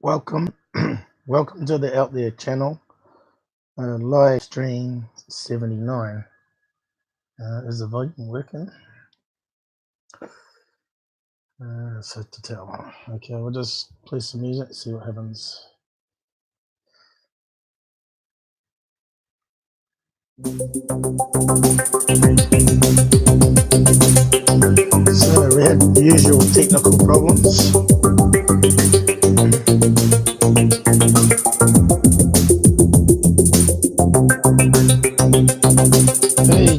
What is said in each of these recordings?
Welcome, welcome to the Out There channel, live stream 79. Is the volume working? So to tell. Okay, we'll just play some music, see what happens. So we had the usual technical problems. Hey,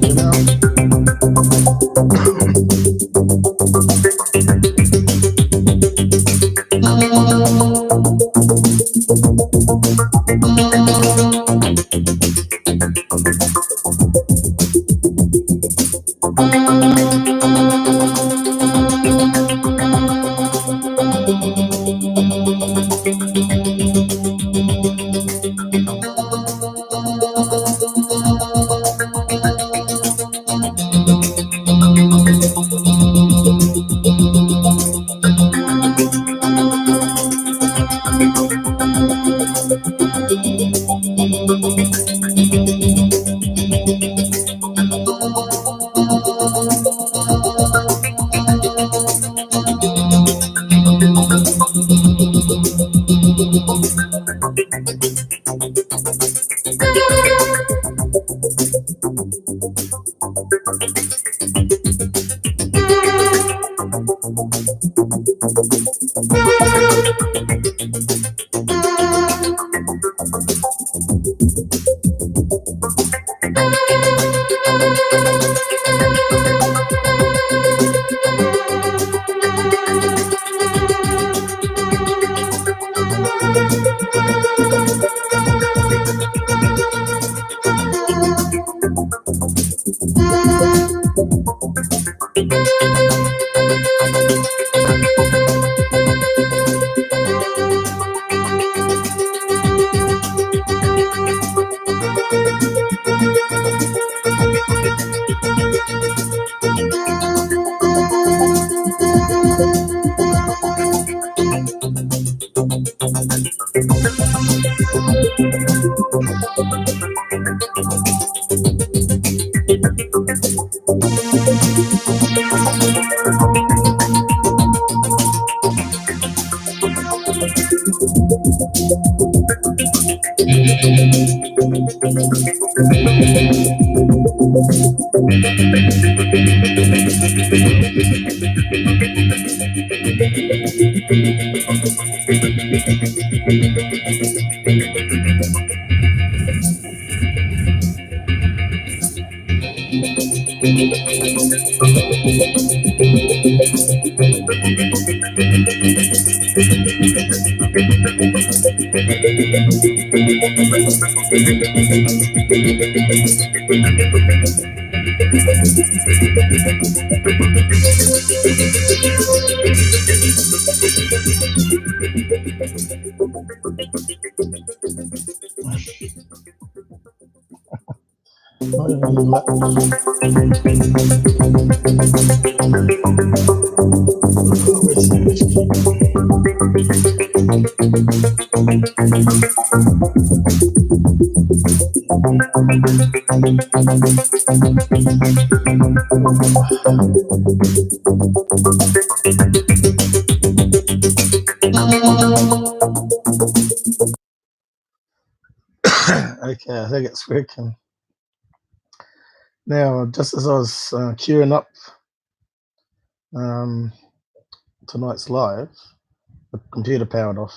Okay, I think it's working. Now, just as I was queuing up tonight's live, the computer powered off.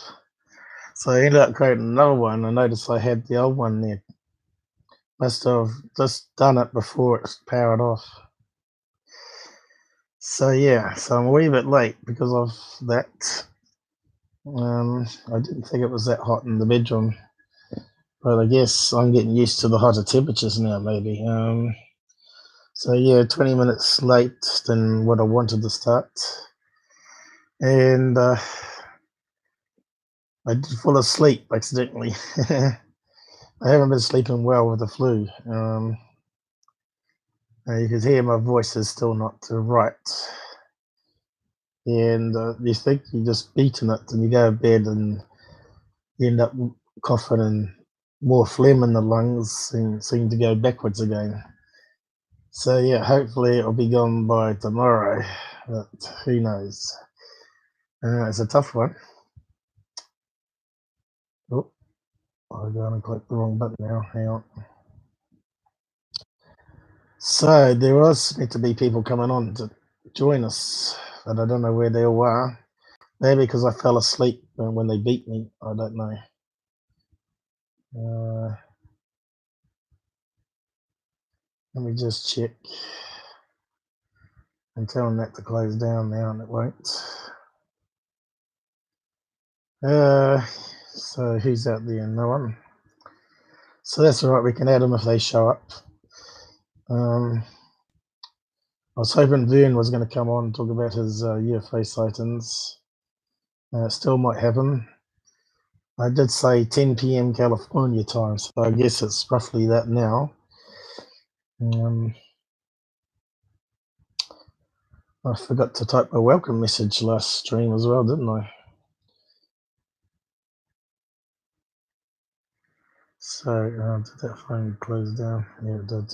So I ended up creating another one. I noticed I had the old one there. Must have just done it before it's powered off. So yeah, so I'm a wee bit late because of that. I didn't think it was that hot in the bedroom, but I guess I'm getting used to the hotter temperatures now, maybe. So yeah, 20 minutes late than what I wanted to start. And I did fall asleep accidentally. I haven't been sleeping well with the flu. You can hear my voice is still not right. And you think you're just beating it and you go to bed and you end up coughing and more phlegm in the lungs and seem to go backwards again. So yeah, hopefully it'll be gone by tomorrow, but who knows? It's a tough one. Oh, I'm going to click the wrong button now. Hang on. So there was meant to be people coming on to join us, but I don't know where they all are. Maybe because I fell asleep when they beat me. I don't know. Let me just check. I'm telling that to close down now, and it won't. So who's out there? No one. So that's all right. We can add them if they show up. I was hoping Vern was going to come on and talk about his UFO sightings. Still might happen. I did say 10 p.m. California time, so I guess it's roughly that now. I forgot to type a welcome message last stream as well, didn't I? So did that phone close down? Yeah, it did.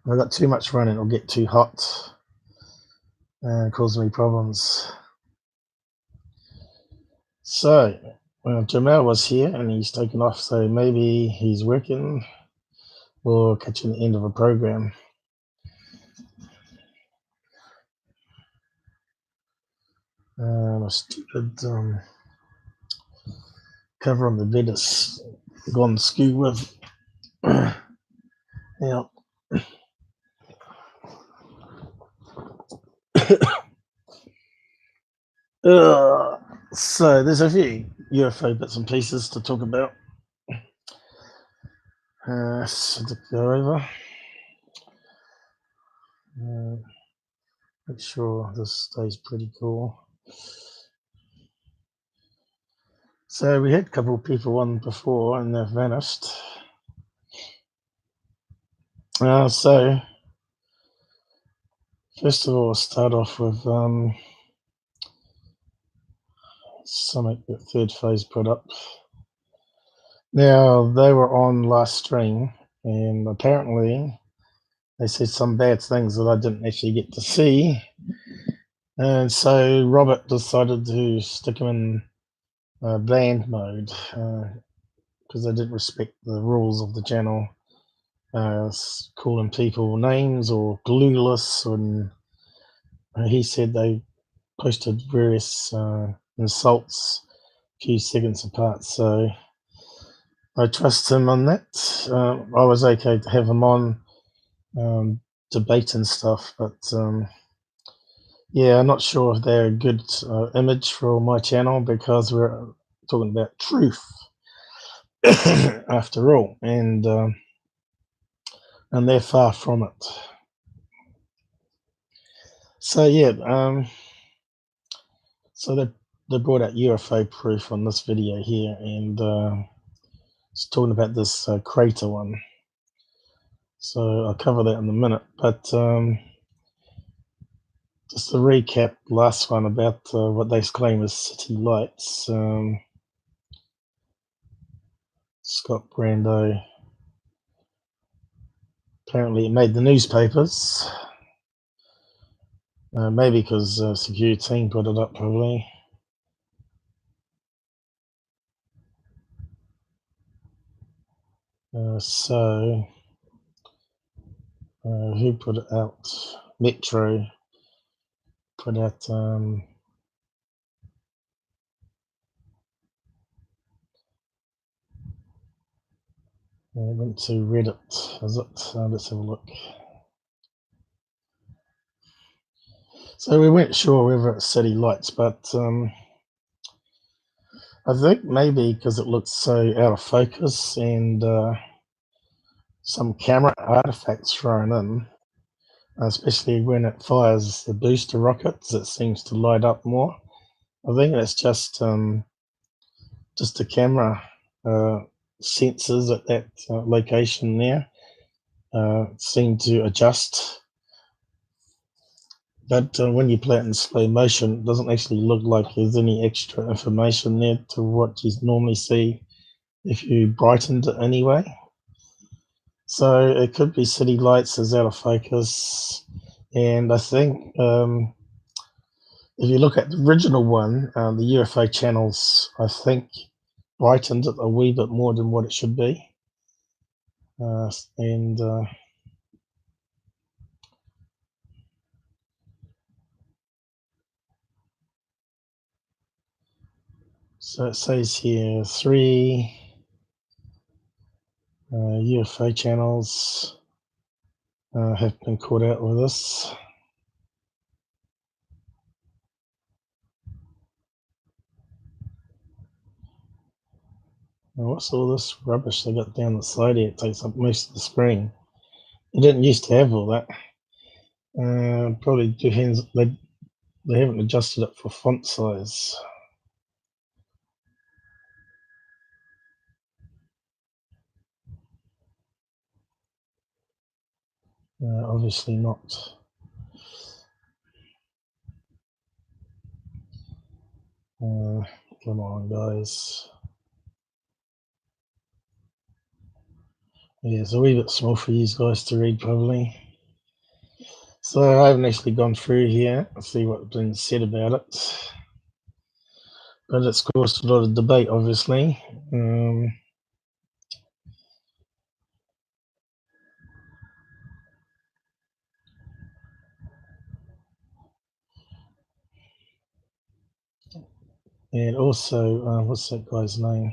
If I got too much running, it'll get too hot and cause me problems. So Jamal was here and he's taken off, so maybe he's working or catching the end of a program. A stupid cover on the bed has gone skew with. Yeah. So there's a few UFO bits and pieces to talk about. So to go over. Make sure this stays pretty cool. So we had a couple of people on before and they've vanished. So first of all, I'll start off with something that Third Phase put up. Now, they were on last stream, and apparently they said some bad things that I didn't actually get to see. And so Robert decided to stick them in banned mode because they didn't respect the rules of the channel, calling people names or glueless. And he said they posted various insults a few seconds apart. So I trust him on that. I was okay to have him on debate and stuff, but yeah, I'm not sure if they're a good image for my channel because we're talking about truth after all, and they're far from it. So yeah, so they brought out UFO proof on this video here, and it's talking about this crater one. So I'll cover that in a minute, but just to recap last one about what they claim as city lights. Scott Brando, apparently it made the newspapers, maybe because security team put it up probably. So who put it out? Metro put out went to Reddit, is it? Let's have a look. So we weren't sure whether it's city lights, but I think maybe because it looks so out of focus and some camera artifacts thrown in, especially when it fires the booster rockets, it seems to light up more. I think that's just the camera sensors at that location there seem to adjust But when you play it in slow motion, it doesn't actually look like there's any extra information there to what you normally see if you brightened it anyway. So it could be city lights is out of focus. And I think if you look at the original one, the UFO channels, I think, brightened it a wee bit more than what it should be. And so it says here 3 UFO channels have been caught out with this. Now what's all this rubbish they got down the side here? It takes up most of the screen. They didn't used to have all that. Probably depends. They haven't adjusted it for font size. Obviously not. Come on, guys. Yeah, it's a wee bit small for you guys to read, probably. So I haven't actually gone through here and see what's been said about it. But it's caused a lot of debate, obviously. And also, what's that guy's name?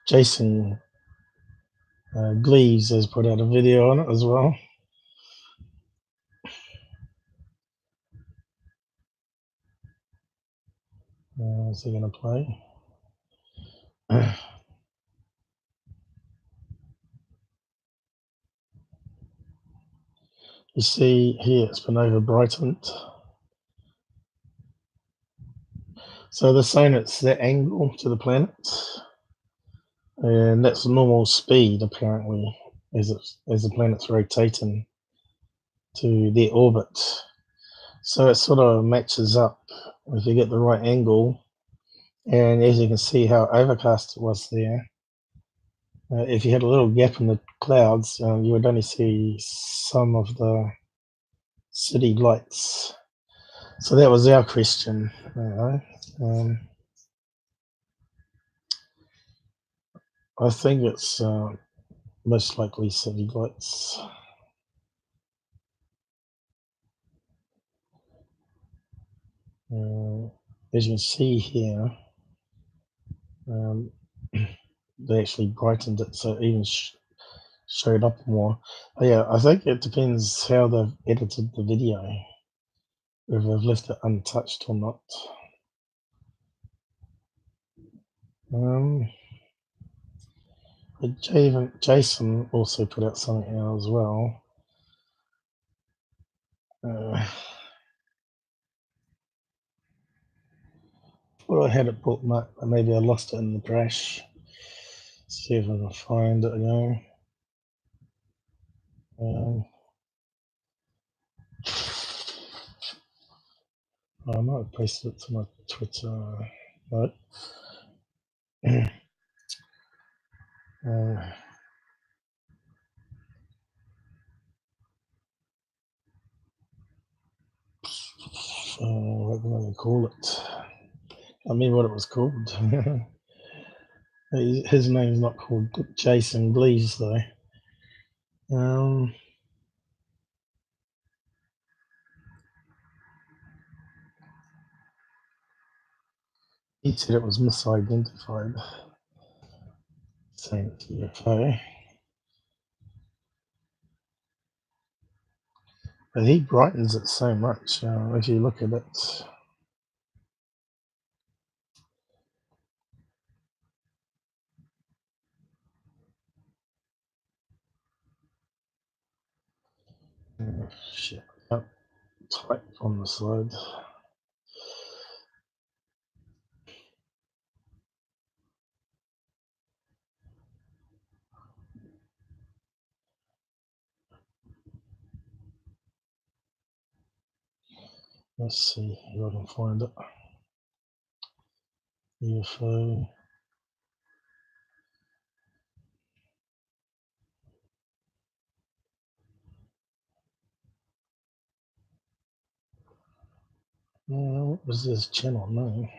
Jason Gleaves has put out a video on it as well. Is he going to play? You see here it's been over brightened. So they're saying it's that angle to the planet, and that's normal speed apparently as the planet's rotating to their orbit. So it sort of matches up if you get the right angle. And as you can see how overcast it was there, if you had a little gap in the clouds, you would only see some of the city lights. So that was our question. I think it's most likely city lights. As you can see here, they actually brightened it so it even showed up more. But yeah, I think it depends how they've edited the video, whether they've left it untouched or not. But Jason also put out something out as well. Well, I had it bookmarked, but maybe I lost it in the crash. See if I can find it again. I might have posted it to my Twitter. Right. What do I call it? I mean, what it was called. His name's not called Jason Gleaves, though. He said it was misidentified. Saint UFO. But he brightens it so much. If you look at it. Shit, I can't type on the slide. Let's see if I can find it. UFO. What was this channel name?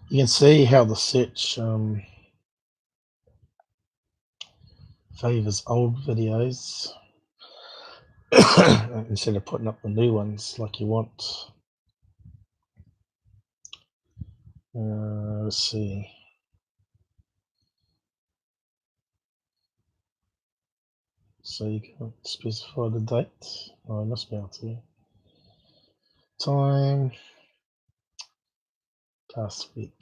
You can see how the search favors old videos instead of putting up the new ones like you want. Let's see. So you can specify the date. Oh, I must be able to. Time. Past week.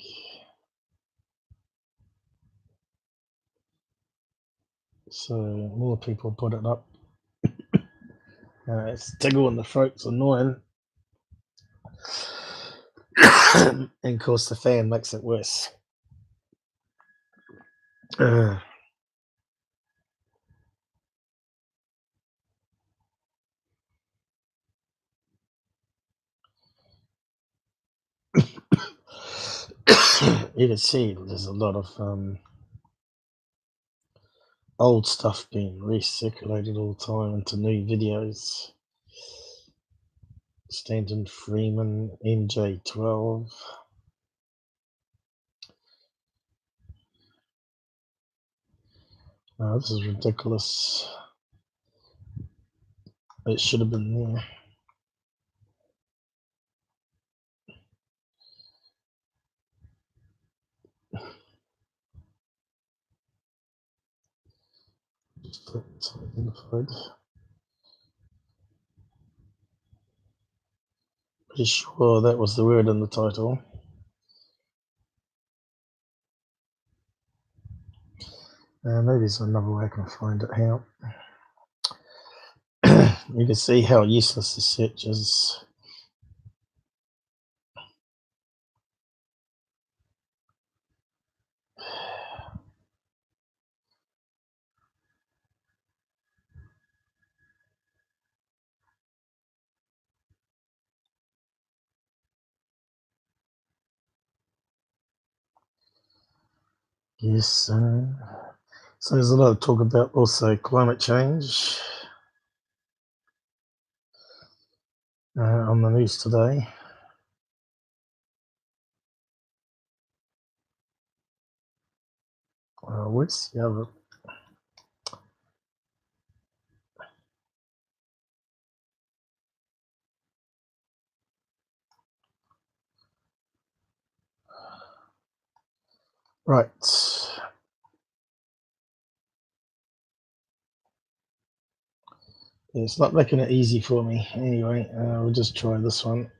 So more people put it up. It's tickle in the throat's annoying. And of course the fan makes it worse. You can see there's a lot of old stuff being recirculated all the time into new videos. Stanton Freeman, MJ12. Oh, this is ridiculous. It should have been there. Pretty sure that was the word in the title. Maybe there's another way I can find it. How you can see how useless the search is. Yes, so there's a lot of talk about also climate change on the news today. What's the other? Right. It's not making it easy for me. Anyway, we'll just try this one.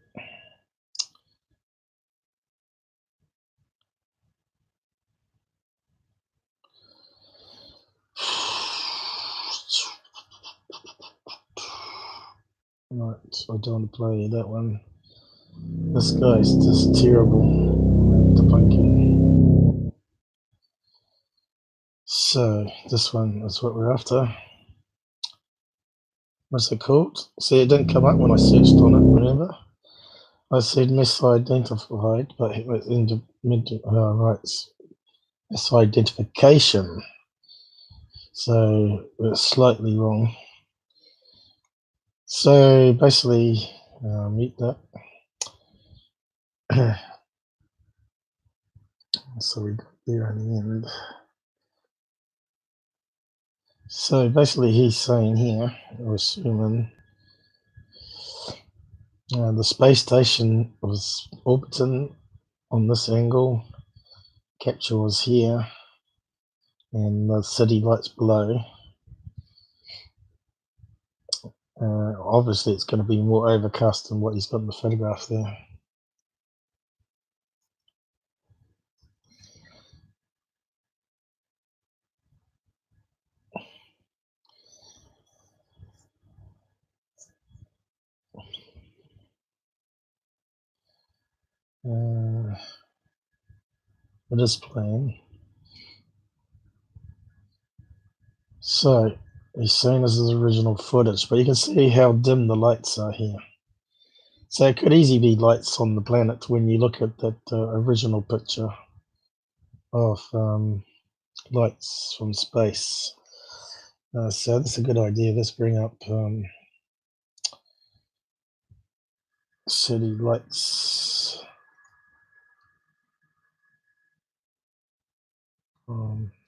Right, I don't want to play that one. This guy's just terrible. Debunking. So this one is what we're after. What's it called? See, it didn't come up when I searched on it, remember? I said misidentified, but it was misidentification. So it's slightly wrong. So basically, mute that. So we got there in the end. So basically he's saying here, we're assuming the space station was orbiting on this angle, capture was here, and the city lights below. Obviously it's going to be more overcast than what he's got in the photograph there. It is playing. So He's saying this is original footage, but you can see how dim the lights are here. So it could easily be lights on the planet when you look at that original picture of lights from space. So that's a good idea. Let's bring up city lights.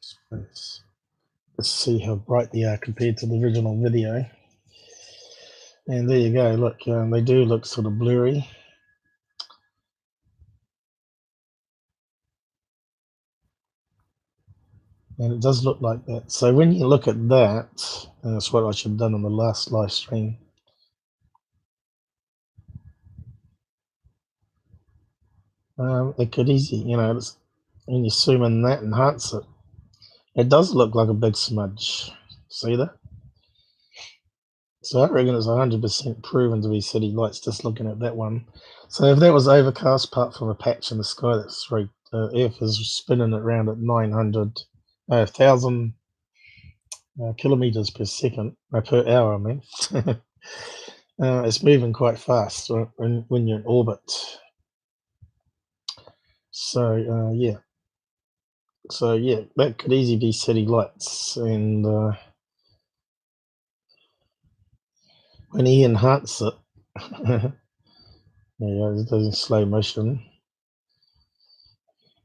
Space. Let's see how bright they are compared to the original video. And there you go. Look, they do look sort of blurry. And it does look like that. So when you look at that, and that's what I should have done on the last live stream. It could easily, when you zoom in that, enhance it. It does look like a big smudge. See that? So I reckon it's 100% proven to be city lights just looking at that one. So if that was overcast apart from a patch in the sky, that's right. Earth is spinning around at 1,000 kilometers per second, per hour, I mean. It's moving quite fast when you're in orbit. So, yeah. So, yeah, that could easily be city lights. And when he enhances it, yeah, it does in slow motion.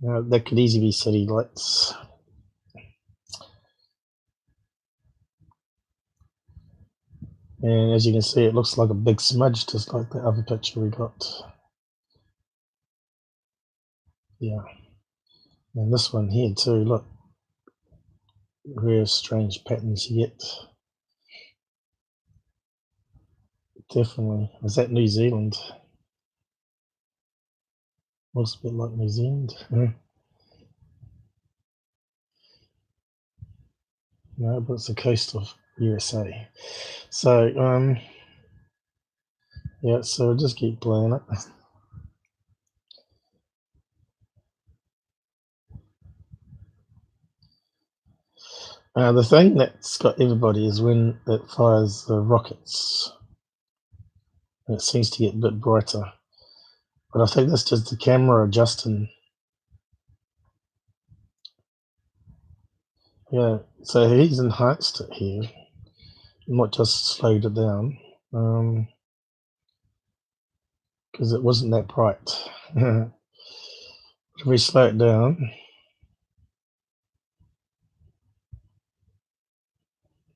That could easily be city lights. And as you can see, it looks like a big smudge, just like the other picture we got. Yeah. And this one here too, look. Rare strange patterns you get. Definitely. Is that New Zealand? Looks a bit like New Zealand. No, but it's the coast of USA. So, yeah, so we'll just keep playing it. The thing that's got everybody is when it fires the rockets. And it seems to get a bit brighter. But I think that's just the camera adjusting. Yeah, so he's enhanced it here, not just slowed it down, because it wasn't that bright. If we slow it down,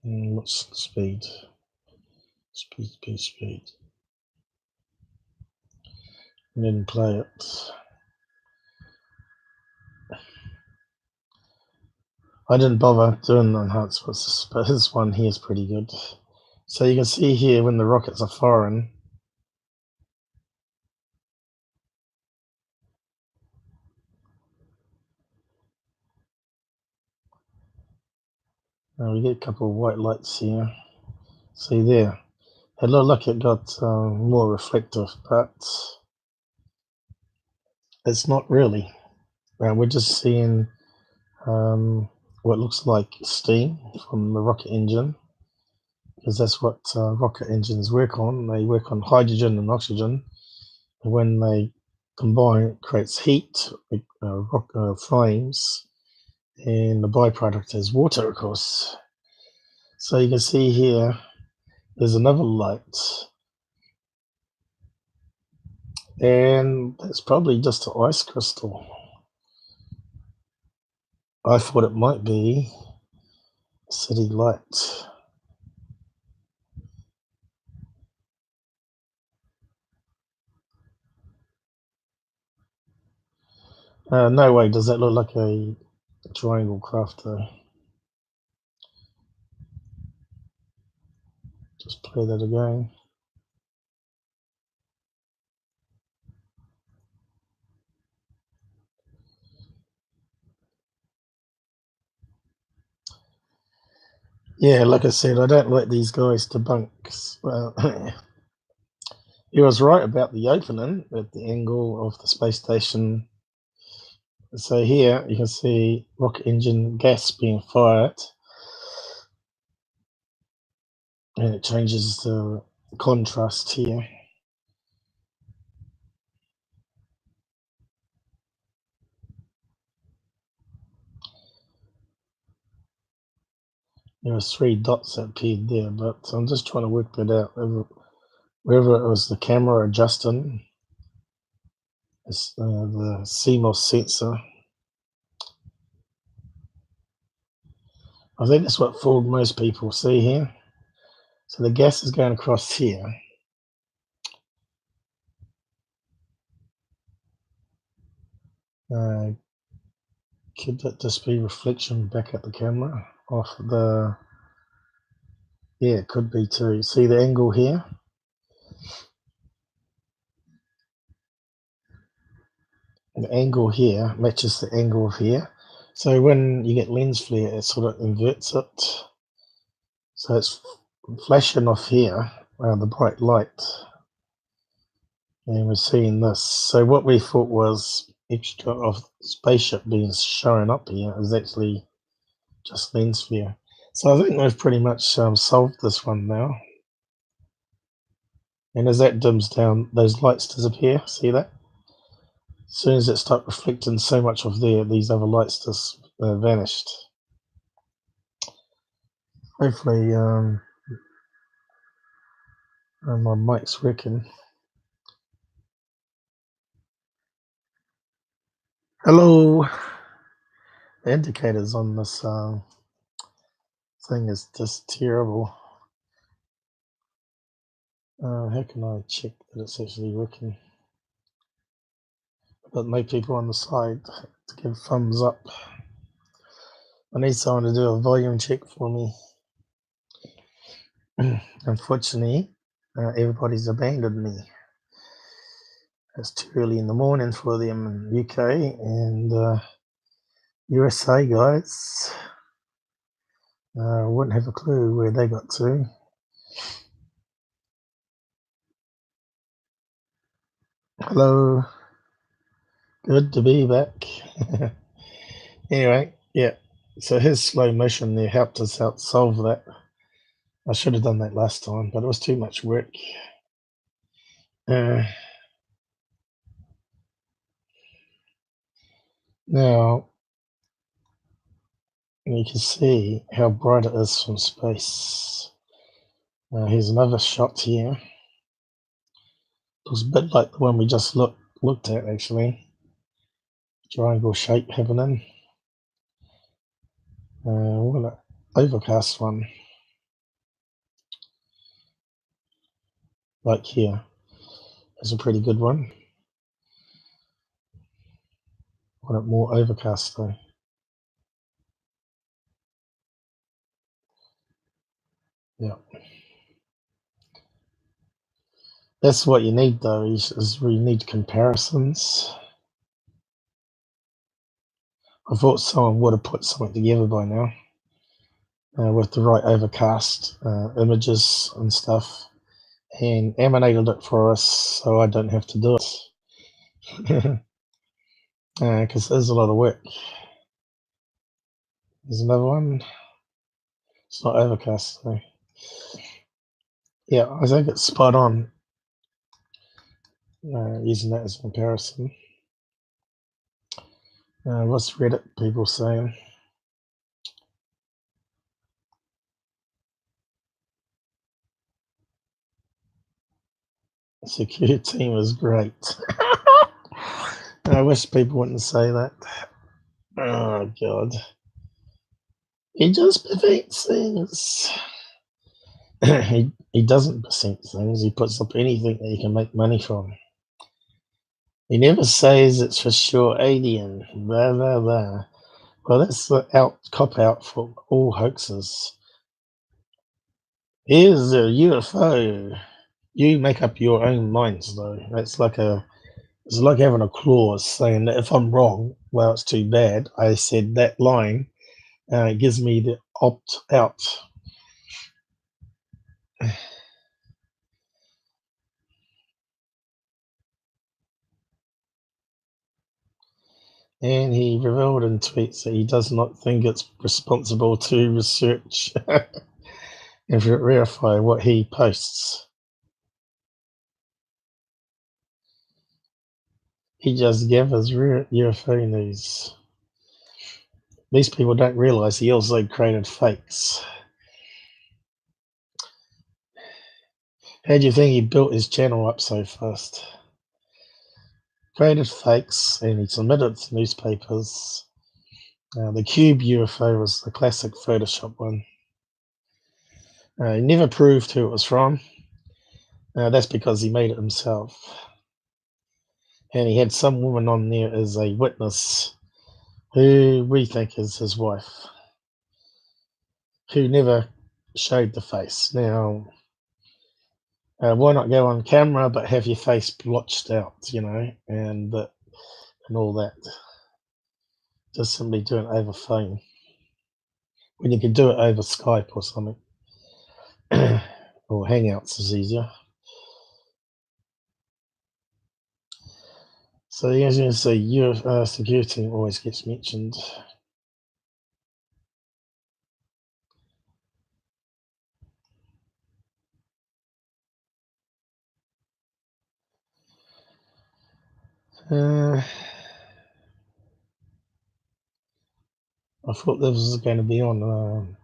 what's the speed? Speed. And then play it. I didn't bother doing the enhancements, but this one here is pretty good. So you can see here when the rockets are firing, we get a couple of white lights here. See there, it looked like it got more reflective, but it's not really. We're just seeing what looks like steam from the rocket engine, because that's what rocket engines work on. They work on hydrogen and oxygen. And when they combine, it creates heat, flames, and the byproduct is water, of course. So you can see here, there's another light, and that's probably just an ice crystal. I thought it might be city light. No way does that look like a triangle craft though. Just play that again. Yeah, like I said, I don't like these guys debunk. He was right about the opening at the angle of the space station. So here you can see rocket engine gas being fired. and it changes the contrast here. There was 3 dots that appeared there, but I'm just trying to work that out. Whether it was the camera adjusting the CMOS sensor. I think that's what fooled most people. See here? So the gas is going across here. Could that just be reflection back at the camera off the... Yeah, it could be too. See the angle here? The angle here matches the angle of here. So when you get lens flare, it sort of inverts it. So it's flashing off here, the bright light. And we're seeing this. So what we thought was extra of spaceship being showing up here is actually just lens flare. So I think we've pretty much solved this one now. And as that dims down, those lights disappear. See that? As soon as it starts reflecting so much of there, these other lights just vanished. Hopefully my mic's working. Hello. The indicators on this thing is just terrible. How can I check that it's actually working? But make people on the side to give thumbs up. I need someone to do a volume check for me. Unfortunately, everybody's abandoned me. It's too early in the morning for them in UK and USA guys. Wouldn't have a clue where they got to. Hello. Good to be back. Anyway, yeah. So his slow motion there helped us out solve that. I should have done that last time, but it was too much work. Now, you can see how bright it is from space. Here's another shot here. It was a bit like the one we just looked at, actually. Triangle shape happening. What an overcast one. Like here. It's a pretty good one. Want it more overcast though. Yeah. That's what you need though, is we need comparisons. I thought someone would have put something together by now with the right overcast images and stuff and animated it for us so I don't have to do it. Because there's a lot of work. There's another one. It's not overcast though. Yeah, I think it's spot on using that as a comparison. What's Reddit people saying? The security team was great. I wish people wouldn't say that. Oh god. He just perfects things. he doesn't perfect things, he puts up anything that he can make money from. He never says it's for sure alien, blah blah blah. Well, that's the cop out for all hoaxes. Here's a UFO. You make up your own minds, though. It's like having a clause saying that if I'm wrong, well, it's too bad. I said that line. It gives me the opt out. And he revealed in tweets that he does not think it's responsible to research and verify what he posts. He just gathers UFO news. These people don't realize he also created fakes. How do you think he built his channel up so fast? Created fakes and he submitted to newspapers. The Cube UFO was the classic Photoshop one. He never proved who it was from. That's because he made it himself. And he had some woman on there as a witness who we think is his wife, who never showed the face. Now, why not go on camera but have your face blotched out, and all that? Just simply do it over phone when you can do it over Skype or something. Or Hangouts is easier. So as you can see, security always gets mentioned. I thought this was going to be on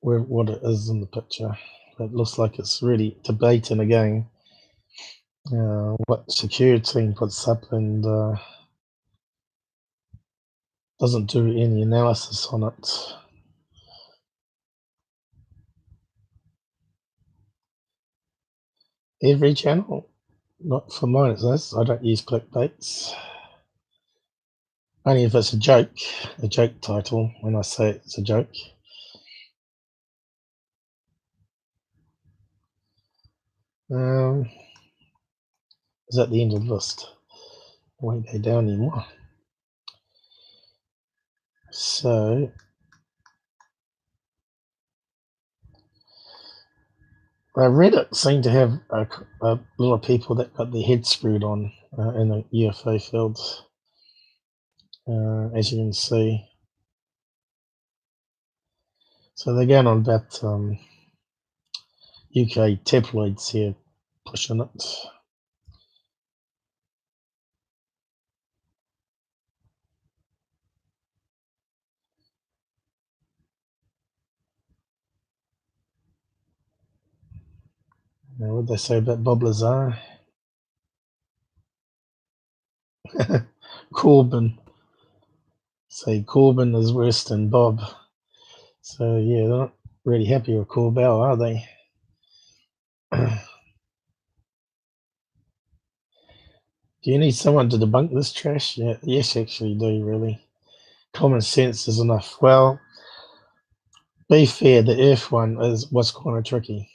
what it is in the picture. It looks like it's really debating again what security team puts up and doesn't do any analysis on it. Every channel, not for mine, it's this. I don't use clickbaits. Only if it's a joke title, when I say it's a joke. Is at the end of the list. I won't go down anymore. So Reddit seemed to have a lot of people that got their heads screwed on in the UFO field, as you can see. So they're going on about UK tabloids here pushing it. Now, what did they say about Bob Lazar? Corbyn. Say Corbyn is worse than Bob. So yeah, they're not really happy with Corbell, are they? Do you need someone to debunk this trash? Yeah, yes, actually do, really. Common sense is enough. Well, be fair, the Earth one was kind of tricky.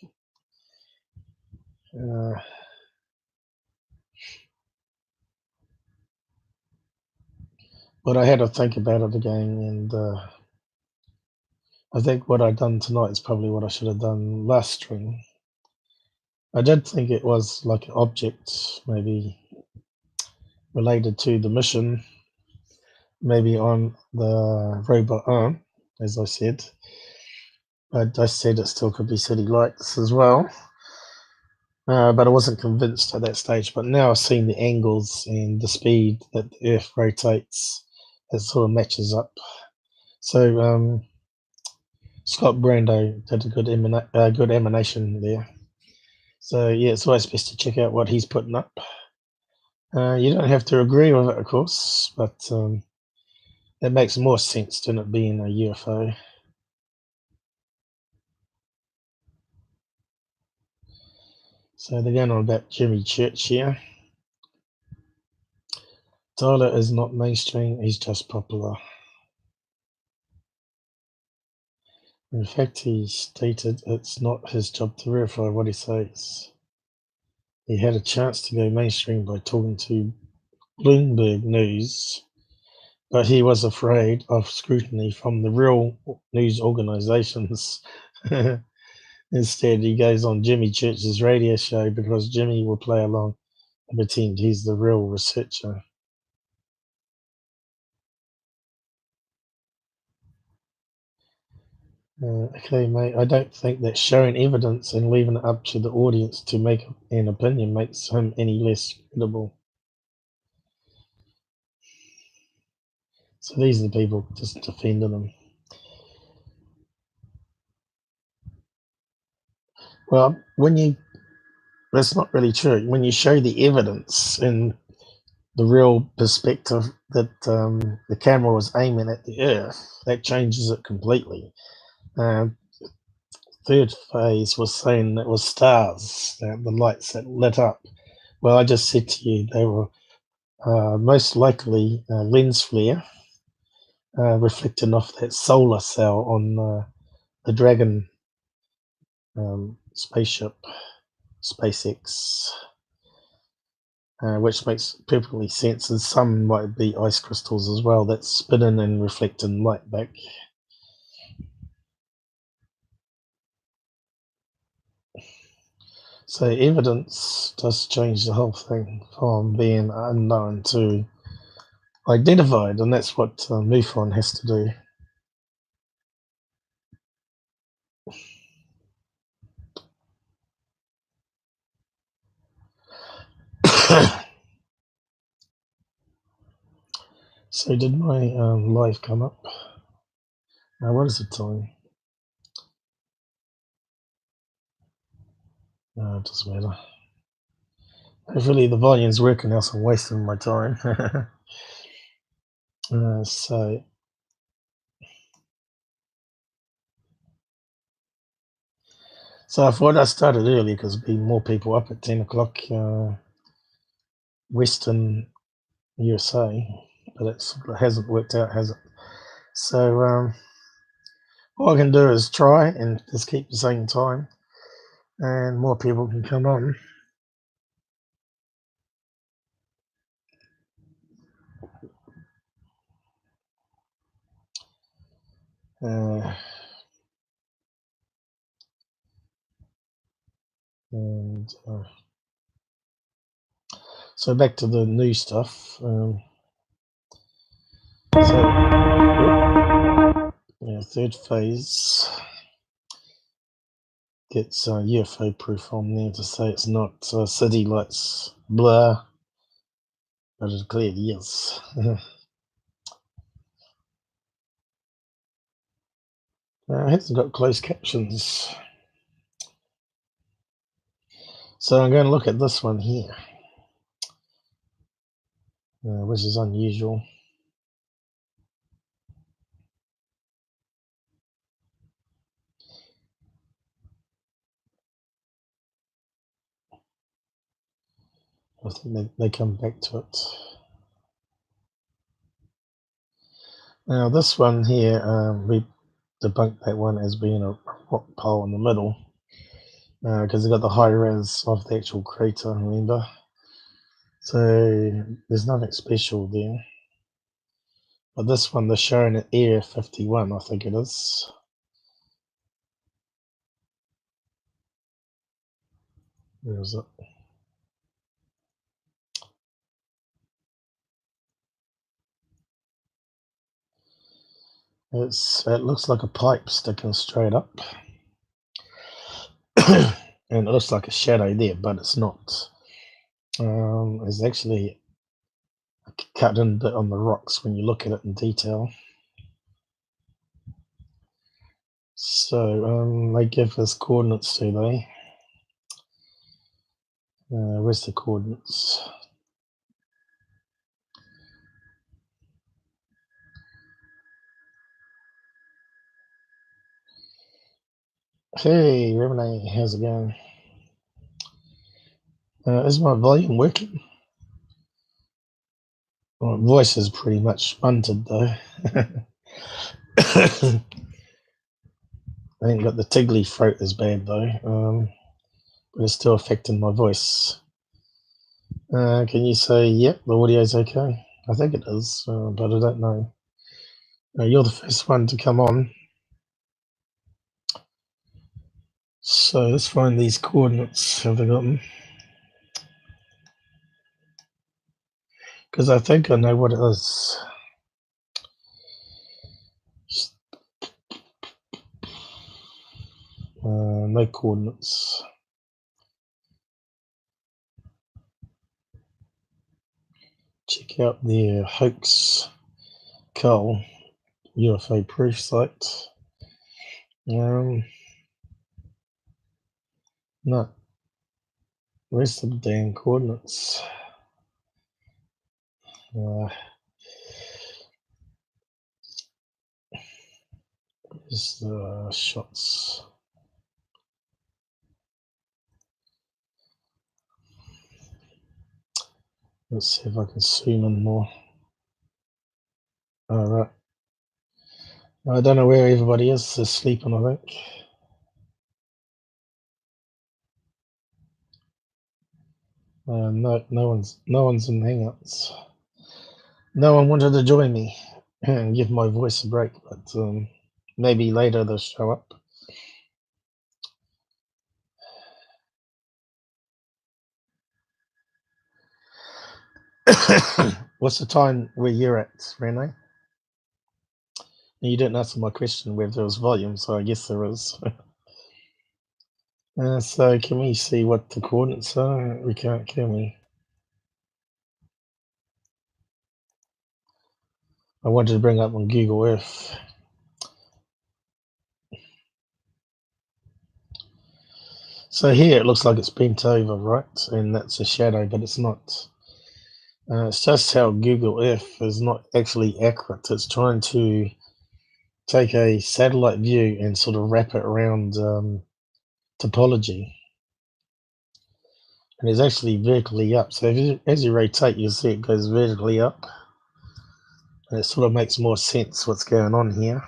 But I had to think about it again, and I think what I've done tonight is probably what I should have done last stream. I did think it was like an object, maybe related to the mission, maybe on the robot arm, as I said. But I said it still could be city lights as well. But I wasn't convinced at that stage. But now I've seen the angles and the speed that the Earth rotates, it sort of matches up. So Scott Brando did a good emanation there. So yeah, it's always best to check out what he's putting up. You don't have to agree with it, of course, but it makes more sense than it being a UFO. So they're going on about Jimmy Church here. Tyler is not mainstream, he's just popular. In fact, he stated it's not his job to verify what he says. He had a chance to go mainstream by talking to Bloomberg News, but he was afraid of scrutiny from the real news organizations. Instead, he goes on Jimmy Church's radio show because Jimmy will play along and pretend he's the real researcher. Okay, mate, I don't think that showing evidence and leaving it up to the audience to make an opinion makes him any less credible. So these are the people just defending him. Well, that's not really true. When you show the evidence in the real perspective that the camera was aiming at the Earth, that changes it completely. Third phase was saying it was stars, the lights that lit up. Well, I just said to you they were most likely lens flare reflecting off that solar cell on the Dragon spaceship, SpaceX, which makes perfectly sense. And some might be ice crystals as well that's spinning and reflecting light back. So evidence does change the whole thing from being unknown to identified, and that's what MUFON has to do. So did my live come up? Now what is the time? No, it doesn't matter. Hopefully the volume's working, else I'm wasting my time. So I thought I started early because there'd be more people up at 10 o'clock Western USA, but it hasn't worked out, has it? So all I can do is try and just keep the same time, and more people can come on. So back to the new stuff. Third phase gets UFO proof on there to say it's not city lights blur, but it clearly is. It hasn't got closed captions. So I'm going to look at this one here, which is unusual. I think they come back to it. Now this one here, we debunked that one as being a rock pole in the middle, because they got the high res of the actual crater, remember? So there's nothing special there. But this one, they're showing at Area 51, I think it is. Where is it? It looks like a pipe sticking straight up. And it looks like a shadow there, but it's not. There's actually a cut in bit on the rocks when you look at it in detail. So they give us coordinates, do they? Where's the coordinates? Hey, Renee, how's it going? Is my volume working? My voice is pretty much stunted though. I ain't got the tiggly throat as bad though, but it's still affecting my voice. Can you say, yep, the audio's okay? I think it is, but I don't know. You're the first one to come on. So let's find these coordinates. Have I got them? Because I think I know what it is. no coordinates. Check out their hoax Cull UFO proof site. No. Where's the damn coordinates? Here's the shots. Let's see if I can zoom in more. All right. I don't know where everybody is. They're sleeping, I think. No one's in Hangouts. No one wanted to join me and give my voice a break, but maybe later they'll show up. What's the time where you're at, Renee? You didn't answer my question whether there was volume, so I guess there is. So can we see what the coordinates are? We can't, can we? I wanted to bring up on Google Earth. So here it looks like it's bent over, right? And that's a shadow, but it's not. It's just how Google Earth is not actually accurate. It's trying to take a satellite view and sort of wrap it around topology. And it's actually vertically up. So as you rotate, you'll see it goes vertically up. And it sort of makes more sense what's going on here.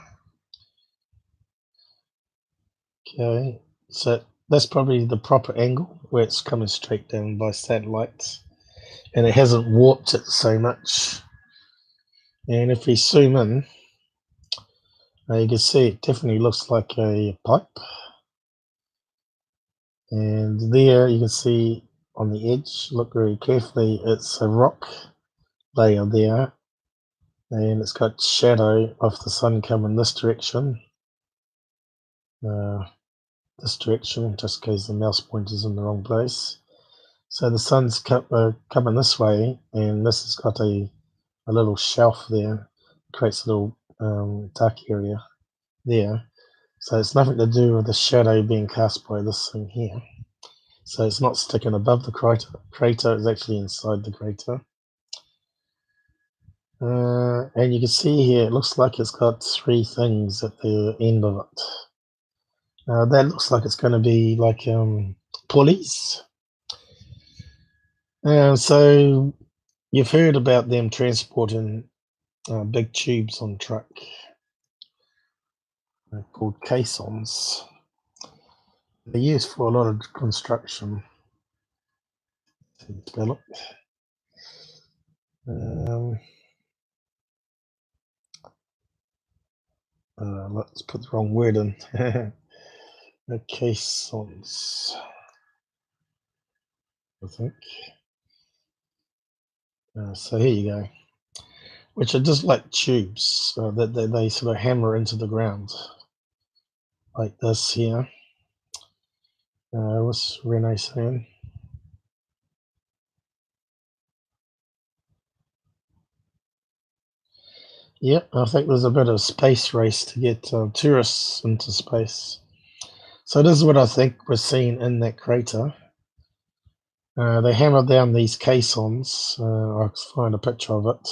Okay, so that's probably the proper angle where it's coming straight down by satellites. And it hasn't warped it so much. And if we zoom in, you can see it definitely looks like a pipe. And there you can see on the edge, look very carefully, it's a rock layer there. And it's got shadow of the sun coming this direction. This direction, just because the mouse pointer's in the wrong place. So the sun's coming this way, and this has got a little shelf there, creates a little dark area there. So it's nothing to do with the shadow being cast by this thing here. So it's not sticking above the crater. Crater is actually inside the crater. And you can see here, it looks like it's got three things at the end of it. That looks like it's going to be like pulleys. So you've heard about them transporting big tubes on truck called caissons. They're used for a lot of construction. Let's put the wrong word in. The caissons, I think. So here you go. Which are just like tubes that they sort of hammer into the ground. Like this here. What's Renee saying? Yep, I think there's a bit of space race to get tourists into space. So this is what I think we're seeing in that crater. They hammer down these caissons. I'll find a picture of it.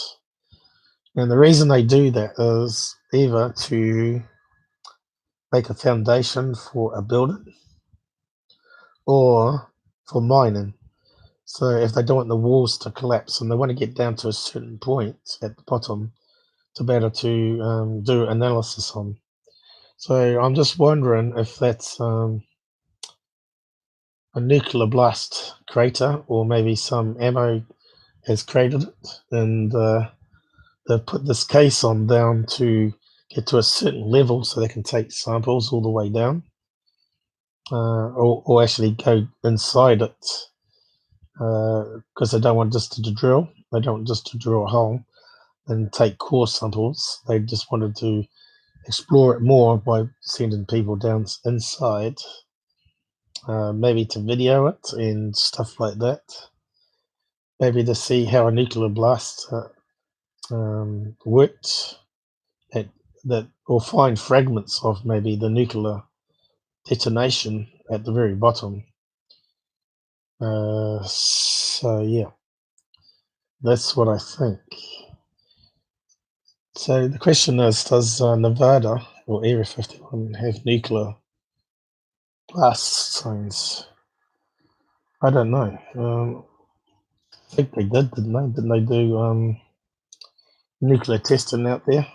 And the reason they do that is either to make a foundation for a building or for mining. So if they don't want the walls to collapse and they want to get down to a certain point at the bottom to be able to do analysis on. So I'm just wondering if that's a nuclear blast crater, or maybe some ammo has created it, and they put this caisson down to get to a certain level so they can take samples all the way down, or actually go inside it, because they don't want just to drill. They don't want just to drill a hole and take core samples. They just wanted to explore it more by sending people down inside maybe to video it and stuff like that. Maybe to see how a nuclear blast worked, or find fragments of maybe the nuclear detonation at the very bottom. So yeah, that's what I think. So the question is, does Nevada or Area 51 have nuclear blast signs? I don't know. I think they did, didn't they? Didn't they do nuclear testing out there?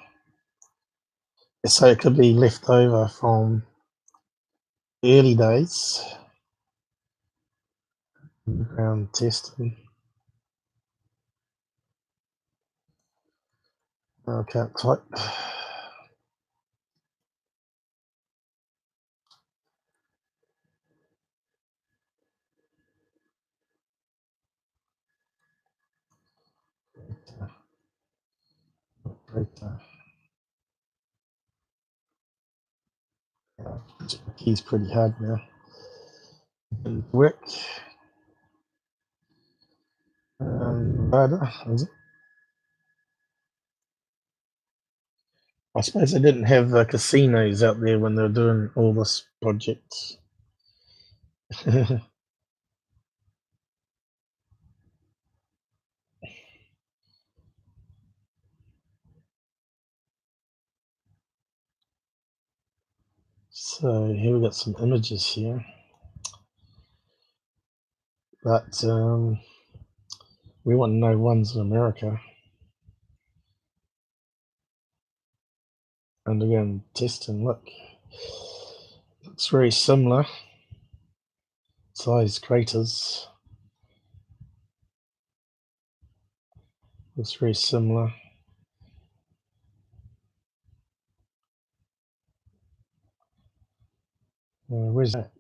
So it could be left over from the early days, ground testing. I can't type. Key's pretty hard now. Didn't work. Nevada, is it? I suppose they didn't have casinos out there when they were doing all this project. So here we got some images here, but we want to know ones in America. Underground testing, look. Looks very similar. Size craters. Looks very similar. Where's that?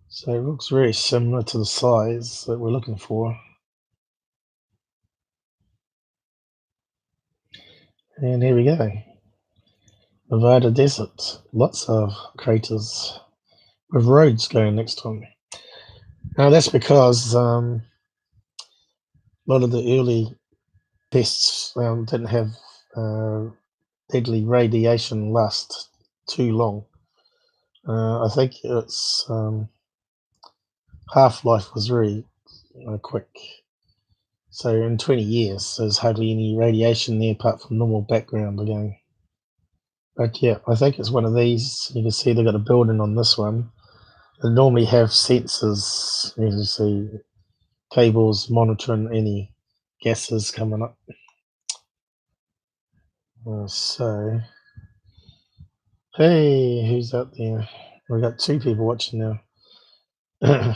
So it looks very similar to the size that we're looking for. And here we go. Nevada Desert. Lots of craters with roads going next to them. Now that's because a lot of the early tests didn't have deadly radiation last too long. I think its half-life was very quick. So in 20 years, there's hardly any radiation there apart from normal background again. But yeah, I think it's one of these. You can see they've got a building on this one. They normally have sensors, you can see cables monitoring any gases coming up. So, hey, who's out there? We've got two people watching now.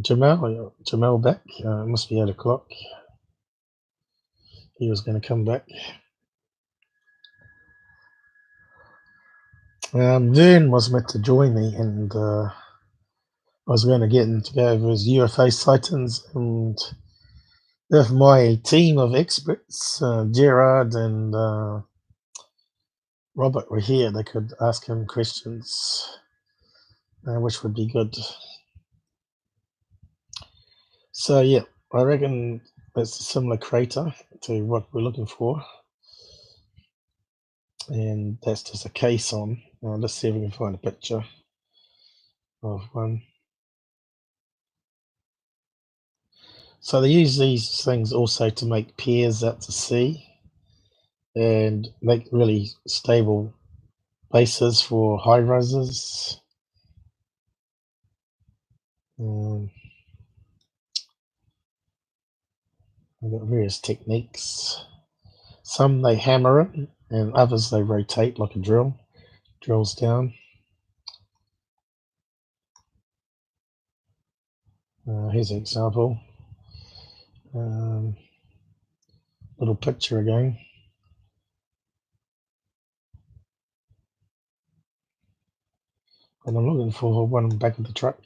Jamal back. It must be 8 o'clock. He was going to come back. Vern was meant to join me, and I was going to get him to go over his UFO sightings, and if my team of experts, Gerard and Robert, were here, they could ask him questions, which would be good. So yeah, I reckon it's a similar crater to what we're looking for, and that's just a caisson. Let's see if we can find a picture of one. So they use these things also to make piers out to sea and make really stable bases for high rises. I've got various techniques. Some they hammer it, and others they rotate like a drill. Drills down. Here's an example. Little picture again. And I'm looking for one back of the truck.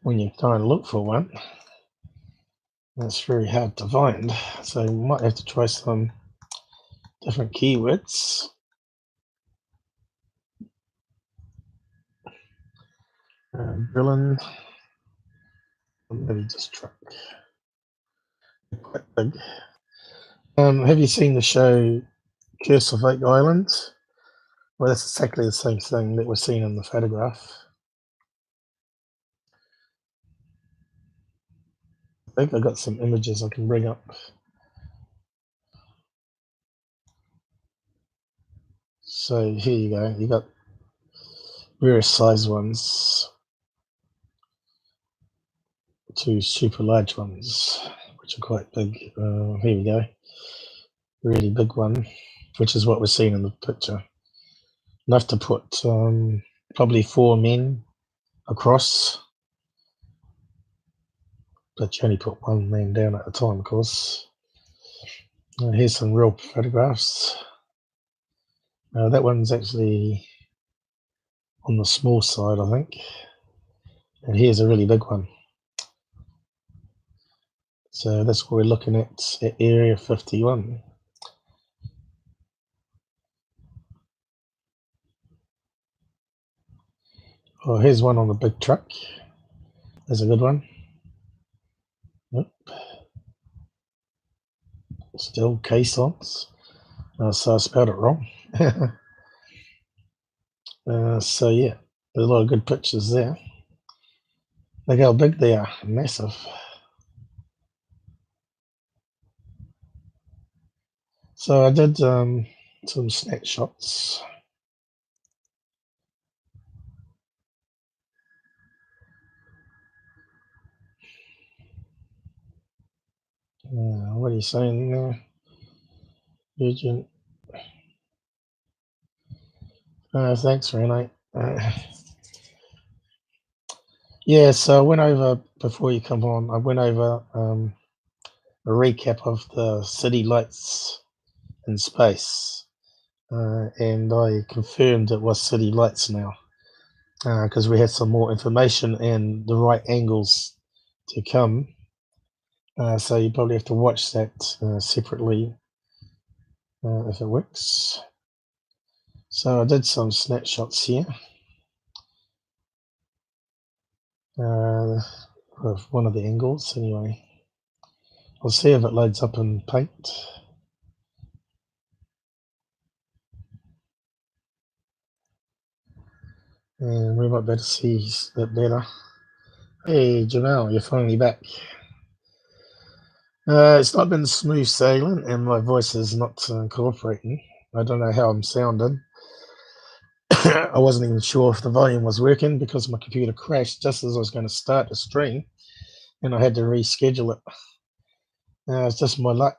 When you try and look for one, That's very hard to find, so we might have to try some different keywords. Villain, maybe just truck. Quite big. Have you seen the show Curse of Oak Island? Well, that's exactly the same thing that we're seeing in the photograph. I think I've got some images I can bring up. So here you go. You got various size ones to super large ones, which are quite big. Here we go. Really big one, which is what we're seeing in the picture. Enough to put probably 4 men across, but you only put 1 man down at a time, of course. Here's some real photographs. That one's actually on the small side, I think. And here's a really big one. So that's what we're looking at Area 51. Oh, here's one on the big truck. There's a good one. Yep. Still caissons. So I spelled it wrong. So yeah, there's a lot of good pictures there. Look how big they are, massive. So I did some snapshots. What are you saying there, Virgin? Thanks, Renee. Yeah, so I went over, before you come on, I went over a recap of the city lights in space. And I confirmed it was city lights now, because we had some more information and the right angles to come. So you probably have to watch that separately if it works. So I did some snapshots here of one of the angles anyway. I'll see if it loads up in Paint. And we might be able to see a bit better. Hey Janelle, you're finally back. It's not been smooth sailing and my voice is not cooperating. I don't know how I'm sounding. I wasn't even sure if the volume was working because my computer crashed just as I was going to start the stream and I had to reschedule it. It's just my luck,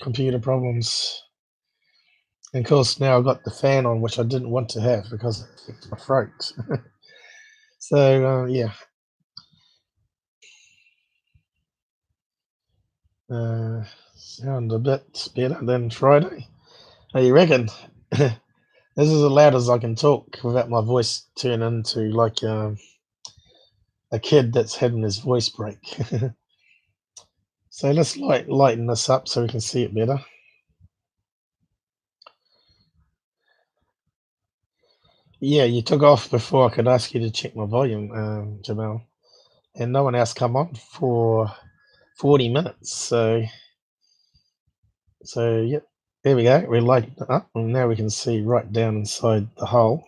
computer problems. And of course now I've got the fan on, which I didn't want to have because it affects my throat. So yeah. Sound a bit better than Friday. How you reckon? This is as loud as I can talk without my voice turning into like a kid that's having his voice break. So let's lighten this up so we can see it better. Yeah, you took off before I could ask you to check my volume, Jamal. And no one else come on for 40 minutes. So yep, there we go. We're lighting it up and now we can see right down inside the hole.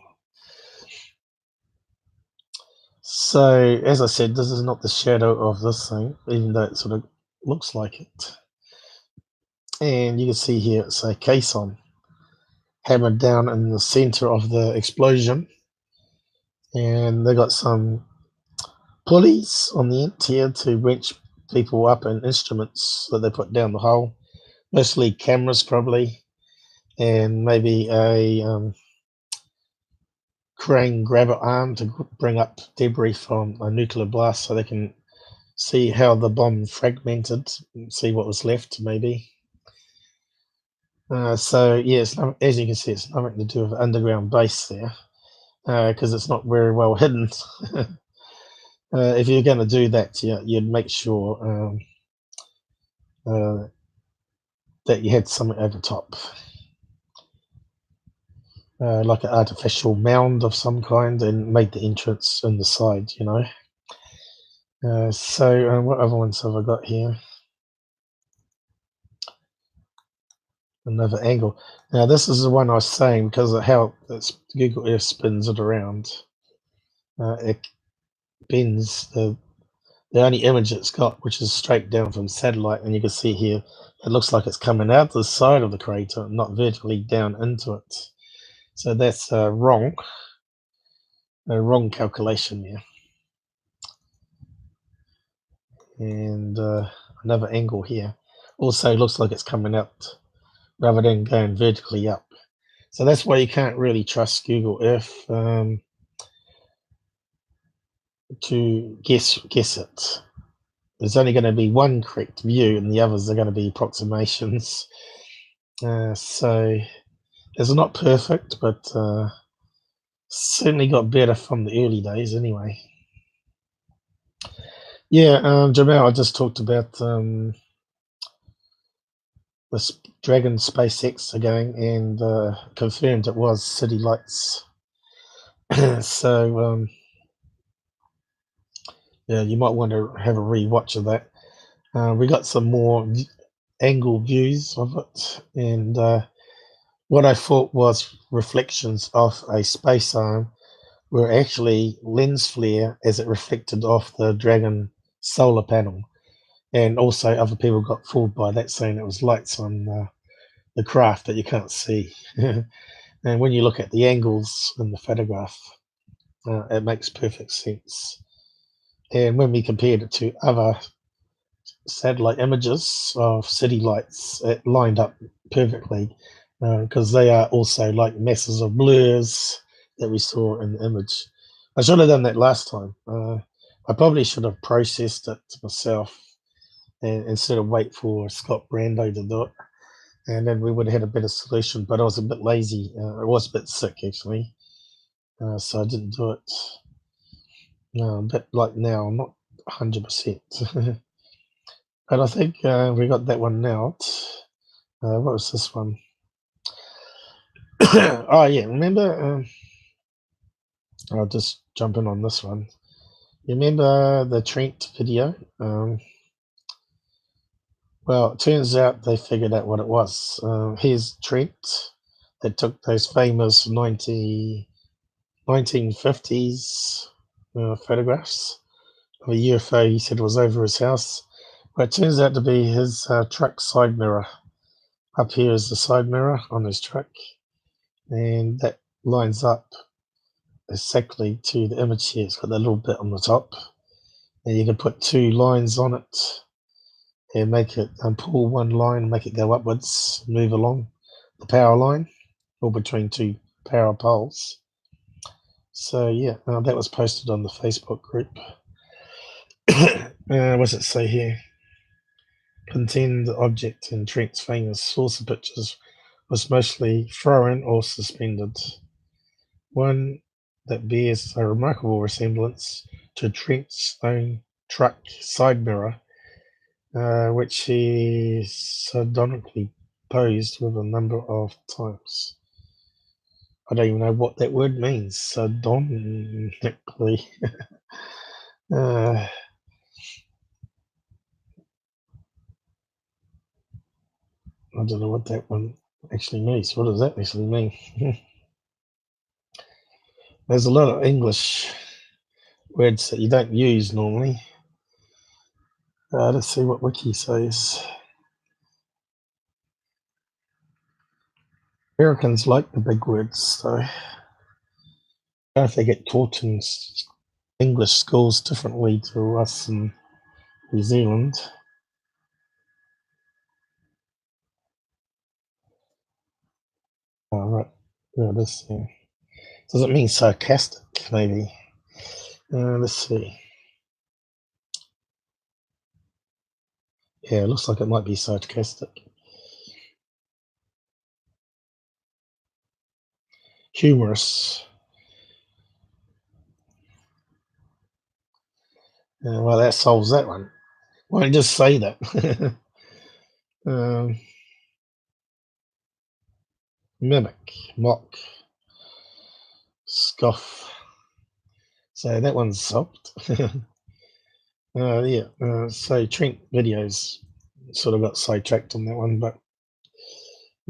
So as I said, this is not the shadow of this thing, even though it sort of looks like it. And you can see here it's a caisson hammered down in the center of the explosion. And they got some pulleys on the end here to winch people up and instruments that they put down the hole. Mostly cameras probably, and maybe a crane grabber arm to bring up debris from a nuclear blast so they can see how the bomb fragmented and see what was left maybe. So yeah, as you can see, it's nothing to do with the underground base there, because it's not very well hidden. If you're going to do that, you'd make sure that you had something over top, like an artificial mound of some kind, and made the entrance in the side, you know. So what other ones have I got here? Another angle. Now this is the one I was saying because of how Google Earth spins it around. It bends the only image it's got, which is straight down from satellite, and you can see here it looks like it's coming out the side of the crater, not vertically down into it. So that's wrong. A wrong calculation there. And another angle here also looks like it's coming out rather than going vertically up. So that's why you can't really trust Google Earth to guess it. There's only going to be one correct view, and the others are going to be approximations. So it's not perfect, but certainly got better from the early days anyway. Yeah, Jamal, I just talked about this Dragon SpaceX again, and confirmed it was city lights. So yeah, you might want to have a re-watch of that. We got some more angle views of it, and what I thought was reflections of a space arm were actually lens flare as it reflected off the Dragon solar panel. And also other people got fooled by that, saying it was lights on the craft that you can't see. And when you look at the angles in the photograph, it makes perfect sense. And when we compared it to other satellite images of city lights, it lined up perfectly, because they are also like masses of blurs that we saw in the image. I should have done that last time. I probably should have processed it myself, and instead of wait for Scott Brando to do it, and then we would have had a better solution. But I was a bit lazy. I was a bit sick actually, so I didn't do it. A bit like now, I'm not 100%. But I think we got that one out. What was this one? Oh yeah, remember? I'll just jump in on this one. You remember the Trent video? Well, it turns out they figured out what it was. Here's Trent that took those famous 1950s photographs of a UFO he said was over his house. But it turns out to be his truck side mirror. Up here is the side mirror on his truck, and that lines up exactly to the image here. It's got that little bit on the top, and you can put two lines on it and make it pull one line, make it go upwards, move along the power line or between two power poles. So yeah, that was posted on the Facebook group. What's it say here? Contend the object in Trent's famous source of pictures was mostly thrown or suspended. One that bears a remarkable resemblance to Trent's own truck side mirror, which he sardonically posed with a number of times. I don't even know what that word means, sardonically. I don't know what that one actually means. What does that actually mean? There's a lot of English words that you don't use normally. Let's see what Wiki says. Americans like the big words, so I don't know if they get taught in English schools differently to us in New Zealand. Oh, right. Yeah, this. Yeah. Does it mean sarcastic, maybe? Let's see. Yeah, it looks like it might be sarcastic. Humorous. Well, that solves that one. Why don't you just say that? Mimic, mock, scoff. So that one's solved. So Trent videos sort of got sidetracked on that one, but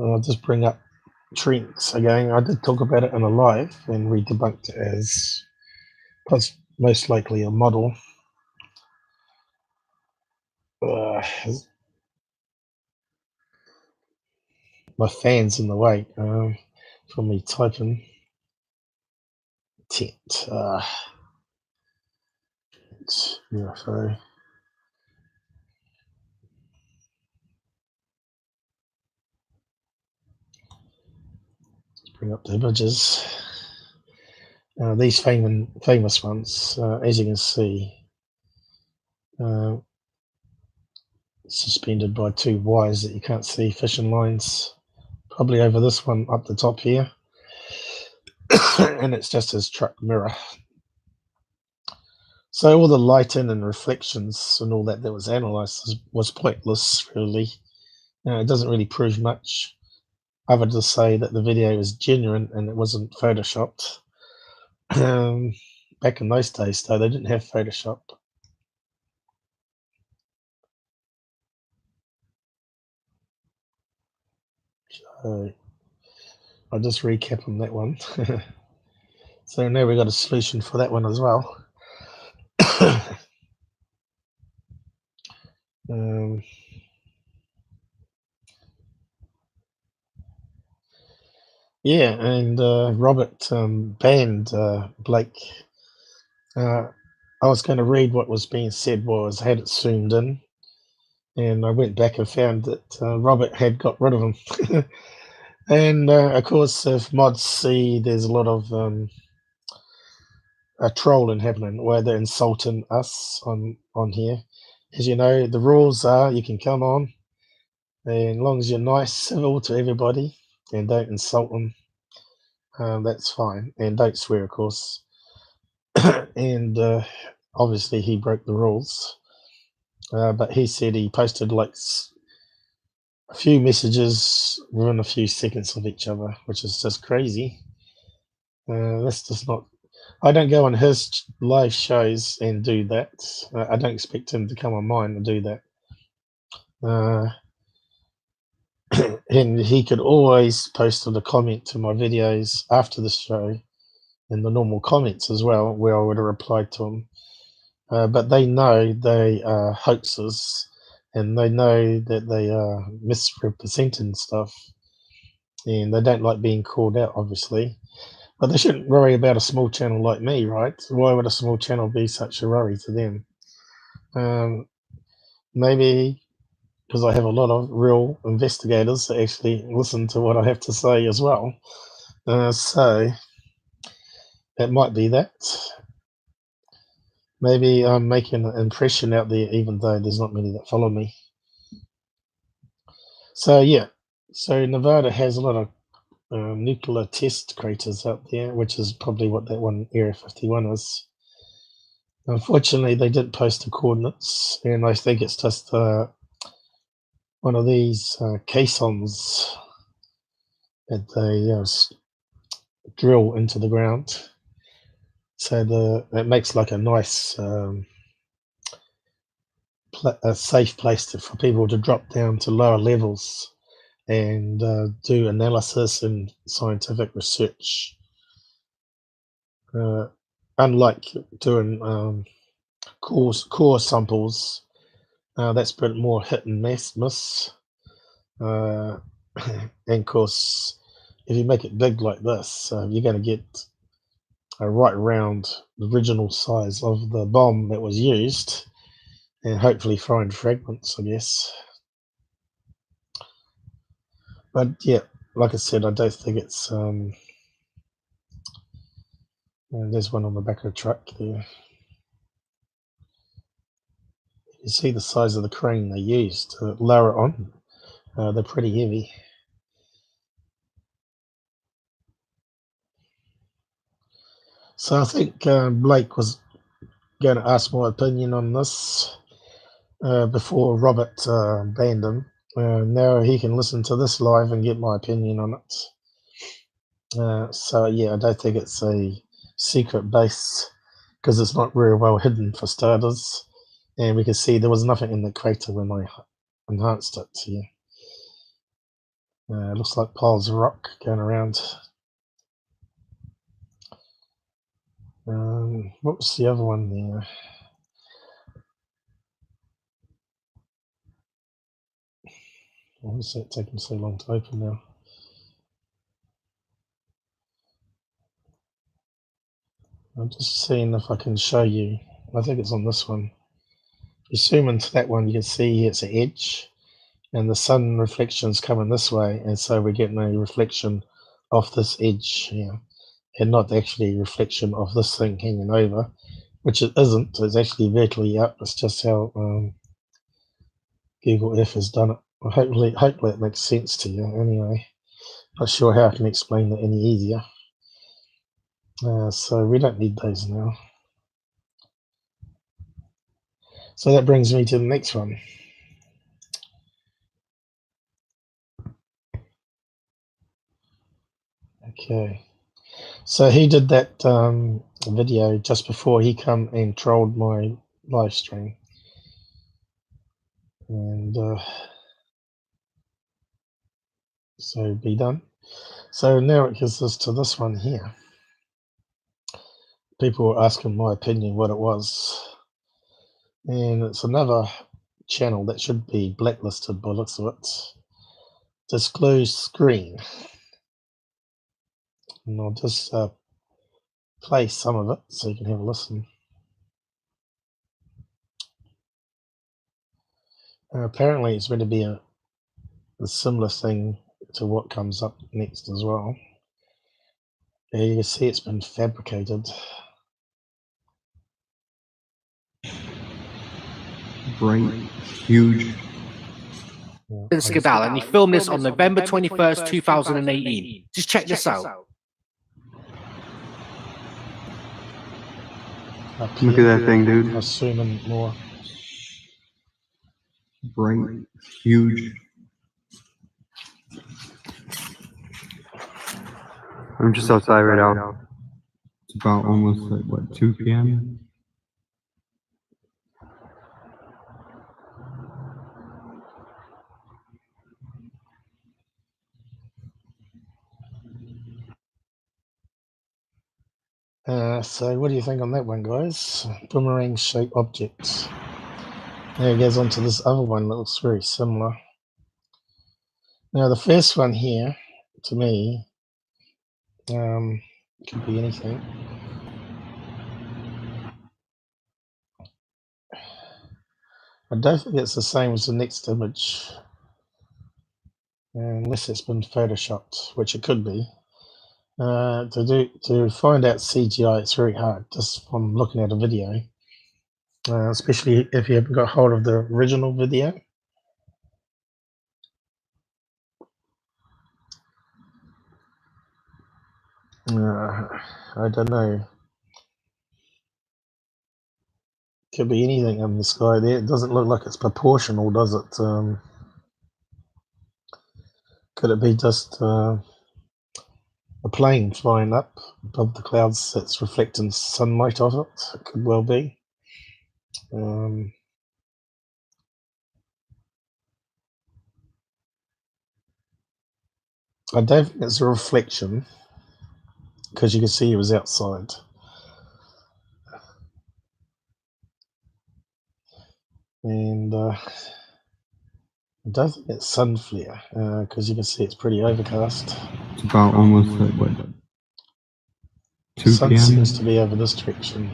I'll just bring up Trent's again. I did talk about it in a live, and we debunked it as most likely a model. My fan's in the way for me typing. Tent. UFO. Let's bring up the images. These famous ones, as you can see, suspended by two wires that you can't see, fishing lines, probably over this one up the top here. And it's just his truck mirror. So all the lighting and reflections and all that was analysed was pointless, really. It doesn't really prove much, other to say that the video is genuine and it wasn't photoshopped. Back in those days, though, they didn't have Photoshop. So I'll just recap on that one. So now we've got a solution for that one as well. Yeah, and Robert banned Blake. I was going to read what was being said had it zoomed in, and I went back and found that Robert had got rid of him. And of course, if mods see there's a lot of trolling happening where they're insulting us on here. As you know, the rules are you can come on, and as long as you're nice, civil to everybody, and don't insult them, that's fine. And don't swear, of course. And obviously he broke the rules. But he said he posted like a few messages within a few seconds of each other, which is just crazy. That's just not. I don't go on his live shows and do that. I don't expect him to come on mine and do that. And he could always post a comment to my videos after the show in the normal comments as well, where I would have replied to him. But they know they are hoaxes, and they know that they are misrepresenting stuff, and they don't like being called out, obviously. But they shouldn't worry about a small channel like me, right? Why would a small channel be such a worry to them? Maybe because I have a lot of real investigators that actually listen to what I have to say as well. So it might be that. Maybe I'm making an impression out there, even though there's not many that follow me. So yeah, so Nevada has a lot of nuclear test craters out there, which is probably what that one Area 51 is. Unfortunately, they didn't post the coordinates, and I think it's just one of these caissons that they drill into the ground. So it makes like a nice, a safe place for people to drop down to lower levels and do analysis and scientific research. Unlike doing core samples, that's a bit more hit and miss. And of course, if you make it big like this, you're going to get right around the original size of the bomb that was used, and hopefully find fragments, I guess. But yeah, like I said, I don't think it's there's one on the back of the truck there. You see the size of the crane they used to lower it on. They're pretty heavy. So I think Blake was going to ask my opinion on this before Robert banned him. now he can listen to this live and get my opinion on it. So yeah, I don't think it's a secret base because it's not very well hidden for starters, and we can see there was nothing in the crater when I enhanced it here. It looks like piles of rock going around. What was the other one there? Why is that taking so long to open now? I'm just seeing if I can show you. I think it's on this one. If you zoom into that one, you can see it's an edge, and the sun reflection's coming this way, and so we're getting a reflection off this edge here, and not actually a reflection of this thing hanging over, which it isn't. It's actually vertically up. It's just how Google Earth has done it. Well, hopefully it makes sense to you. Anyway, not sure how I can explain that any easier. So we don't need those now. So that brings me to the next one. Okay, so he did that video just before he come and trolled my live stream, and so be done. So now it gives us to this one here. People were asking my opinion what it was, and it's another channel that should be blacklisted by the looks of it. Disclosed screen, and I'll just play some of it so you can have a listen. Apparently it's going to be a similar thing to what comes up next as well. Yeah, you can see it's been fabricated. Bright, huge. Skidal, and he filmed this on November 21st, 2018. Just check this out. Look at that thing, dude. I'll zoom in more. Bright, huge. I'm just outside right now. It's about almost like, what, 2 p.m.? So what do you think on that one, guys? Boomerang shaped objects. Now it goes on to this other one that looks very similar. Now the first one here, to me, could be anything. I don't think it's the same as the next image, unless it's been photoshopped, which it could be. To find out CGI, it's very hard just from looking at a video, especially if you haven't got hold of the original video. I don't know. Could be anything in the sky there. It doesn't look like it's proportional, does it? Could it be just a plane flying up above the clouds that's reflecting sunlight off it? It could well be. I don't think it's a reflection because you can see it was outside. And I don't think it's sun flare because you can see it's pretty overcast. It's about almost like, what, 2 The sun p.m.? seems to be over this direction.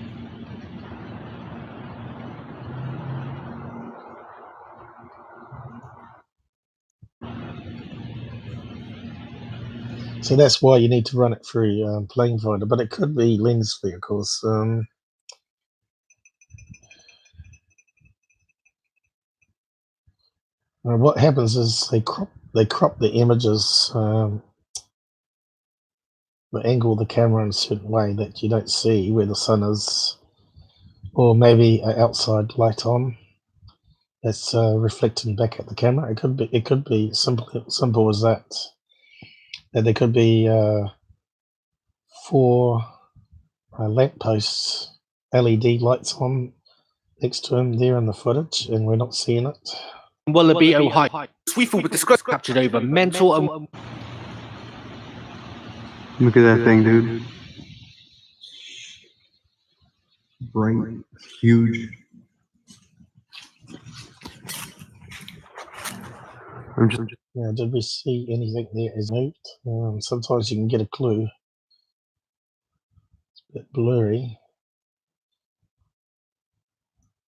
So that's why you need to run it through plane finder, but it could be lens flare, of course. What happens is they crop the images, they angle the camera in a certain way that you don't see where the sun is, or maybe an outside light on, that's reflecting back at the camera. It could be simple as that. That there could be 4 lampposts, LED lights on next to him there in the footage, and we're not seeing it. Wallaby, Ohio. We thought with the script captured over mental and Look at that thing, dude. Bright, huge. Yeah, did we see anything there is moved? Sometimes you can get a clue. It's a bit blurry.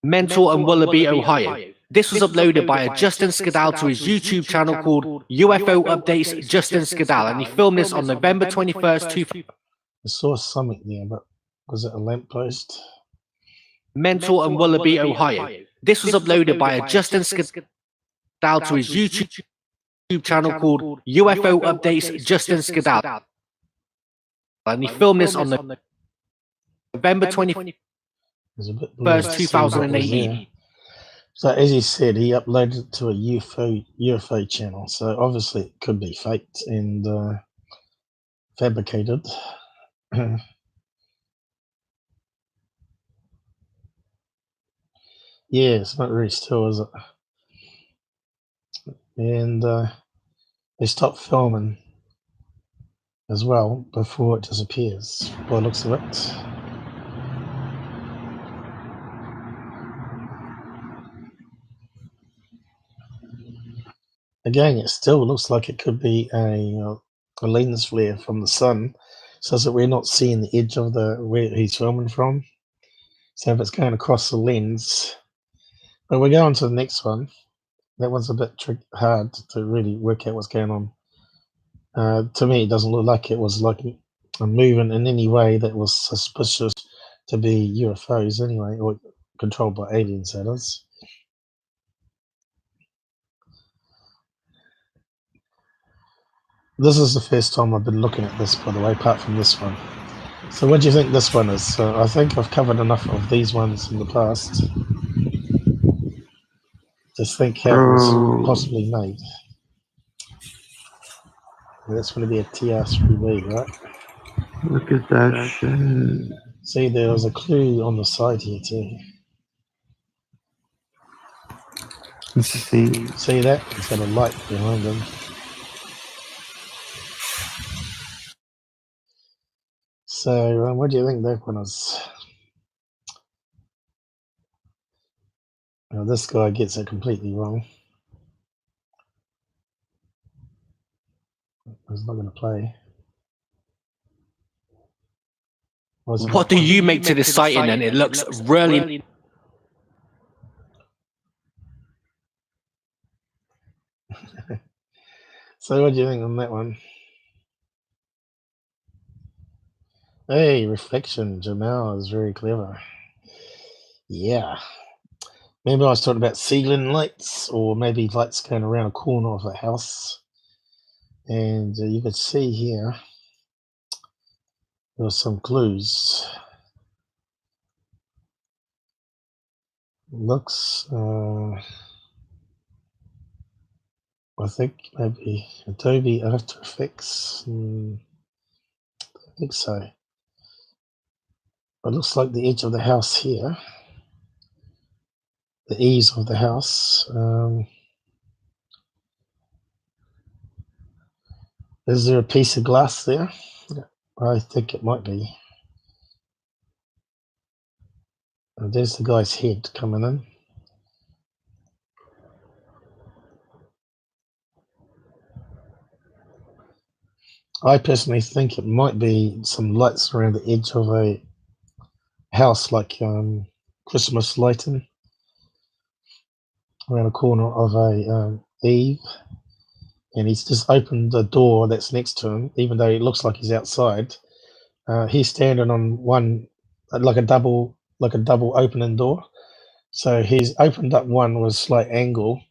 mental and Wallaby, Ohio. This was uploaded by a Justin Skadal to his YouTube channel called UFO Updates Justin Skadal, and he filmed this on November 21st, 2000. I saw something there, but was it a lamppost? Mental and Wallaby, Ohio. This was uploaded by a Justin Skadal to his YouTube channel called UFO Updates Justin Skadal, and he filmed this on November 21st, 2018. So as he said, he uploaded it to a UFO channel. So obviously it could be faked and fabricated. Yeah, it's not very still, is it? And they stopped filming as well before it disappears, by the looks of it. Again, it still looks like it could be a lens flare from the sun, so that we're not seeing the edge of where he's filming from. So if it's going across the lens, but we're going to the next one. That one's a bit hard to really work out what's going on. To me, it doesn't look like it was like a movement in any way that was suspicious to be UFOs anyway, or controlled by aliens, that is. This is the first time I've been looking at this, by the way, apart from this one. So what do you think this one is? I think I've covered enough of these ones in the past. Just think how it was possibly made. That's going to be a TR3B, right? Look at that shit. See, there was a clue on the side here too. Let's see. See that? It's got a light behind him. So, what do you think that one is? Now, this guy gets it completely wrong. He's not going to play. What do you make to this sighting? And it looks really. So, what do you think on that one? Hey, reflection. Jamal is very clever. Yeah. Maybe I was talking about ceiling lights, or maybe lights going around a corner of a house. And you could see here, there were some clues. Looks, I think maybe Adobe After Effects. I think so. It looks like the edge of the house here, the eaves of the house. Is there a piece of glass there? I think it might be. And there's the guy's head coming in. I personally think it might be some lights around the edge of a house, like Christmas lighting around a corner of a eave. And he's just opened the door that's next to him, even though it looks like he's outside. He's standing on one, like a double opening door. So he's opened up one with a slight angle,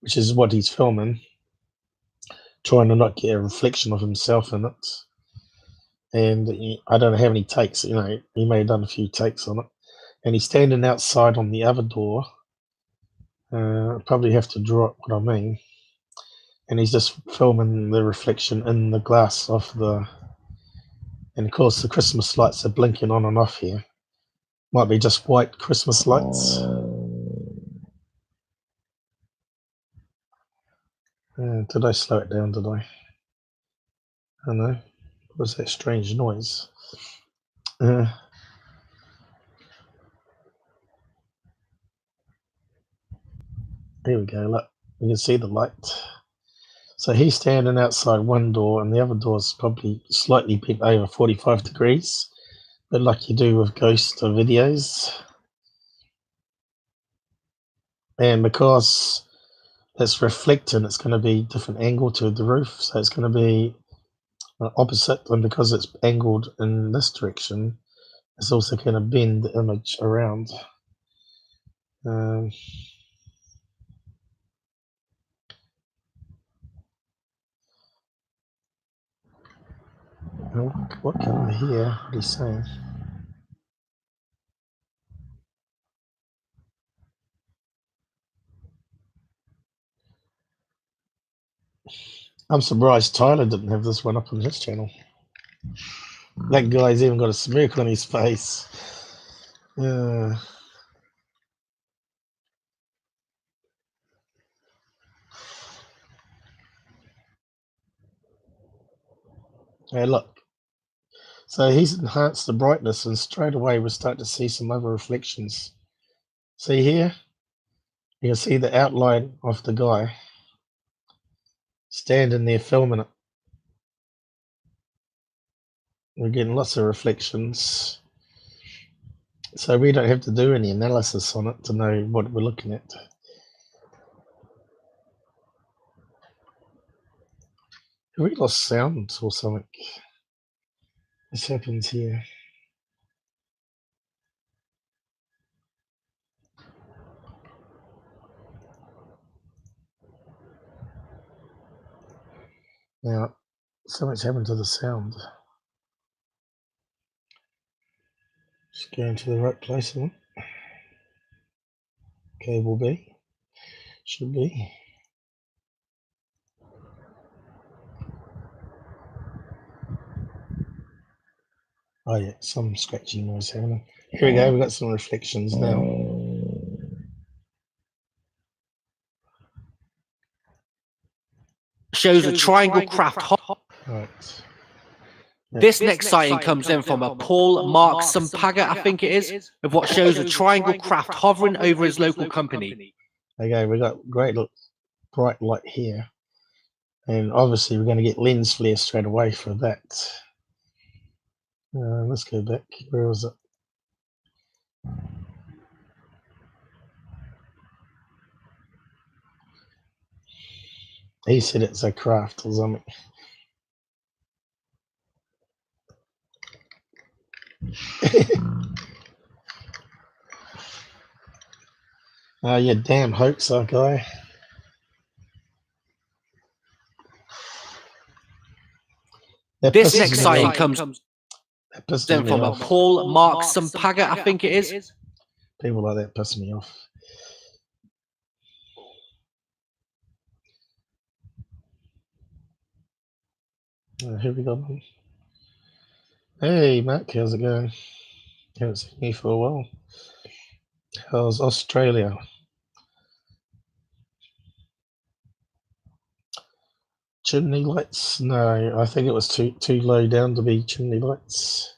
which is what he's filming, trying to not get a reflection of himself in it. And I don't know how many takes, he may have done a few takes on it. And he's standing outside on the other door, Probably have to draw what I mean. And he's just filming the reflection in the glass of the... And of course the Christmas lights are blinking on and off here. Might be just white Christmas lights. Did I slow it down, did I? I don't know. What was that strange noise? Here we go, look. You can see the light. So he's standing outside one door and the other door is probably slightly bent over 45 degrees. But like you do with ghost videos. And because it's reflecting, it's going to be different angle to the roof. So it's going to be opposite, and because it's angled in this direction, it's also going to bend the image around. What can I hear? What he's saying? I'm surprised Tyler didn't have this one up on his channel. That guy's even got a smirk on his face. Hey, look. So he's enhanced the brightness, and straight away we're starting to see some other reflections. See here? You can see the outline of the guy standing there filming it. We're getting lots of reflections. So we don't have to do any analysis on it to know what we're looking at. Have we lost sound or something? This happens here. Now, something's happened to the sound. Just going to the right place, isn't it? Cable B. Should be. Oh yeah, some scratching noise happening. Here we go, we've got some reflections now. Shows a triangle craft. Right. This next sighting comes in from a Paul Mark Sampaga, I think it is, of what shows a triangle craft hovering over his local company. Okay, we got great bright light here. And obviously we're going to get lens flare straight away for that. Let's go back. Where was it? He said it's a craft or something. Oh, you damn hoaxer guy. This next sighting comes in from a Paul Mark Sampaga, I think it is. People like that piss me off. Here we go. Hey, Mac, how's it going? Haven't seen you for a while. How's Australia? Chimney lights? No, I think it was too low down to be chimney lights.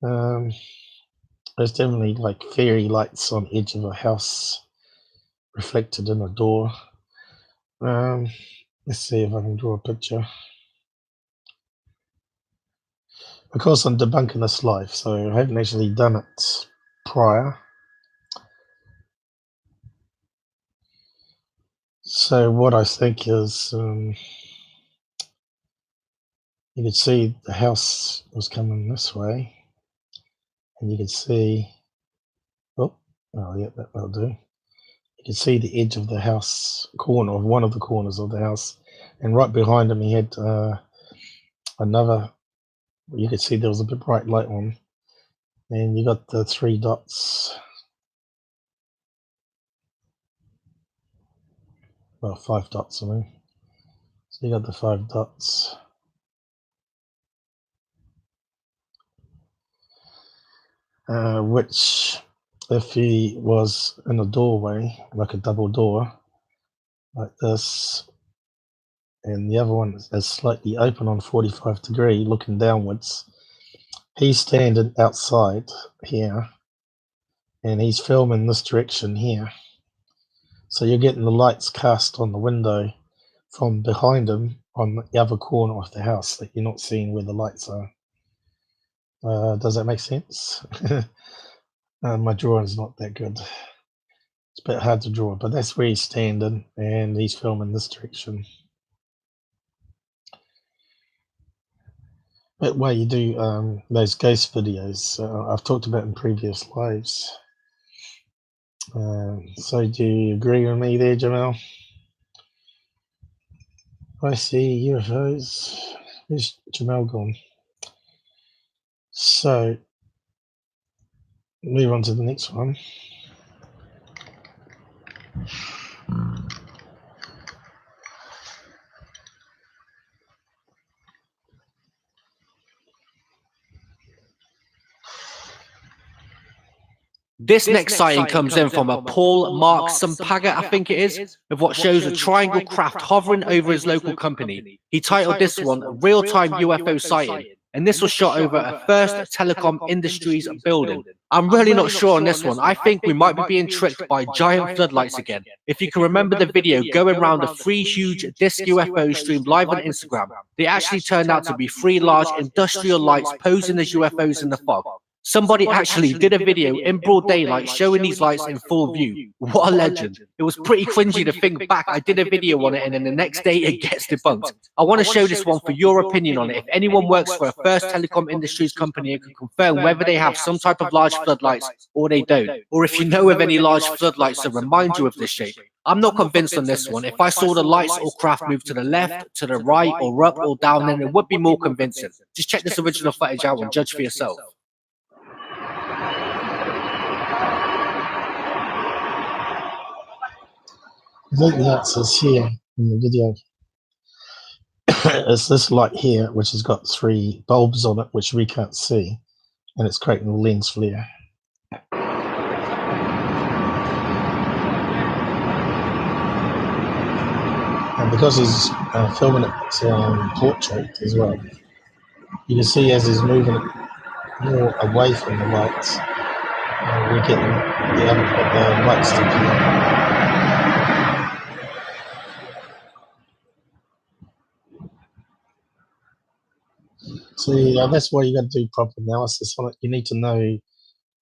There's definitely like fairy lights on the edge of a house reflected in a door. Let's see if I can draw a picture. Of course, I'm debunking this live, so I haven't actually done it prior. So what I think is, you could see the house was coming this way, and you could see, oh yeah, that'll do. You could see the edge of the house corner, of one of the corners of the house, and right behind him he had another. You could see there was a bit bright light on, and you got the 3 dots. Well, 5 dots, I mean. So you got the 5 dots. Which, if he was in a doorway, like a double door, like this, and the other one is slightly open on 45 degree, looking downwards, he's standing outside here, and he's filming this direction here. So you're getting the lights cast on the window from behind him on the other corner of the house that you're not seeing where the lights are. Does that make sense? My drawing's not that good. It's a bit hard to draw, but that's where he's standing, and he's filming this direction. But why you do those ghost videos, I've talked about in previous lives. So do you agree with me there, Jamal? I see UFOs. Where's Jamal gone? So, move on to the next one. This next sighting comes in from a Paul Mark Sampaga, I think it is, of what shows a triangle craft hovering over his local company. He titled this one Real-Time UFO Sighting, and this was shot over a First Telecom Industries building. I'm really not sure on this one. I think we might be being tricked by giant floodlights again. If you can remember the video going around the 3 huge disc UFOs streamed live on Instagram, they actually turned out to be 3 large industrial lights posing as UFOs in the fog. Somebody actually did a video in broad daylight showing these lights in full view. What a legend. It was pretty cringy to think back I did a video on it and then the next day it gets debunked. I want to show this one for your opinion on it. If anyone works for a First Telecom Industries company and can confirm whether they have some type of large floodlights or they don't, or if you know of any large floodlights that remind you of this shape. I'm not convinced on this one. If I saw the lights or craft move to the left, to the right, or up or down, then it would be more convincing. Just check this original footage out and judge for yourself. I think the answer's here in the video. It's this light here, which has got 3 bulbs on it, which we can't see, and it's creating a lens flare. And because he's filming it portrait as well, you can see as he's moving it more away from the lights, we're getting the lights to appear. So that's why you got to do proper analysis on it. You need to know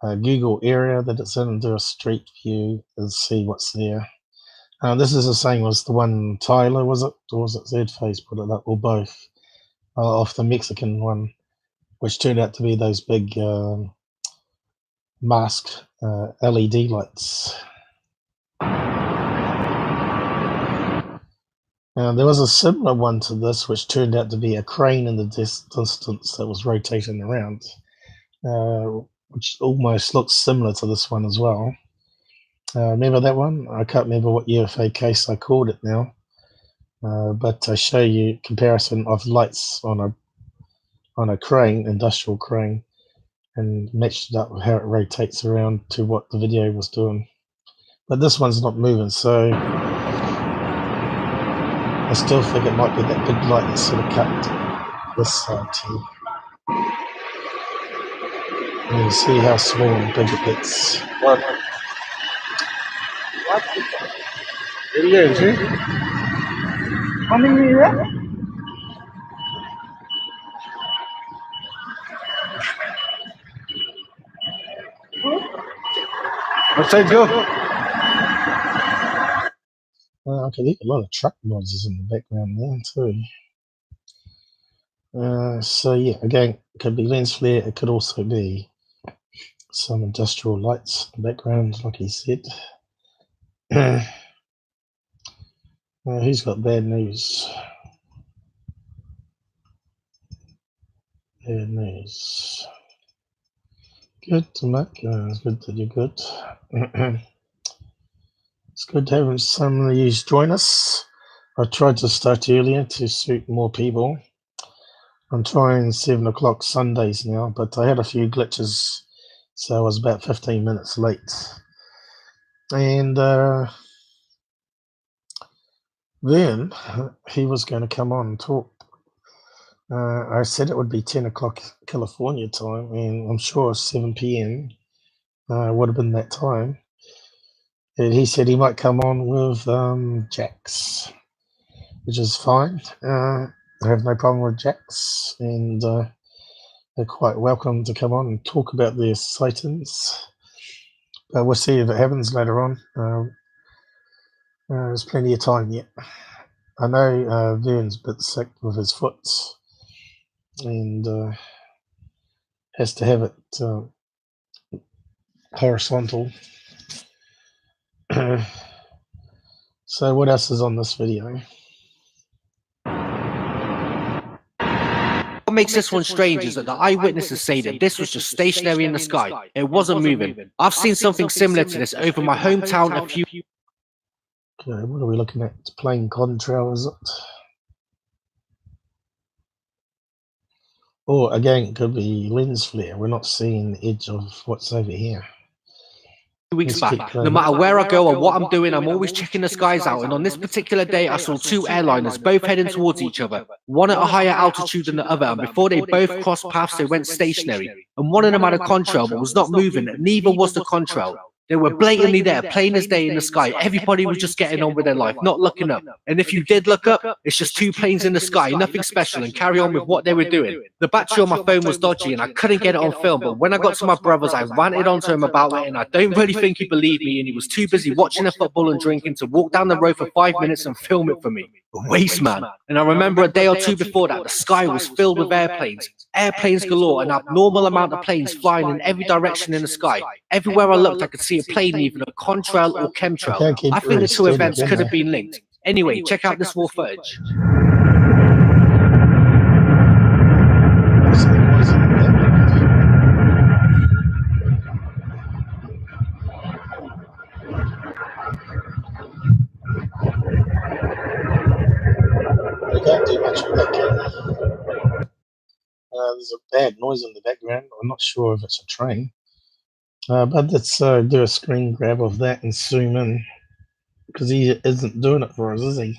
Google area that it's in and do a street view and see what's there. This is the same as the one Tyler, was it? Or was it Z-Face put it up? Or both? Off the Mexican one, which turned out to be those big mask LED lights. There was a similar one to this, which turned out to be a crane in the distance that was rotating around, which almost looks similar to this one as well. Remember that one? I can't remember what UFO case I called it now, but I show you comparison of lights on a crane, industrial crane, and matched it up with how it rotates around to what the video was doing. But this one's not moving, so I still think it might be that big light that sort of cut this side here. And you see how small and big it gets. What? Let's go. I can hear a lot of truck noises in the background there too. So yeah, again, it could be lens flare. It could also be some industrial lights in the background, like he said. Who's got bad news? Bad news. Good, Mac. It's good that you're good. It's good to have some of you join us. I tried to start earlier to suit more people. I'm trying 7 o'clock Sundays now, but I had a few glitches, so I was about 15 minutes late. And then he was going to come on and talk. I said it would be 10 o'clock California time, and I'm sure 7 p.m. Would have been that time. And he said he might come on with Jaxx, which is fine. I have no problem with Jaxx, and they're quite welcome to come on and talk about their sightings. We'll see if it happens later on. There's plenty of time yet. I know Vern's a bit sick with his foot and has to have it horizontal. So what else is on this video? What makes this one strange is that the eyewitnesses say that this was just stationary in the sky. It wasn't moving. I've seen something similar to this over my hometown a few. Okay, what are we looking at? Plane contrail, is it? Or again, it could be lens flare. We're not seeing the edge of what's over here. Weeks back. No matter where I go or what I'm doing, I'm always checking the skies out. And on this particular day, I saw two airliners both heading towards each other, one at a higher altitude than the other. And before they both crossed paths, they went stationary. And one of them had a contrail but was not moving. Neither was the contrail. They were blatantly there, plain as day in the sky. Everybody was just getting on with their life, not looking up. And if you did look up, it's just two planes in the sky, nothing special, and carry on with what they were doing. The battery on my phone was dodgy and I couldn't get it on film, but when I got to my brother's, I ranted onto him about it, and I don't really think he believed me, and he was too busy watching the football and drinking to walk down the road for 5 minutes and film it for me. A waste man. And I remember a day or two before that, the sky was filled with airplanes galore, an abnormal amount of planes flying in every direction in the sky. Everywhere I looked, I could see a plane, either a contrail or chemtrail. I think the two events could have been linked. Anyway, check out this raw footage. I can't do much with that camera. There's a bad noise in the background. I'm not sure if it's a train. But let's do a screen grab of that and zoom in, because he isn't doing it for us, is he?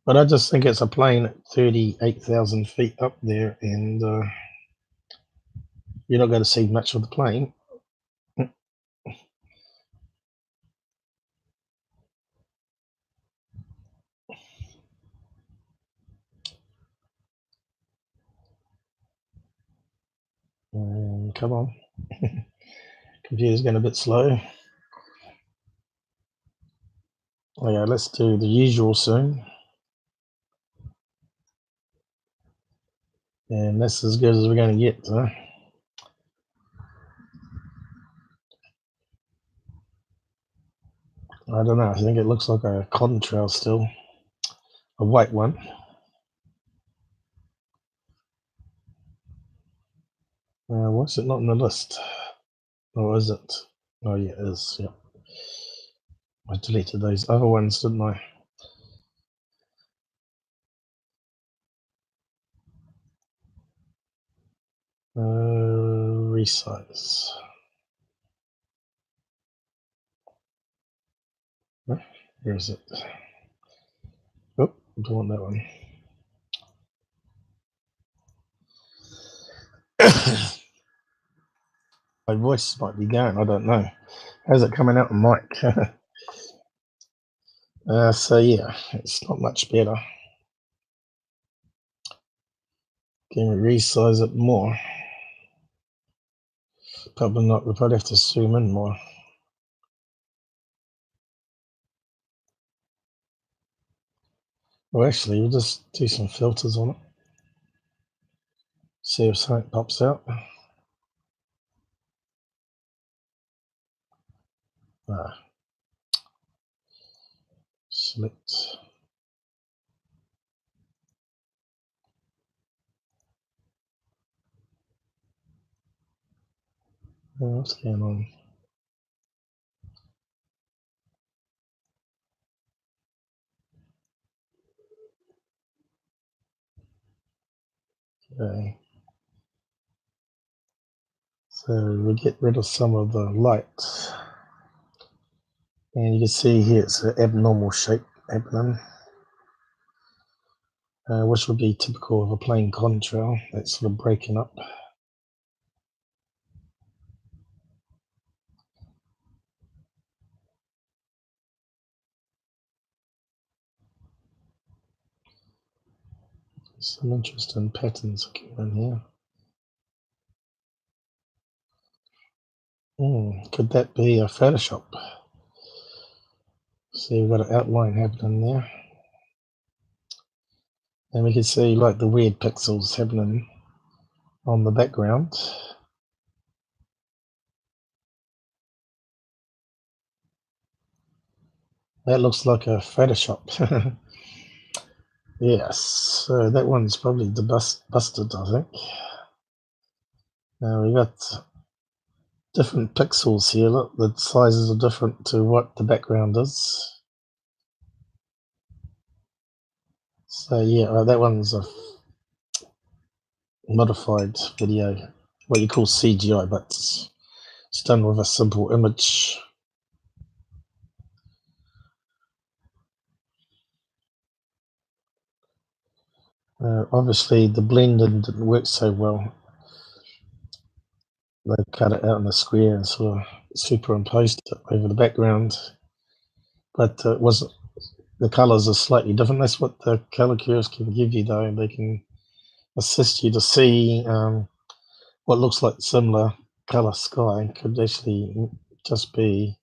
But I just think it's a plane at 38,000 feet up there, and you're not going to see much of the plane. Come on. Computer's going a bit slow. Okay, let's do the usual soon. And that's as good as we're going to get, huh? I don't know. I think it looks like a contrail still. A white one. What's it not on the list? Oh, is it? Oh, yeah, it is. Yeah. I deleted those other ones, didn't I? Resize. Where is it? Oh, I don't want that one. My voice might be going, I don't know. How's it coming out on mic? So yeah, it's not much better. Can we resize it more? Probably not. We'll probably have to zoom in more. Well, actually, we'll just do some filters on it. See if something pops out. Select. What's going on? Okay. So we get rid of some of the light. And you can see here it's an abnormal shape happening, which would be typical of a plane contrail. That's sort of breaking up. Some interesting patterns in here. Could that be a Photoshop? See, we've got an outline happening there. And we can see like the weird pixels happening on the background. That looks like a Photoshop. Yes, so that one's probably busted, I think. Now we got different pixels here. Look, the sizes are different to what the background is. So yeah, that one's a modified video, what you call CGI, but it's done with a simple image. Obviously the blending didn't work so well. They cut it out in a square and sort of superimposed it over the background, but it wasn't. The colors are slightly different. That's what the color curves can give you, though. They can assist you to see what looks like similar color sky could actually just be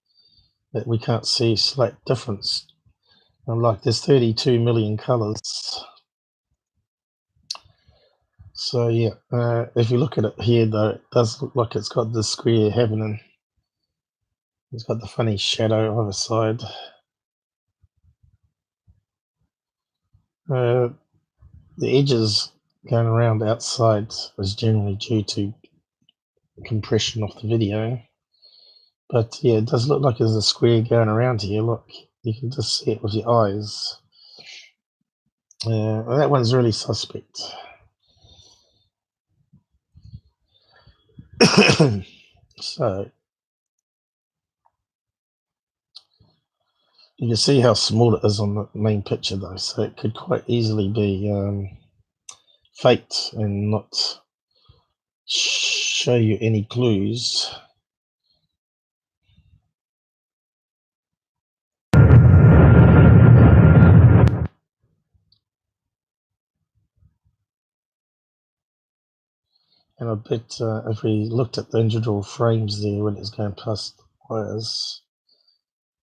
that we can't see slight difference. And like there's 32 million colors. So yeah, if you look at it here, though, it does look like it's got the square happening. It's got the funny shadow either side. The edges going around outside is generally due to compression of the video. But yeah, it does look like there's a square going around here. Look, you can just see it with your eyes. Well, that one's really suspect. So you can see how small it is on the main picture, though. So it could quite easily be faked and not show you any clues. And I bet if we looked at the individual frames there when it's going past wires,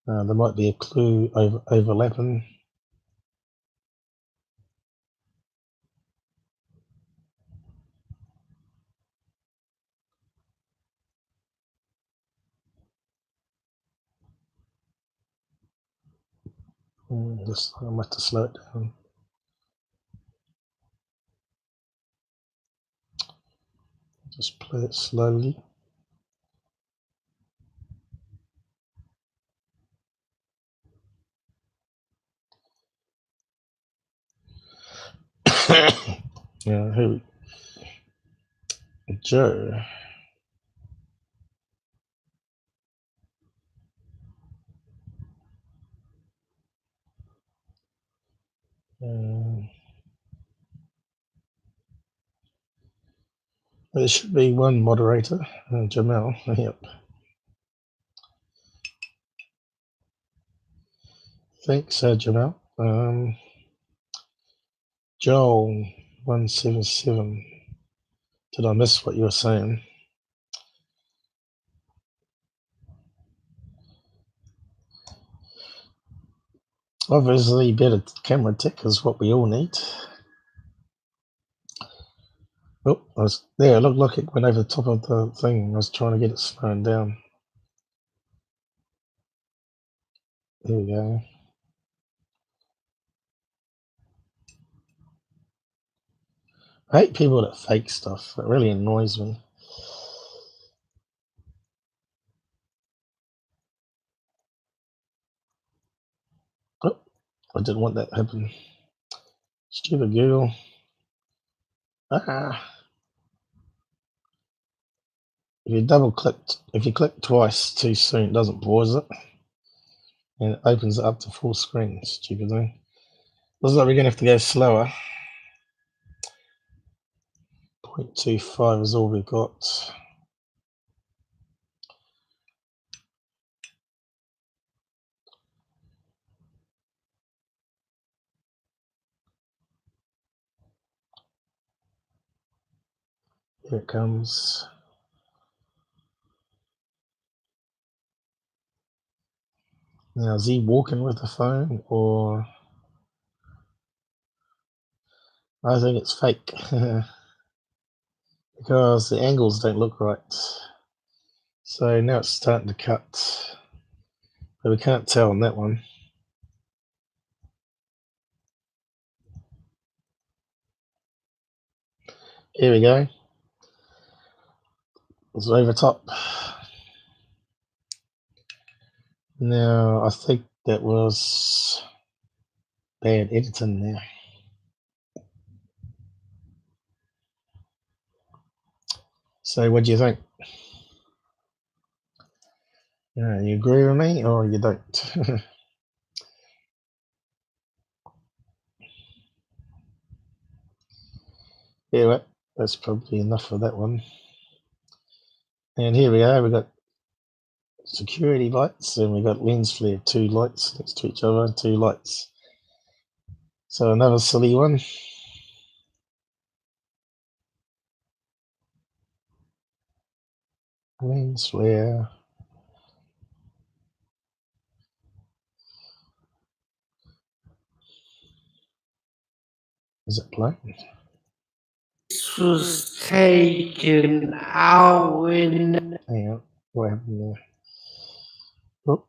there might be a clue overlapping. Just I might have to slow it down. Just play it slowly. Yeah, who? Joe. There should be one moderator, Jamal. Yep. Thanks, Jamal. Joel 177. Did I miss what you were saying? Obviously, better camera tech is what we all need. Oh, I was there. It looked like it went over the top of the thing. I was trying to get it slowed down. There we go. I hate people that fake stuff. It really annoys me. Oh, I didn't want that to happen. Stupid Google. If you click twice too soon, it doesn't pause it. And it opens it up to full screen. Stupid thing. Looks like we're going to have to go slower. 0.25 is all we've got. Here it comes. Now, is he walking with the phone, or I think it's fake because the angles don't look right. So now it's starting to cut, but we can't tell on that one. Here we go. It's over top. Now, I think that was bad editing there. So what do you think? You agree with me or you don't? Yeah, that's probably enough for that one. And here we are, we've got security lights and we've got lens flare, 2 lights next to each other, 2 lights. So another silly one. Lens flare. Is it playing? This was taken out in. Hang on, what happened there? Oh.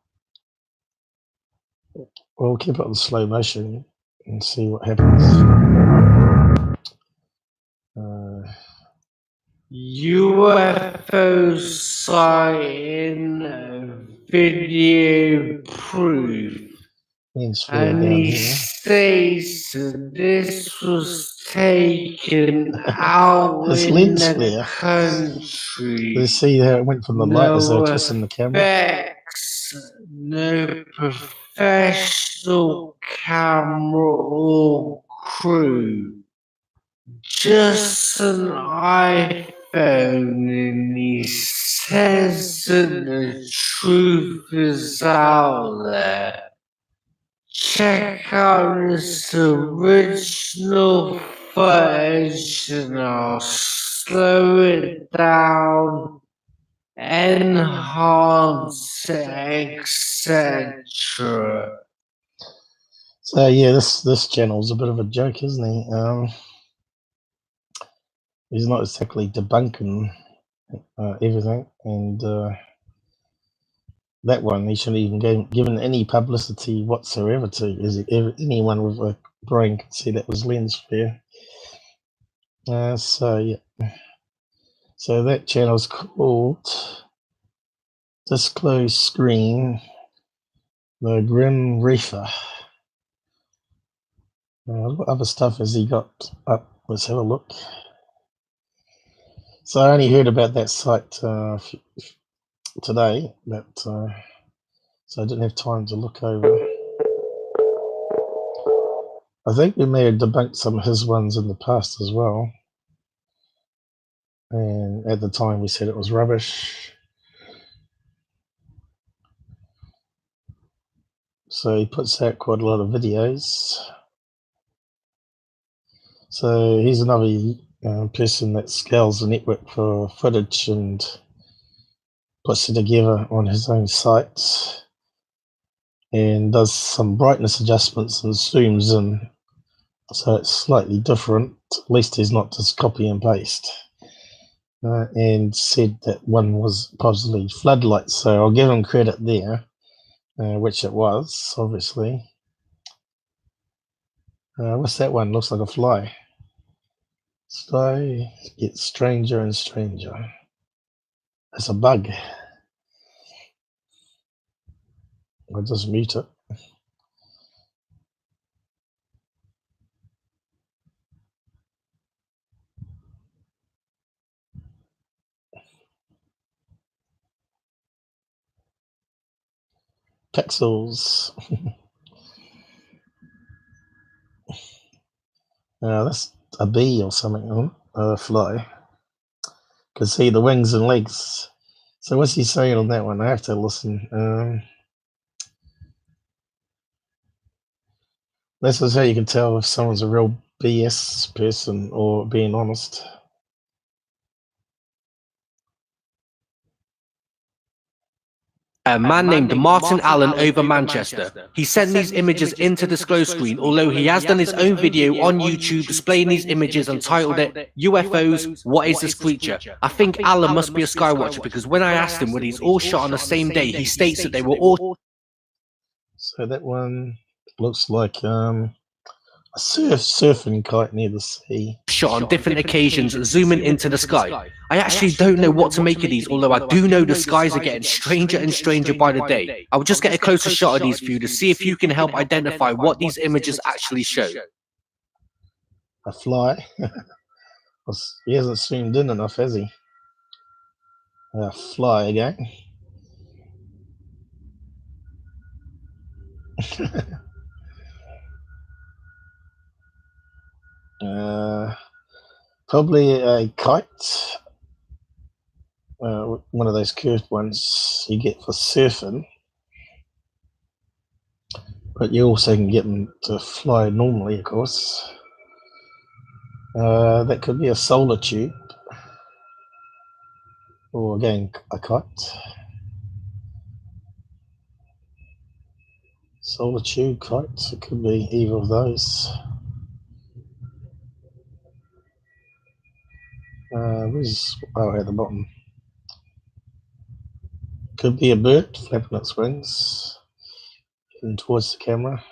We'll keep it on slow motion and see what happens. UFO sighting video proof. Lens flare And down he here. states that this was taken out It's in lens the flare. country. You see how it went from the light as they were twisting the camera? Effects, no professional camera or crew. Just an iPhone, and he says that the truth is out there. Check out this original footage and I'll slow it down, enhance, etc. So yeah, this channel's a bit of a joke, isn't he? He's not exactly debunking everything, and that one he shouldn't even given any publicity whatsoever to. Is anyone with a brain could see that was lens flare. So yeah, so that channel's called Disclosed Screen, the Grim Reefer. What other stuff has he got up? Let's have a look. So I only heard about that site today, but so I didn't have time to look over. I think we may have debunked some of his ones in the past as well, and at the time we said it was rubbish. So he puts out quite a lot of videos. So he's another person that scales the network for footage and puts it together on his own site and does some brightness adjustments and zooms in, so it's slightly different. At least he's not just copy and paste. And said that one was possibly floodlights, so I'll give him credit there, which it was, obviously. What's that one? Looks like a fly. Sky gets stranger and stranger. It's a bug. I'll just mute it. pixels. That's a bee or something, a fly. Can see the wings and legs. So what's he saying on that one? I have to listen. This is how you can tell if someone's a real BS person or being honest. A man named Martin Allen over Manchester. He sent these images into disclose screen, although he has done his own video on YouTube displaying these images and titled it UFOs, What is this creature? I think Allen must be a skywatcher, because when I asked him were these all shot on the same day, he states that they were all... So that one looks like a surfing kite near the sea. Shot on different occasions, zooming into the sky. I actually don't know what to make of these, although I do know the skies are getting stranger and stranger by the day. I will just get a closer shot of these for you to see if you can help identify what these images actually show. A fly. He hasn't zoomed in enough, has he? A fly again. Probably a kite. One of those curved ones you get for surfing. But you also can get them to fly normally, of course. That could be a solar tube. Or again, a kite. Solar tube, kites, it could be either of those. At the bottom. Could be a bird flapping its wings and towards the camera.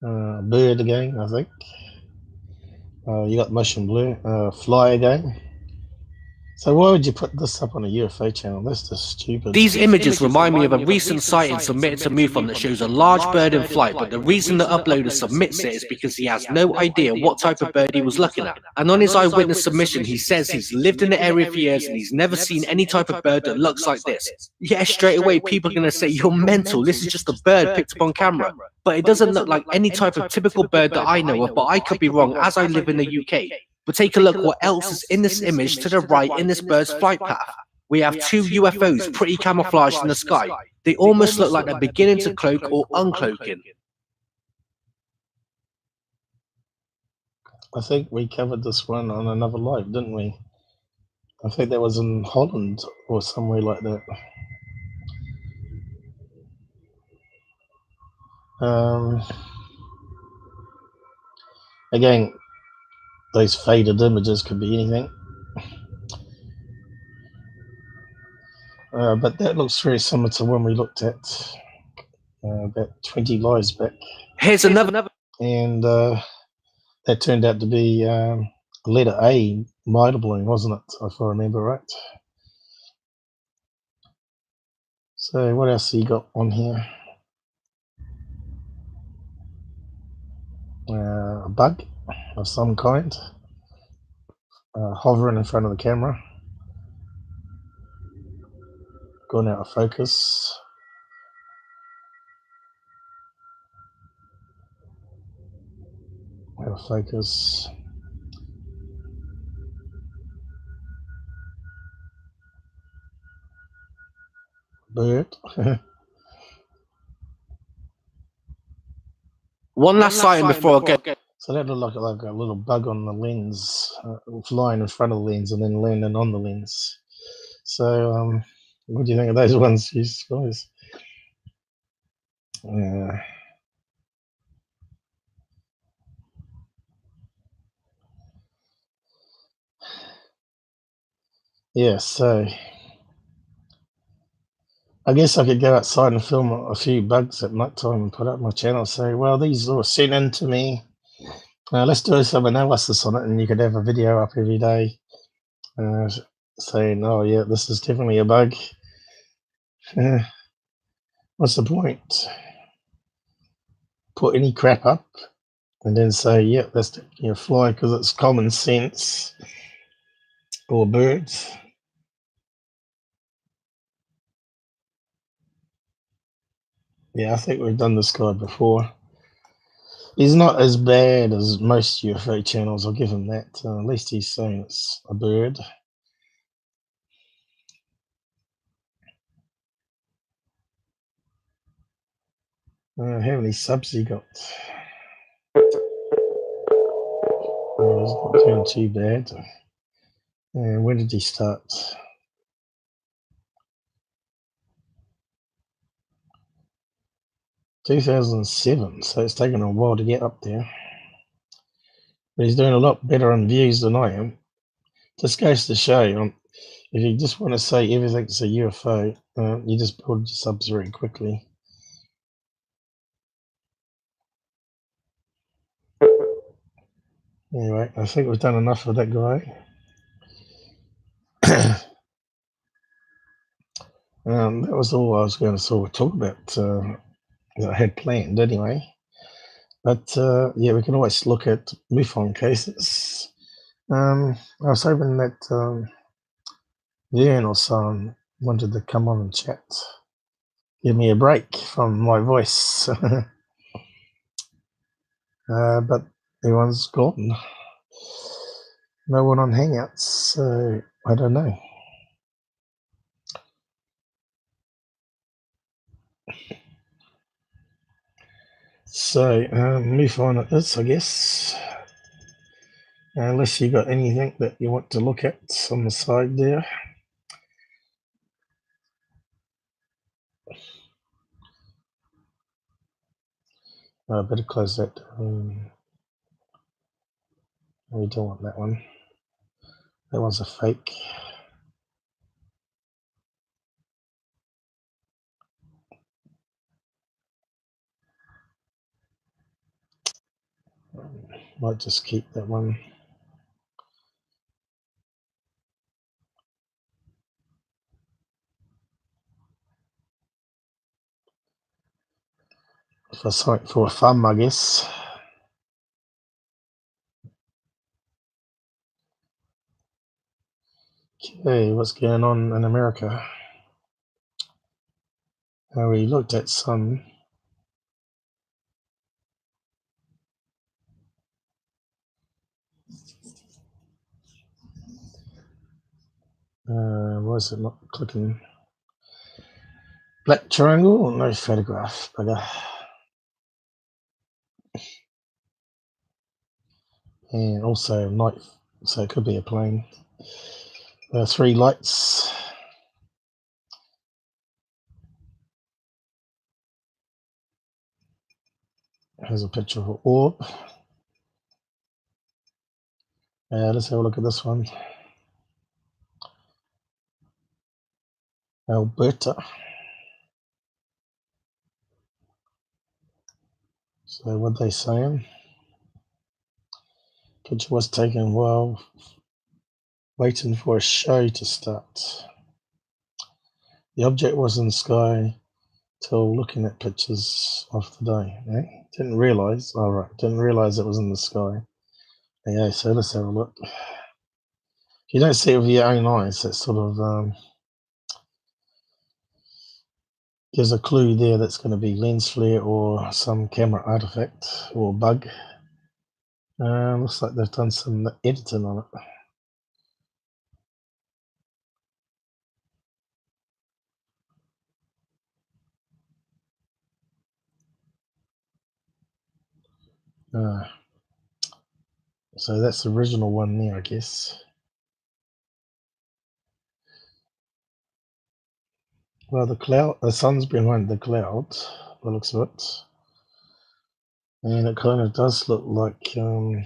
Bird again, I think. You got motion blur. Fly again. So why would you put this up on a UFO channel? That's just stupid. These images remind me of a recent sighting submitted to MUFON that shows a large bird in flight, but the reason the uploader submits it is because he has no idea what type of bird he was looking at. And on his eyewitness submission, he says he's lived in the area for years and he's never seen any type of bird that looks like this. Yeah, straight away people are going to say, you're mental, this is just a bird picked up on camera. But it doesn't look like any type of typical bird that I know of, but I could be wrong as I live in the UK. But take a look what else is in this image to the right in this bird's flight path. We have two UFOs pretty camouflaged in the sky. They almost look like they're beginning to cloak or uncloaking. I think we covered this one on another live, didn't we? I think that was in Holland or somewhere like that. Again, those faded images could be anything. But that looks very similar to one we looked at about 20 lives back. Here's another. And that turned out to be letter A, mitre balloon, wasn't it? If I remember right. So what else have you got on here? A bug of some kind, hovering in front of the camera, going out of focus. Out of focus. Bird. One last sighting before I go. So that looked like a little bug on the lens, flying in front of the lens and then landing on the lens. So what do you think of those ones, you guys? Yeah, so I guess I could go outside and film a few bugs at night time and put up my channel and say, well, these were sent in to me. Let's do some analysis on it, and you could have a video up every day saying, oh yeah, this is definitely a bug. What's the point? Put any crap up and then say, yeah, that's definitely a fly because it's common sense, or birds. Yeah, I think we've done this guy before. He's not as bad as most UFO channels, I'll give him that. At least he's saying it's a bird. How many subs he got? Oh, he's not doing too bad. And when did he start? 2007, so it's taken a while to get up there. But he's doing a lot better on views than I am. Just goes to show, if you just want to say everything's a UFO, you just build your subs very quickly. Anyway, I think we've done enough of that guy. That was all I was going to sort of talk about that I had planned anyway. But yeah, we can always look at MUFON cases. I was hoping that Vern or someone wanted to come on and chat. Give me a break from my voice. But everyone's gone. No one on Hangouts, so I don't know. So, MUFON it is, I guess. Unless you got anything that you want to look at on the side there. I better close that down. We don't want that one. That one's a fake. Might just keep that one. For a thumb, I guess. Okay, what's going on in America? We looked at some. Why is it not clicking? Black triangle, no photograph, bugger. And also night, so it could be a plane. 3 lights. Here's a picture of an orb. Let's have a look at this one. Alberta. So what they saying? Picture was taken while waiting for a show to start. The object was in the sky till looking at pictures of the day. Eh? Didn't realise it was in the sky. Yeah, so let's have a look. If you don't see it with your own eyes, that sort of gives a clue there that's going to be lens flare or some camera artifact or bug. Looks like they've done some editing on it. So that's the original one there, I guess. Well, the sun's behind the cloud, by the looks of it. And it kind of does look like a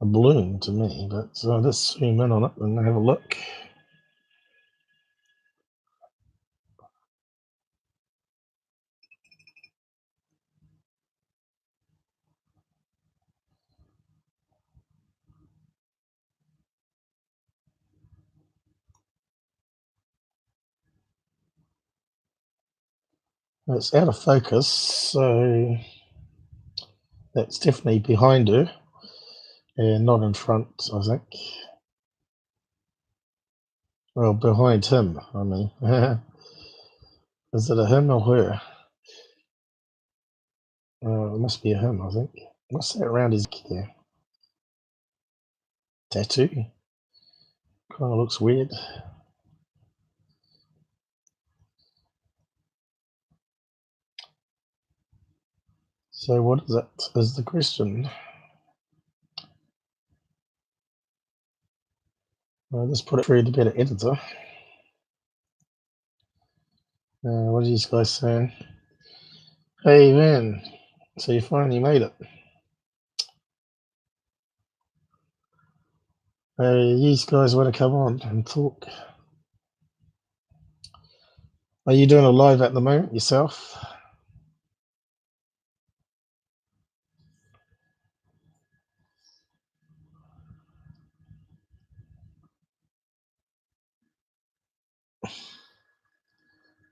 balloon to me, but let's zoom in on it and have a look. It's out of focus, so that's definitely behind her and not in front, I think. Well, behind him, I mean. Is it a him or her? It must be a him, I think. What's that around his neck there? Tattoo? Kind of looks weird. So what is it? Is the question. I'll just put it through the better editor. What are these guys saying? Hey, man. So you finally made it. Hey, these guys want to come on and talk. Are you doing a live at the moment yourself?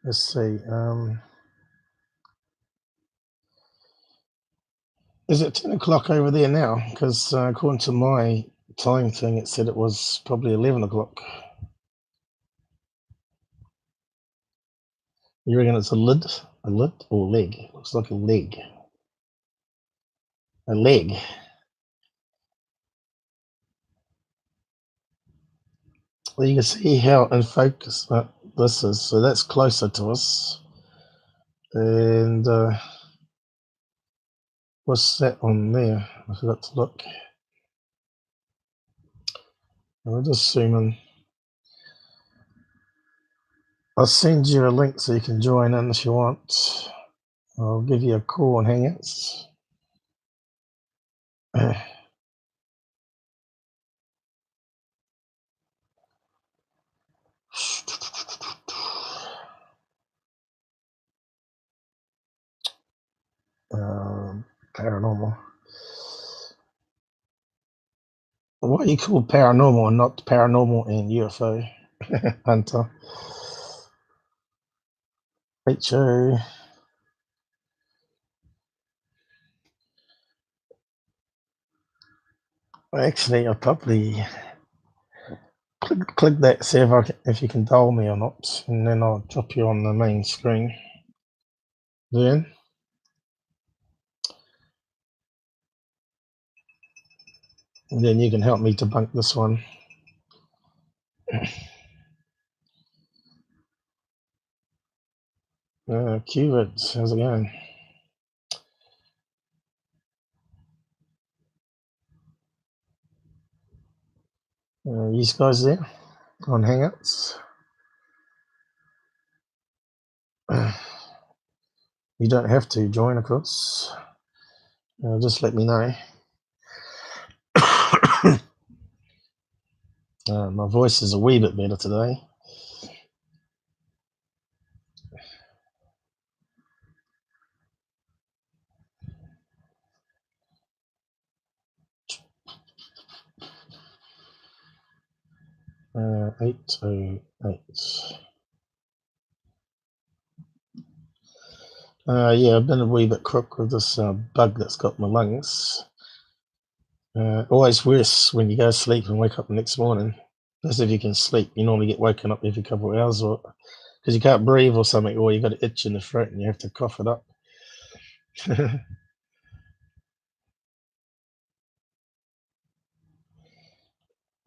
Let's see. Is it 10 o'clock over there now? Because according to my time thing, it said it was probably 11 o'clock. You reckon it's a lid? A lid or leg? Looks like a leg. A leg. Well, you can see how in focus this is. So that's closer to us. And what's that on there? I forgot to look. I'll just zoom in. I'll send you a link so you can join in if you want. I'll give you a call on Hangouts. Paranormal. Why are you called paranormal and not paranormal and UFO hunter? HO. Actually, I'll probably click that, see if you can dial me or not, and then I'll drop you on the main screen. Then, and then you can help me debunk this one. Qqqvid, how's it going? These guys there on Hangouts. You don't have to join, of course. Just let me know. My voice is a wee bit better today. Uh, 808. Yeah, I've been a wee bit crook with this bug that's got my lungs. Always worse when you go to sleep and wake up the next morning. That's if you can sleep. You normally get woken up every couple of hours, or because you can't breathe or something, or you got an itch in the throat and you have to cough it up.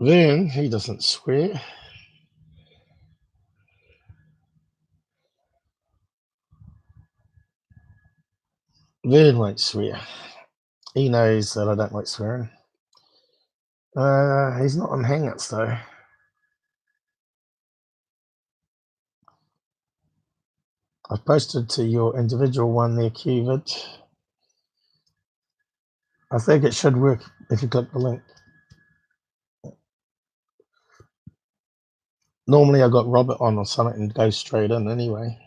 Vern, he doesn't swear. Vern won't swear. He knows that I don't like swearing. He's not on Hangouts though. I've posted to your individual one there, Qqqvid. I think it should work if you click the link. Normally I got Robert on or something and go straight in anyway.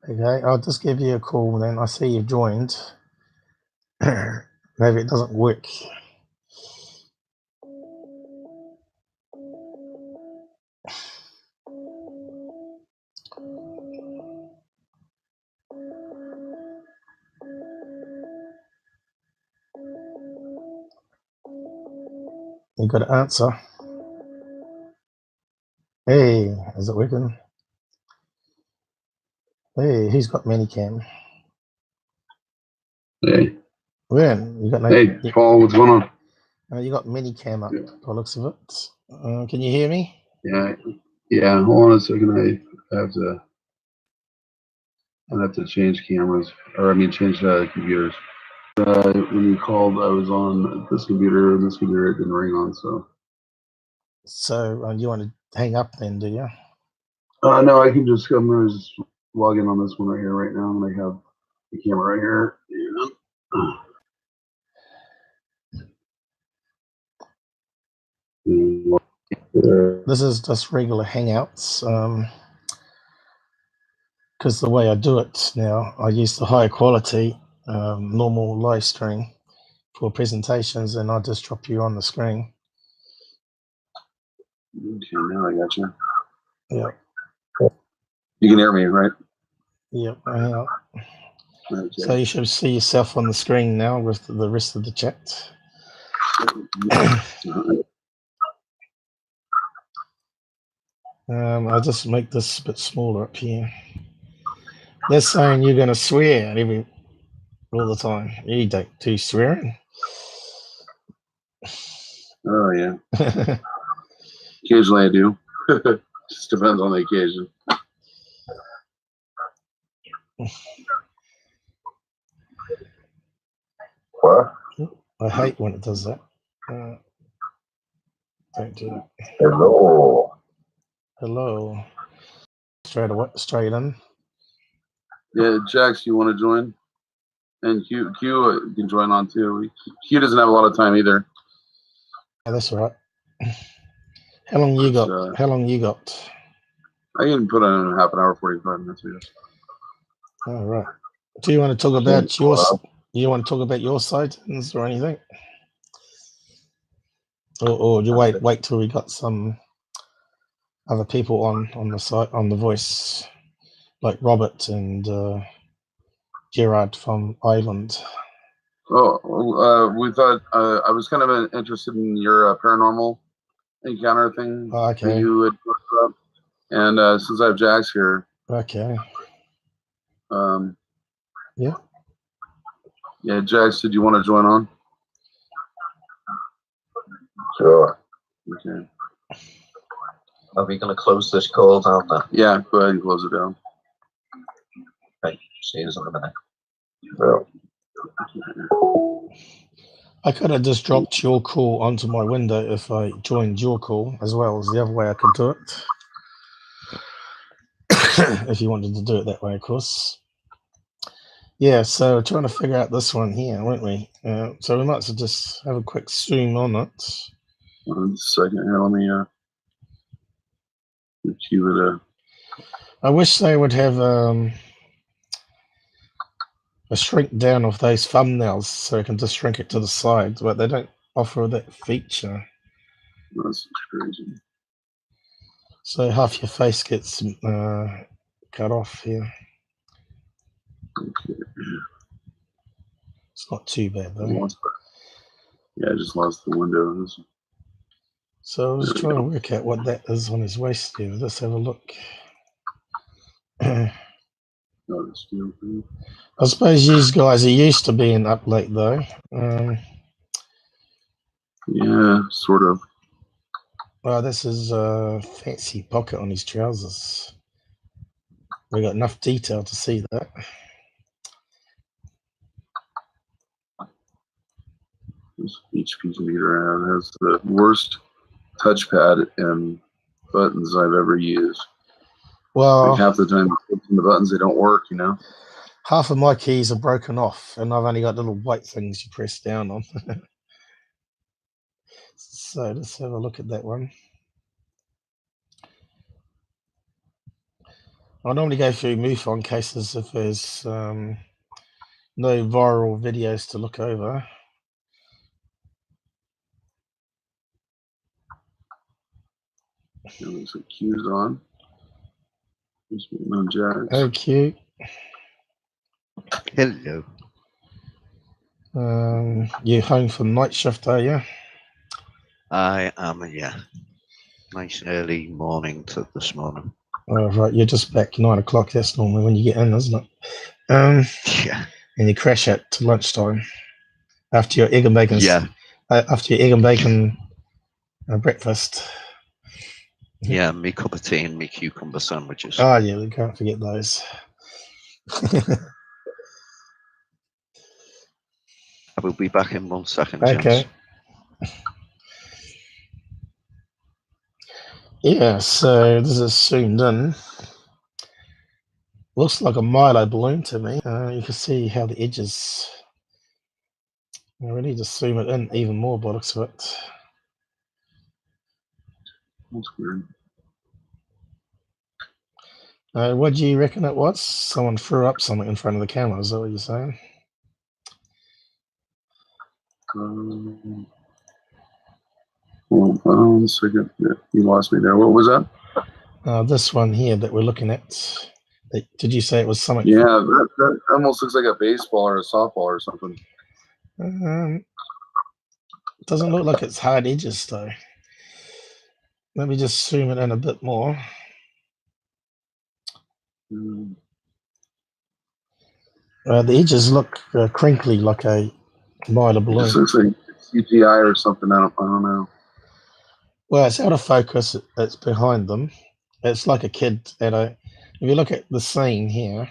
Okay, I'll just give you a call then. I see you've joined. Maybe it doesn't work. You got to answer. Hey, is it working? Hey, who's got minicam? Hey, Vern, you got no. hey, Paul, what's going on? You got minicam up. By the looks of it. Can you hear me? Yeah. Hold on a second. I have to change cameras, or I mean, change computers. When you called, I was on this computer, and this computer it didn't ring on. So You want to hang up then, do you? no, I can just I'm gonna just log in on this one right here right now, and I have the camera right here. This is just regular Hangouts. Because the way I do it now, I use the higher quality normal live stream for presentations, and I just drop you on the screen. Okay, now I got you. Yeah. You can hear me, right? Yep. Yeah. Okay. So you should see yourself on the screen now with the rest of the chat. I'll just make this a bit smaller up here. They're saying you're going to swear all the time. You don't do swearing. Oh yeah. Occasionally I do. Just depends on the occasion. What? I hate when it does that. Don't do that. Hello. Hello. Straight in. Yeah, Jaxx, you want to join? And Q can join on too. Q doesn't have a lot of time either. Yeah, that's all right. How long you got? I can put on half an hour, 45 minutes. I guess. All right. Do you want to talk about you want to talk about your sightings or anything? Or you wait till we got some other people on the site on the voice, like Robert and Gerard from Ireland. Oh, we thought I was kind of interested in your paranormal encounter thing. Okay. That you had put up. And since I have Jaxx here. Okay. Yeah. Yeah, Jaxx, did you want to join on? Sure. Okay. Are we going to close this call down then? Yeah, go ahead and close it down. Right. See you in a minute. Yeah. I could have just dropped your call onto my window if I joined your call as well as the other way I could do it. If you wanted to do it that way, of course. Yeah, so we're trying to figure out this one here, weren't we? So we might as well just have a quick stream on it. 1 second here, let me Qqqvid. I wish they would have a shrink down of those thumbnails so I can just shrink it to the side, but they don't offer that feature. That's crazy. So half your face gets cut off here. Okay. It's not too bad though. Yeah, I just lost the window. So I was trying to work out what that is on his waist here. Let's have a look. I suppose you guys are used to being up late though. Yeah, sort of. Well, this is a fancy pocket on his trousers. We got enough detail to see that. This HP computer I have has the worst touchpad and buttons I've ever used. Well, like half the time the buttons they don't work, you know. Half of my keys are broken off, and I've only got little white things you press down on. So let's have a look at that one. I normally go through MUFON cases if there's no viral videos to look over. It looks like Q's on. Just waiting on Jaxx. Oh, cute. Hello. You home from night shift, are you? I am, yeah. Nice early morning to this morning. Oh, right, you're just back 9 o'clock. That's normally when you get in, isn't it? Yeah. And you crash at lunchtime after your egg and bacon. Yeah. After your egg and bacon breakfast. Yeah, me cup of tea and me cucumber sandwiches. Oh, yeah, we can't forget those. I will be back in 1 second, Okay. gents. Yeah, so this is zoomed in. Looks like a Milo balloon to me. You can see how the edges. We need to zoom it in even more by the looks of it. That's weird. What do you reckon it was? Someone threw up something in front of the camera, is that what you're saying? Hold on a second. Yeah, you lost me there. What was that? This one here that we're looking at. Did you say it was something? Yeah, that almost looks like a baseball or a softball or something. It doesn't look like it's hard edges though. Let me just zoom it in a bit more. The edges look crinkly like a Milo balloon. It just looks like CGI or something. I don't know. Well, it's out of focus. It's behind them. It's like a kid at a. If you look at the scene here,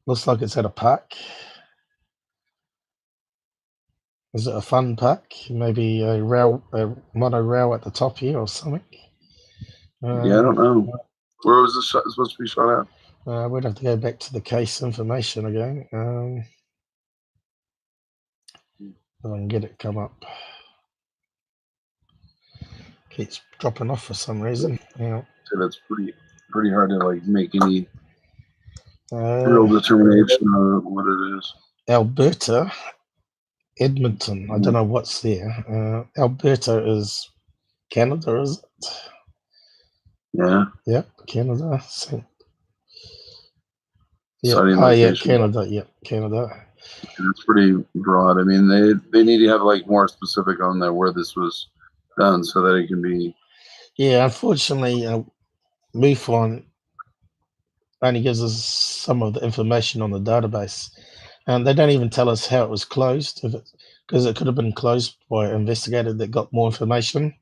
looks like it's at a park. Is it a fun park? Maybe a monorail at the top here or something? Yeah, I don't know. Where was this supposed to be shot at? We'd have to go back to the case information again. If I can get it come up. Keeps dropping off for some reason. Yeah. So that's pretty hard to like make any real determination of what it is. Alberta, Edmonton. I don't know what's there. Alberta is Canada, is it? Yeah. Yep, Canada. Sighting Yeah, location. Canada. Yep, Canada. It's pretty broad. I mean, they need to have like more specific on there where this was done so that it can be. Yeah, unfortunately, MUFON only gives us some of the information on the database, and they don't even tell us how it was closed, because it could have been closed by an investigator that got more information.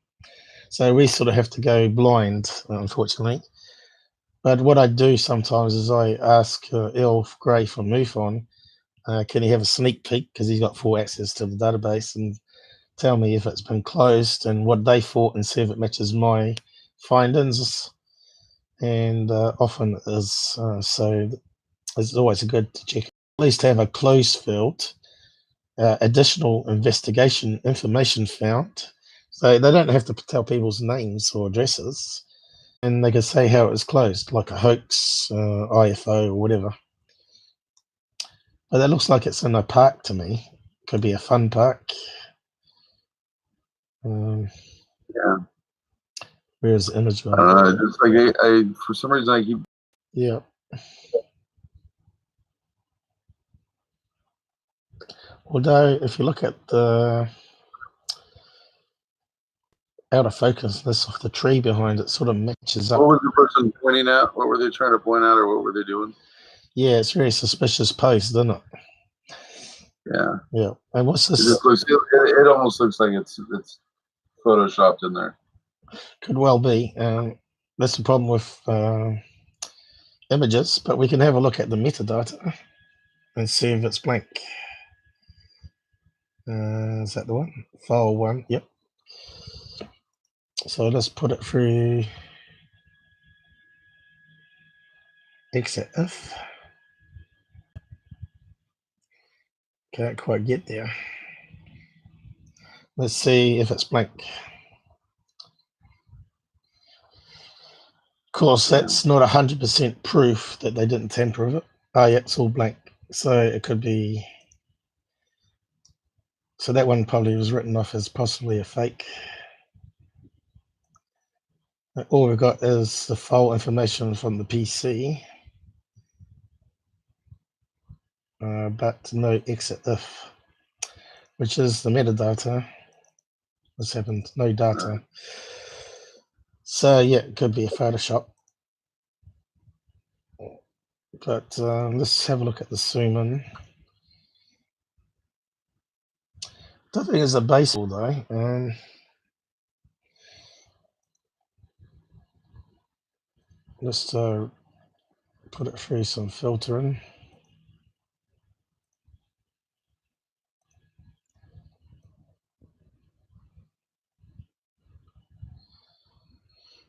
So we sort of have to go blind, unfortunately. But what I do sometimes is I ask Elf Gray from MUFON, can he have a sneak peek, because he's got full access to the database, and tell me if it's been closed and what they thought, and see if it matches my findings. And often it is. So it's always good to check, at least have a closed field, additional investigation information found. So they don't have to tell people's names or addresses, and they can say how it was closed, like a hoax, IFO, or whatever. But that looks like it's in a park to me. Could be a fun park. Yeah. Where's the image? Just like I for some reason I keep. Yeah. Although if you look at the out of focusness of the tree behind it, sort of matches up. What was the person pointing at? What were they trying to point out, or what were they doing? Yeah, it's very suspicious pose, doesn't it? Yeah. Yeah. And what's this? It almost looks like it's photoshopped in there. Could well be. That's the problem with images, but we can have a look at the metadata and see if it's blank. Is that the one? File 1, yep. So let's put it through XF. Can't quite get there. Let's see if it's blank. Of course, that's not 100% proof that they didn't tamper with it. Oh, yeah, it's all blank. So it could be. So that one probably was written off as possibly a fake. All we've got is the file information from the PC, but no exit if, which is the metadata. This happened. No data. So yeah, it could be a Photoshop. But let's have a look at the zoom in. Don't think it's a baseball though. Let's put it through some filtering.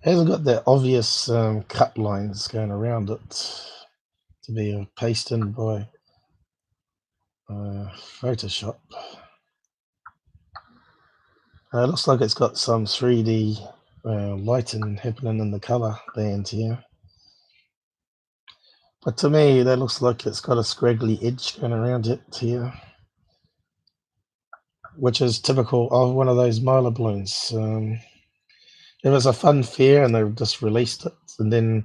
It hasn't got that obvious cut lines going around it to be pasted in by Photoshop. It looks like it's got some 3D lighting happening in the color band here. But to me, that looks like it's got a scraggly edge going around it here, which is typical of one of those Mylar balloons. It was a fun fair and they just released it, and then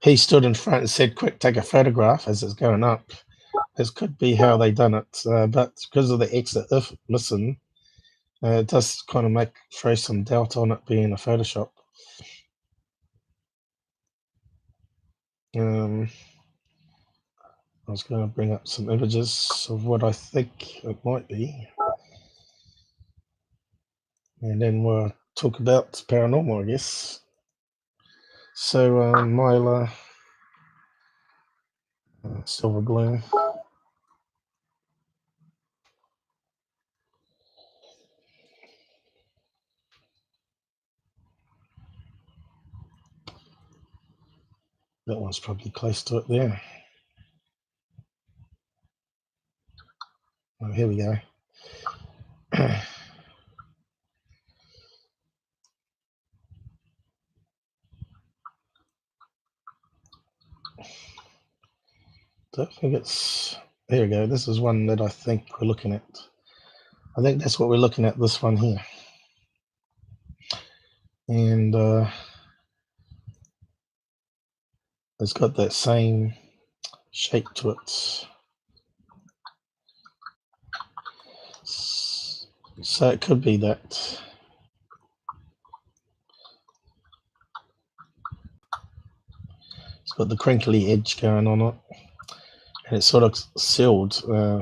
he stood in front and said, "Quick, take a photograph," as it's going up. This could be how they done it, but because of the exit if missing, it does kind of throw some doubt on it being a Photoshop. I was going to bring up some images of what I think it might be, and then we'll talk about paranormal, I guess. So Mylar silver balloon. That one's probably close to it there. Oh, here we go. Don't think it's, there we go. This is one that I think we're looking at. I think that's what we're looking at, this one here. And it's got that same shape to it. So it could be that. It's got the crinkly edge going on it. And it's sort of sealed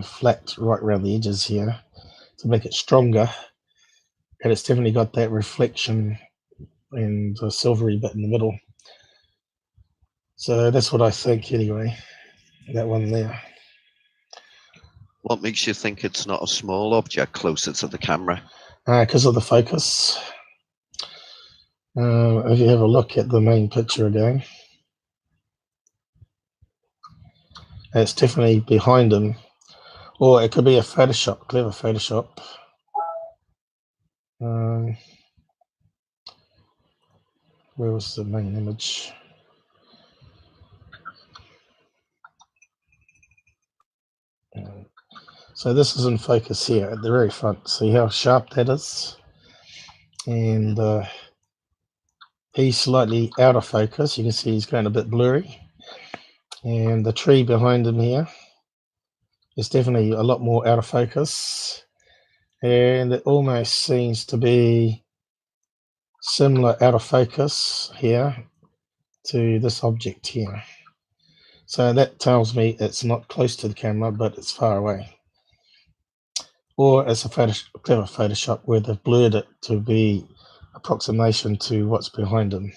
flat right around the edges here to make it stronger. And it's definitely got that reflection and the silvery bit in the middle. So that's what I think anyway, that one there. What makes you think it's not a small object closer to the camera? Because of the focus. If you have a look at the main picture again, it's definitely behind him. Or it could be a Photoshop, clever Photoshop. Where was the main image? So this is in focus here at the very front. See how sharp that is? And he's slightly out of focus. You can see he's going a bit blurry. And the tree behind him here is definitely a lot more out of focus. And it almost seems to be similar out of focus here to this object here. So that tells me it's not close to the camera, but it's far away. Or it's a clever Photoshop where they've blurred it to be approximation to what's behind them.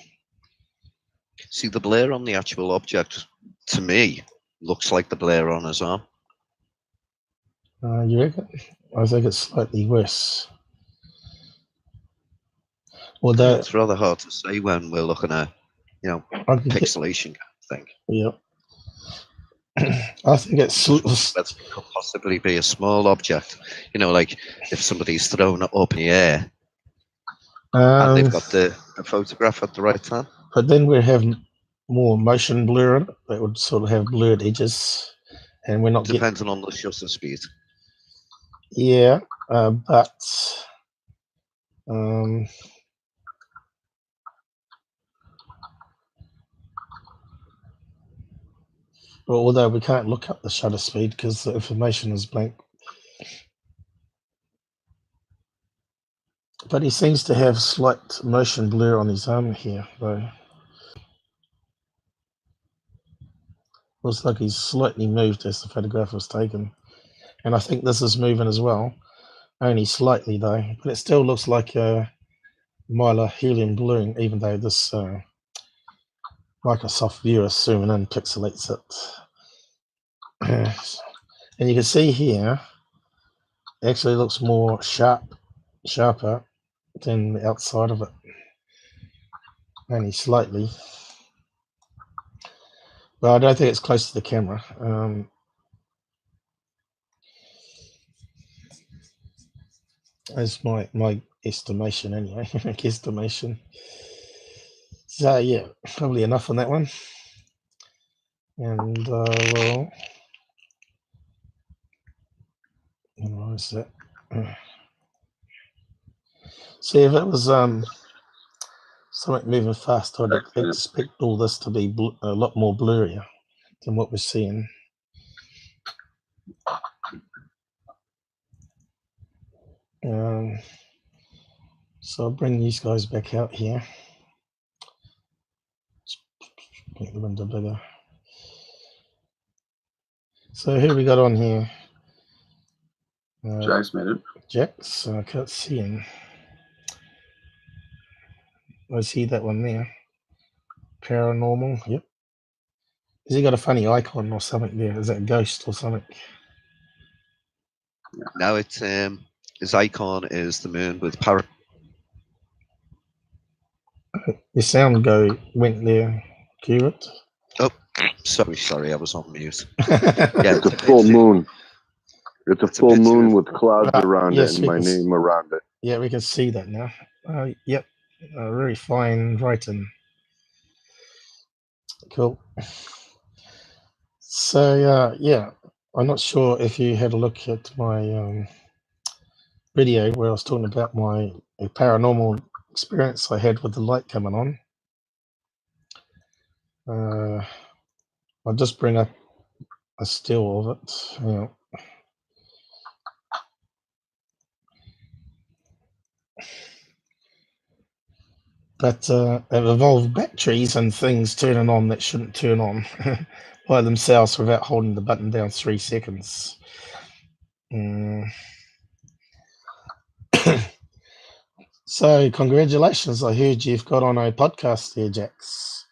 See, the blur on the actual object, to me, looks like the blur on his arm. You reckon? I think it's slightly worse. Although It's rather hard to say when we're looking at, pixelation kind of thing. Yeah. I think it's That could possibly be a small object. Like if somebody's thrown it up in the air and they've got the photograph at the right time. But then we have more motion blur in it. That would sort of have blurred edges, and we're not depending on the shutter speed. Yeah, but well, although we can't look up the shutter speed because the information is blank. But he seems to have slight motion blur on his arm here, though. Looks like he's slightly moved as the photograph was taken. And I think this is moving as well. Only slightly, though. But it still looks like a Mylar helium balloon, even though this Microsoft viewer zooming in pixelates it. And you can see here, it actually looks more sharper than the outside of it. Only slightly. But I don't think it's close to the camera. That's my estimation anyway, guesstimation. So yeah, probably enough on that one. And well, what is that? See, if it was something moving fast, I'd expect all this to be a lot more blurrier than what we're seeing. So I'll bring these guys back out here. Make the window bigger. So who we got on here? Jaxx made it. Jaxx, I can't see him. I see that one there. Paranormal, yep. Has he got a funny icon or something there? Is that a ghost or something? Now it's his icon is the moon with Your sound went there, Qqqvid. Oh, sorry, I was on mute. Yeah, It's a full moon. It's a It's a full picture moon of- with clouds around yes, it and my name around it. yeah, we can see that now. Yep, very fine writing. Cool. So yeah, I'm not sure if you had a look at my video where I was talking about my paranormal experience I had with the light coming on. I'll just bring up a still of it. Yeah. But it involved batteries and things turning on that shouldn't turn on by themselves without holding the button down 3 seconds. So congratulations! I heard you've got on a podcast there, Jaxx.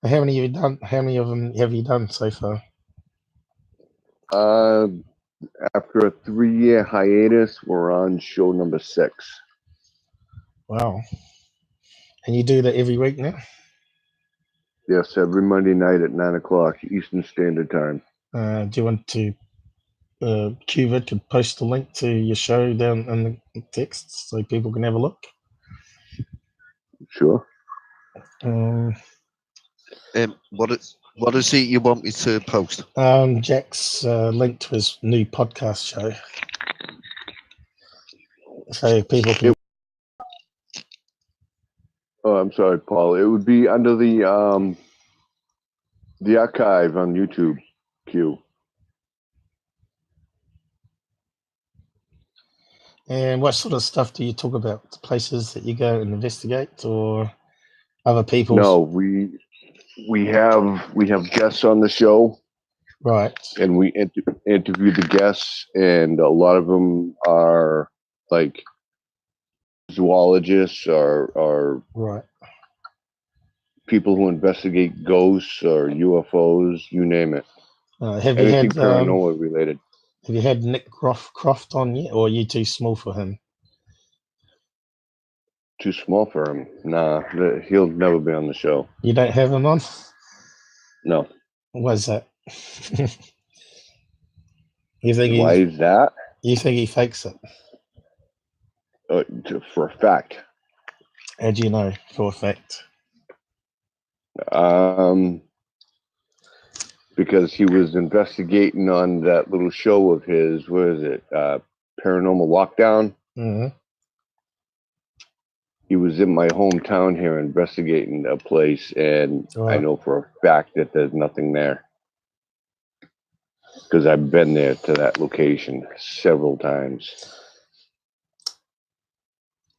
How many have you done? How many of them have you done so far? After a 3-year hiatus, we're on show number 6. Wow! And you do that every week now? Yes, every Monday night at 9 o'clock Eastern Standard Time. Do you want to Qqqvid could post a link to your show down in the text so people can have a look? Sure. What is it you want me to post? Jaxx link to his new podcast show, so people can. Oh, I'm sorry, Paul. It would be under the archive on YouTube. Q. And what sort of stuff do you talk about? The places that you go and investigate, or other people's? No, we have guests on the show, Right. and we interview the guests, and a lot of them are like zoologists or Right. people who investigate ghosts or UFOs, you name it. Have Anything you had paranormal related. Have you had Nick Croft on yet, or are you too small for him? Too small for him. Nah, he'll never be on the show. You don't have him on? No. Why's that? You think Why is that? You think he fakes it? For a fact. How do you know for a fact? Because he was investigating on that little show of his. What is it? Paranormal Lockdown. Mm-hmm. He was in my hometown here investigating a place, and I know for a fact that there's nothing there. Because I've been there to that location several times.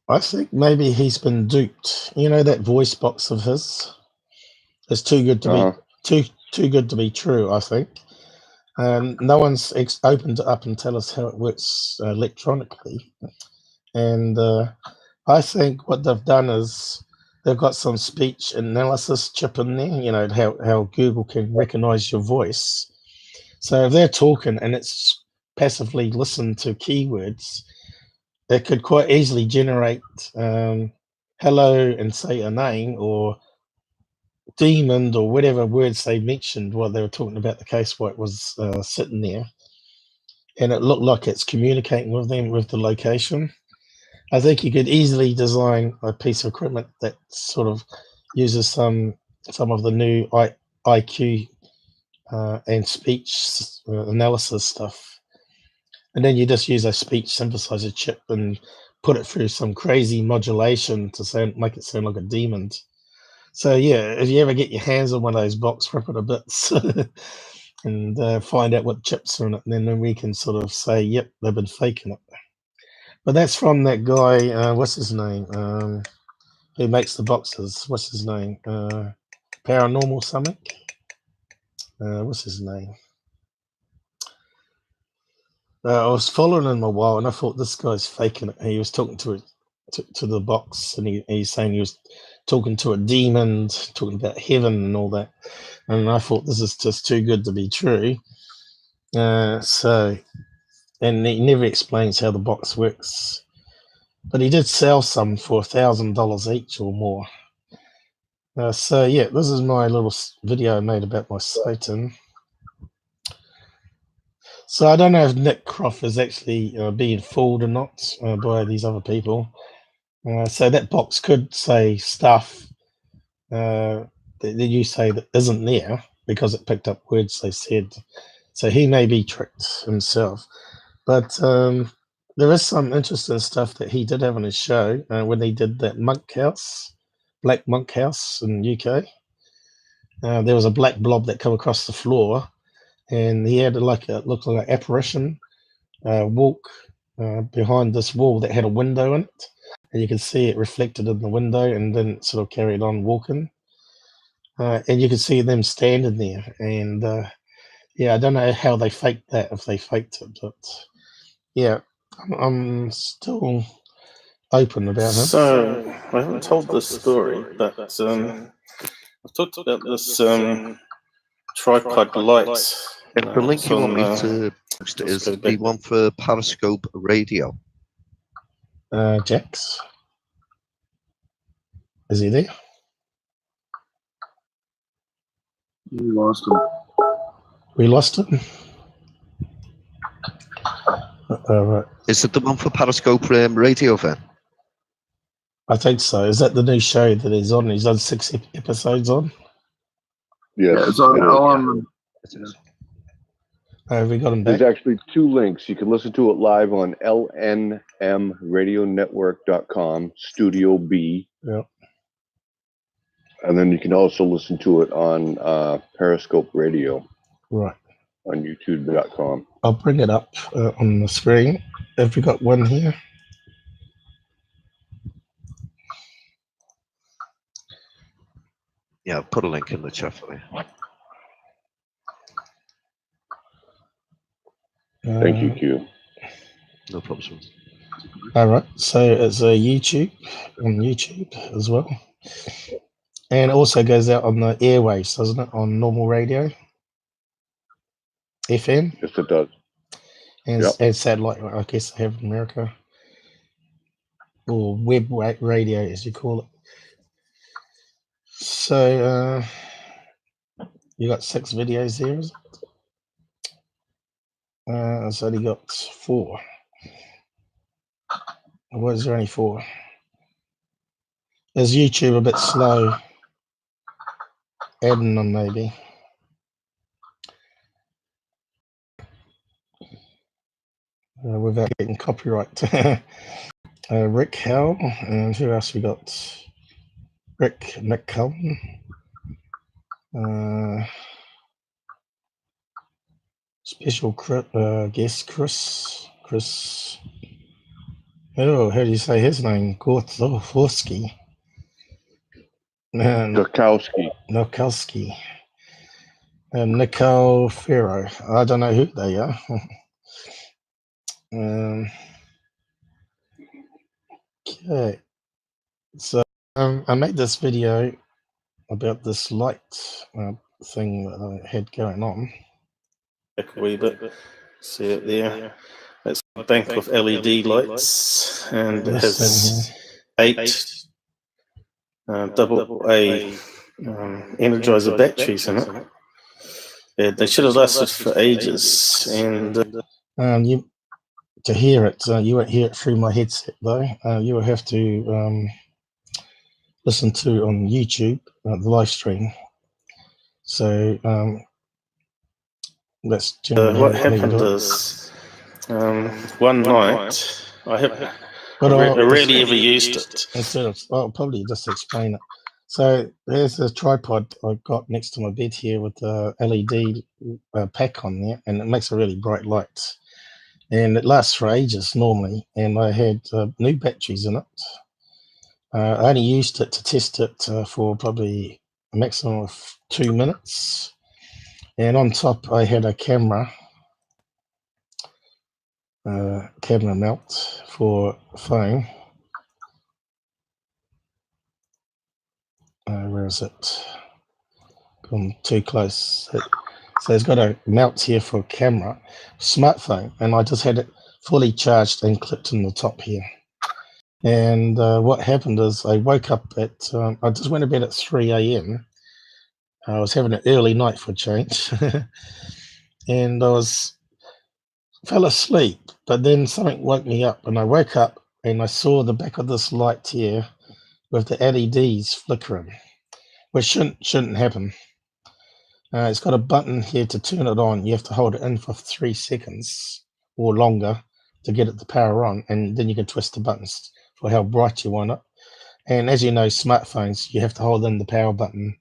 I think maybe he's been duped. You know that voice box of his is too good to be too good to be true. I think. No one's opened it up and tell us how it works electronically. And I think what they've done is they've got some speech analysis chip in there. You know how Google can recognize your voice. So if they're talking and it's passively listened to keywords, it could quite easily generate hello and say a name or demon or whatever words they mentioned while they were talking about the case while it was sitting there. And it looked like it's communicating with them with the location. I think you could easily design a piece of equipment that sort of uses some of the new IQ and speech analysis stuff. And then you just use a speech synthesizer chip and put it through some crazy modulation to make it sound like a demon. So yeah, if you ever get your hands on one of those box, rip it to bits and find out what chips are in it, and then we can sort of say, yep, they've been faking it. But that's from that guy, what's his name? Who makes the boxes? What's his name? Paranormal something? What's his name? I was following him a while, and I thought this guy's faking it. He was talking to the box, and he's saying he was talking to a demon, talking about heaven and all that. And I thought this is just too good to be true. And he never explains how the box works. But he did sell some for $1,000 each or more. So yeah, this is my little video I made about my sighting. So I don't know if Nick Croft is actually being fooled or not by these other people. So that box could say stuff that you say that isn't there because it picked up words they said. So he may be tricked himself. But there is some interesting stuff that he did have on his show when he did that Black Monk House in UK. There was a black blob that came across the floor, and he had looked like an apparition walk behind this wall that had a window in it, and you could see it reflected in the window, and then sort of carried on walking. And you could see them standing there, and yeah, I don't know how they faked that, if they faked it, but yeah, I'm still open about it. So, I haven't told this story, but I've talked about this tripod light. If the link you want me to post is the one for Periscope Radio. Jaxx? Is he there? We lost him. We lost him? Right. Is it the one for Periscope Radio, Vern? I think so. Is that the new show that he's on? He's done 6 episodes on? Yes, it's on. Have we got him back? There's actually 2 links. You can listen to it live on lnmradionetwork.com, Studio B. Yeah. And then you can also listen to it on Periscope Radio. Right. On youtube.com. I'll bring it up on the screen. Have we got one here? Yeah, I'll put a link in the chat for you. Thank you, Q. No problem. All right, so it's a YouTube on YouTube as well, and it also goes out on the airwaves, doesn't it? On normal radio, FM. Yes, it does. And, and satellite, I guess they have in America, or web radio, as you call it. So you got 6 videos there, is it? It's only got 4. Why is there only 4? Is YouTube a bit slow adding them, maybe? Without getting copyright. Rick Howell, and who else we got? Rick McCullen. Special guest Chris. Oh, how do you say his name? Gorthorsky. Gurkowski. Nokowski. And Nicole Ferro. I don't know who they are. Okay. So I made this video about this light thing that I had going on. Back a wee bit. See it there? It's a bank of LED lights, and it has 8 AA Energizer batteries in it. Yeah, they should have lasted for ages. And to hear it, you won't hear it through my headset though. You will have to listen to on YouTube the live stream. So that's generally what happened is one night I rarely ever used it. Instead of, I'll probably just explain it. So there's a tripod I got next to my bed here with a LED pack on there, and it makes a really bright light. And it lasts for ages normally, and I had new batteries in it. I only used it to test it for probably a maximum of 2 minutes. And on top I had a camera mount for phone. Where is it? Gone too close. So it's got a mount here for a camera, smartphone, and I just had it fully charged and clipped in the top here. And what happened is I woke up at, I just went to bed at 3 a.m. I was having an early night for a change. And I fell asleep, but then something woke me up, and I woke up and I saw the back of this light here with the LEDs flickering, which shouldn't happen. It's got a button here to turn it on. You have to hold it in for 3 seconds or longer to get it to power on, and then you can twist the buttons for how bright you want it. And as you know, smartphones, you have to hold in the power button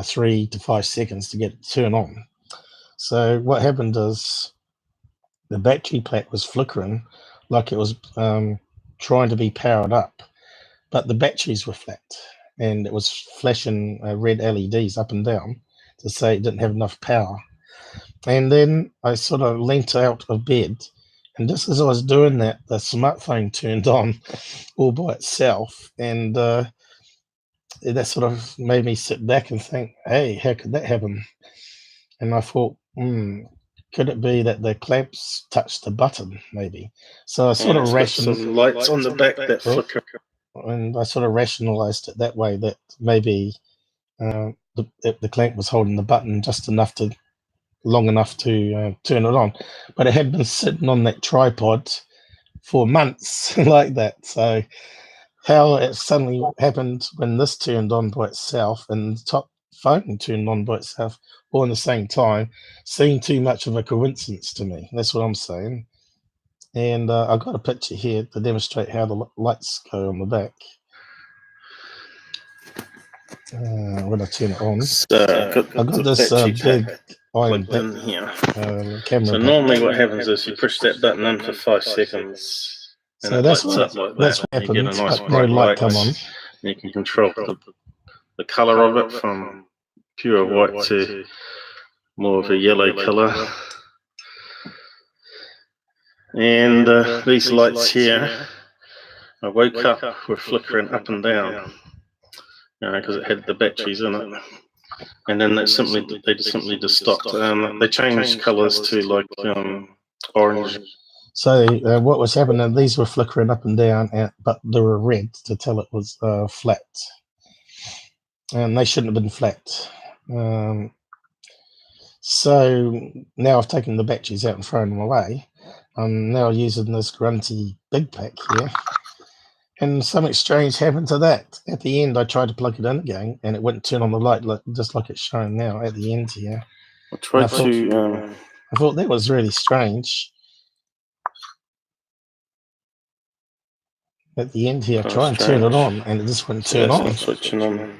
3 to 5 seconds to get it to turn on. So what happened is the battery pack was flickering like it was trying to be powered up, but the batteries were flat, and it was flashing red LEDs up and down to say it didn't have enough power. And then I sort of leant out of bed, and just as I was doing that, the smartphone turned on all by itself, and that sort of made me sit back and think, hey, how could that happen? And I thought, could it be that the clamps touched the button, maybe? So I sort of rationalized some lights on the back that flicker. And I sort of rationalized it that way, that maybe the clamp was holding the button just long enough to turn it on. But it had been sitting on that tripod for months like that. So how it suddenly happened when this turned on by itself and the top phone turned on by itself all in the same time seemed too much of a coincidence to me. That's what I'm saying. And I've got a picture here to demonstrate how the lights go on the back. When I turn it on, I've got this big iron in here. camera. So normally what happens is you push that button in for 5 seconds. So that's what happened. You get a nice no bright light light come on. You can control the colour of it from pure white to more of a yellow colour. And these lights here, I woke up were flickering up and down, because it had the batteries in it. And then they simply just stopped. They changed colours to like orange. So what was happening? These were flickering up and down, but they were red to tell it was flat, and they shouldn't have been flat. So now I've taken the batteries out and thrown them away. I'm now using this grunty big pack here, and something strange happened to that. At the end, I tried to plug it in again, and it wouldn't turn on the light, just like it's showing now at the end here. I thought that was really strange. At the end here, try and turn it on, and it just wouldn't turn on. Switching on.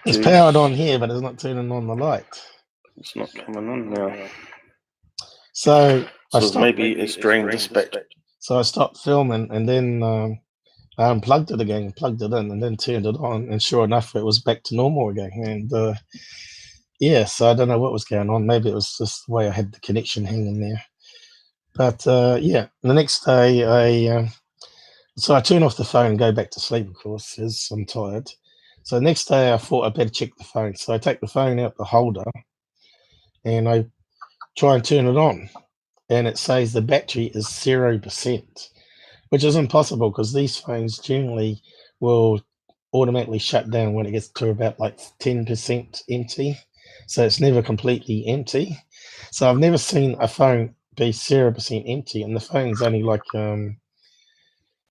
It's powered on here, but it's not turning on the light. It's not coming on now. So maybe it's drained this battery. So I stopped filming, and then I unplugged it again, plugged it in, and then turned it on, and sure enough, it was back to normal again. And yeah, so I don't know what was going on. Maybe it was just the way I had the connection hanging there. But yeah, the next day so I turn off the phone and go back to sleep, of course, as I'm tired. So the next day I thought I'd better check the phone. So I take the phone out the holder and I try and turn it on. And it says the battery is 0%, which is impossible because these phones generally will automatically shut down when it gets to about like 10% empty. So it's never completely empty. So I've never seen a phone be 0% empty, and the phone's only like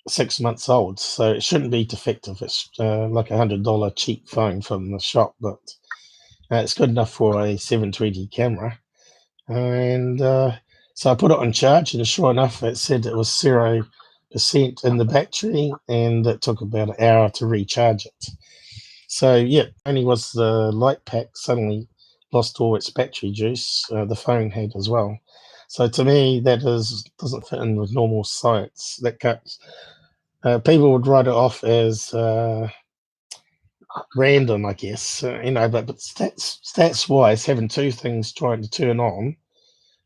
6 months old, so it shouldn't be defective. It's like $100 cheap phone from the shop, but it's good enough for a 720 camera. And so I put it on charge, and sure enough, it said it was 0% in the battery, and it took about an hour to recharge it. So yeah, only was the light pack suddenly lost all its battery juice. The phone had as well. So to me, that doesn't fit in with normal science. That cuts. People would write it off as random, I guess. You know, but stats wise, having two things trying to turn on,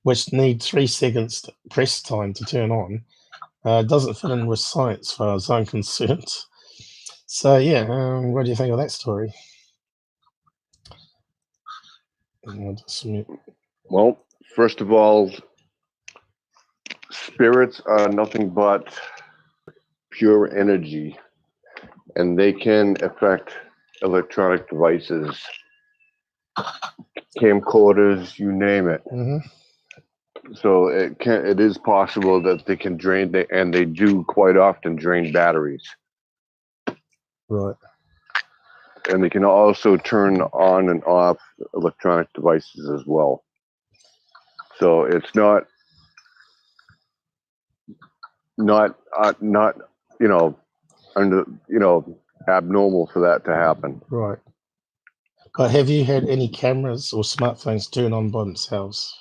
which need 3 seconds press time to turn on, doesn't fit in with science, as far as I'm concerned. So yeah, what do you think of that story? Well, first of all, spirits are nothing but pure energy, and they can affect electronic devices, camcorders, you name it. So it is possible that they can drain, and they do quite often drain batteries. Right. And they can also turn on and off electronic devices as well. So it's not abnormal for that to happen. Right. But have you had any cameras or smartphones turn on by themselves?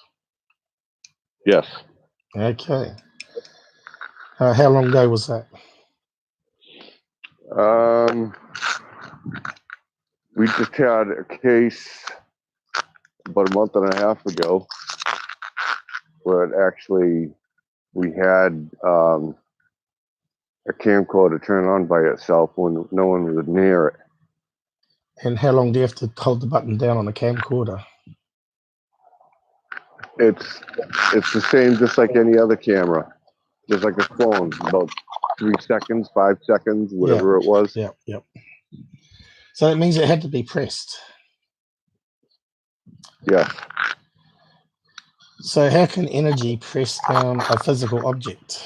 Yes. Okay. How long ago was that? We just had a case about a month and a half ago where we had a camcorder turn on by itself when no one was near it. And how long do you have to hold the button down on a camcorder? It's the same, just like any other camera, just like a phone, about 3 seconds, 5 seconds, whatever it was. Yep. So it means it had to be pressed. Yeah. So how can energy press down a physical object?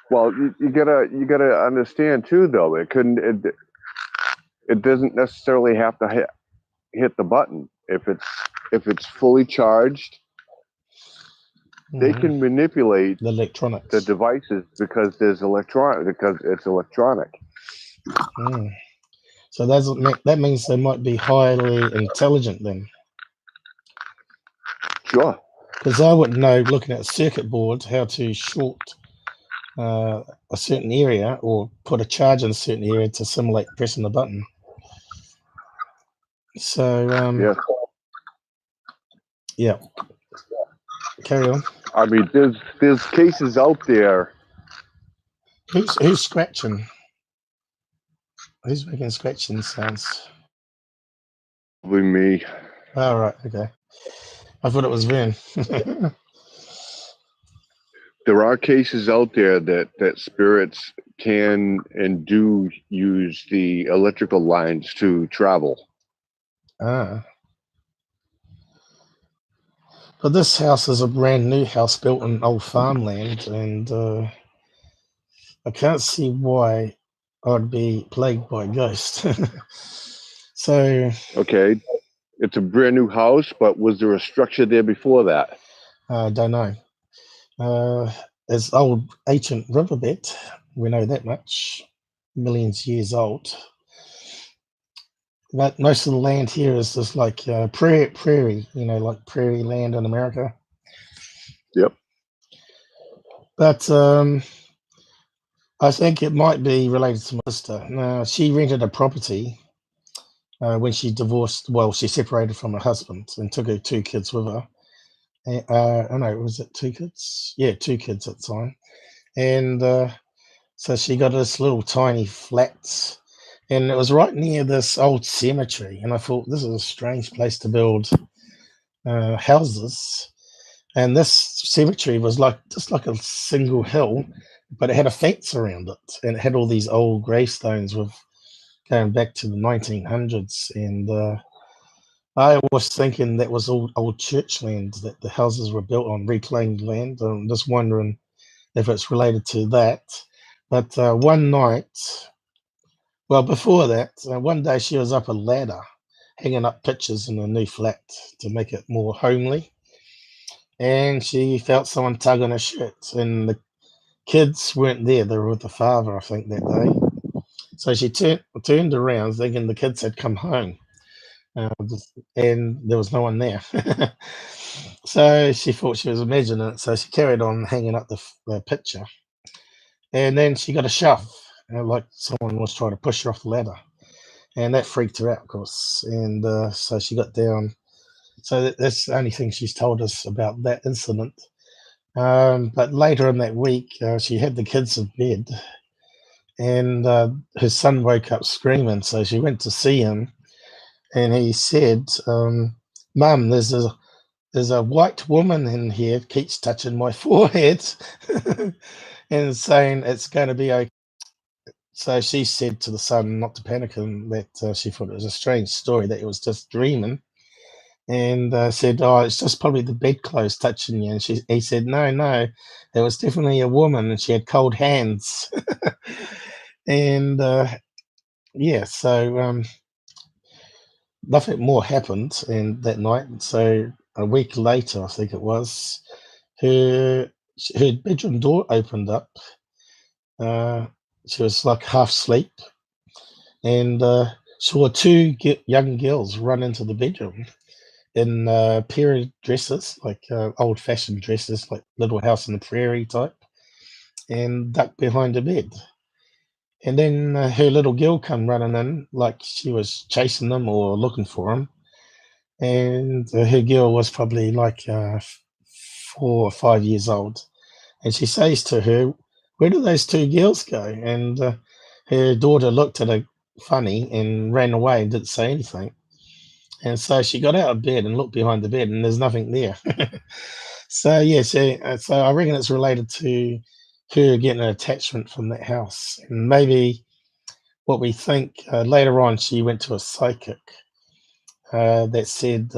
Well, you gotta understand too, though. It doesn't necessarily have to hit the button. If it's fully charged, they can manipulate the electronics, the devices, because it's electronic. So that means they might be highly intelligent then. Sure. Because I wouldn't know, looking at a circuit board, how to short a certain area or put a charge in a certain area to simulate pressing the button. So yeah. Carry on. I mean, there's cases out there. Who's scratching? Who's making scratching sounds? Probably me. Oh, right, okay. I thought it was Vern. There are cases out there that spirits can and do use the electrical lines to travel. Ah. But this house is a brand new house built on old farmland, and I can't see why I'd be plagued by ghosts. So. Okay, it's a brand new house, but was there a structure there before that? I don't know. It's old ancient riverbed. We know that much. Millions of years old. But most of the land here is just like prairie, like prairie land in America. Yep. But I think it might be related to my sister. She rented a property when she divorced. Well, she separated from her husband and took her 2 kids with her. Oh no, was it 2 kids? Yeah, 2 kids at the time. And so she got this little tiny flat, and it was right near this old cemetery. And I thought, this is a strange place to build houses. And this cemetery was just like a single hill, but it had a fence around it, and it had all these old gravestones with going back to the 1900s. And I was thinking that was all old church land that the houses were built on, reclaimed land. I'm just wondering if it's related to that. But one night, well, before that, one day she was up a ladder, hanging up pictures in a new flat to make it more homely. And she felt someone tug on her shirt, and the kids weren't there. They were with the father, I think, that day. So she turned around thinking the kids had come home. And there was no one there. So she thought she was imagining it. So she carried on hanging up the picture. And then she got a shove, like someone was trying to push her off the ladder. And that freaked her out, of course. And so she got down. So that's the only thing she's told us about that incident. But later in that week, she had the kids in bed. And her son woke up screaming. So she went to see him. And he said, Mum, there's a white woman in here, keeps touching my forehead and saying it's going to be okay. So she said to the son not to panic, and that she thought it was a strange story, that it was just dreaming. And said, oh, it's just probably the bedclothes touching you. And he said, no, it was definitely a woman, and she had cold hands. And yeah, so nothing more happened and that night. So a week later, I think it was, her bedroom door opened up. She was like half asleep, and saw 2 young girls run into the bedroom in period dresses, like old-fashioned dresses, like Little House on the Prairie type, and ducked behind the bed. And then her little girl come running in, like she was chasing them or looking for them. And her girl was probably like 4 or 5 years old. And she says to her, where do those 2 girls go? And her daughter looked at her funny and ran away and didn't say anything. And so she got out of bed and looked behind the bed, and there's nothing there. So yeah, so I reckon it's related to her getting an attachment from that house. And maybe what we think, later on she went to a psychic that said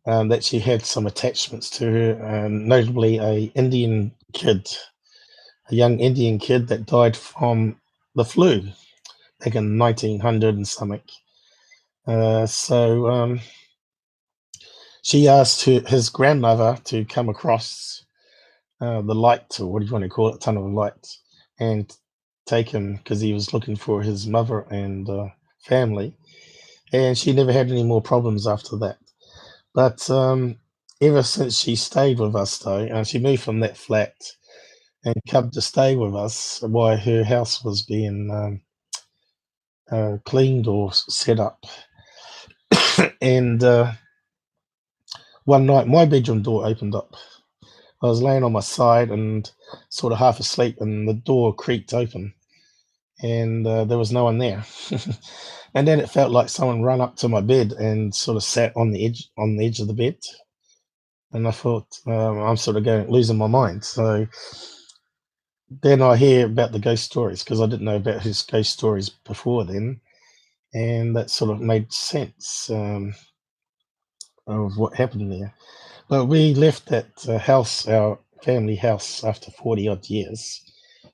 that she had some attachments to her, notably a young Indian kid that died from the flu back in 1900 and something. So she asked his grandmother to come across the light, or what do you want to call it, tunnel of light, and take him because he was looking for his mother and family. And she never had any more problems after that. But ever since she stayed with us, though, she moved from that flat and come to stay with us while her house was being cleaned or set up. And one night, my bedroom door opened up. I was laying on my side and sort of half asleep, and the door creaked open, and there was no one there. And then it felt like someone ran up to my bed and sort of sat on the edge of the bed. And I thought, I'm sort of losing my mind. So then I hear about the ghost stories, because I didn't know about his ghost stories before then, and that sort of made sense of what happened there. But we left that house, our family house, after 40 odd years.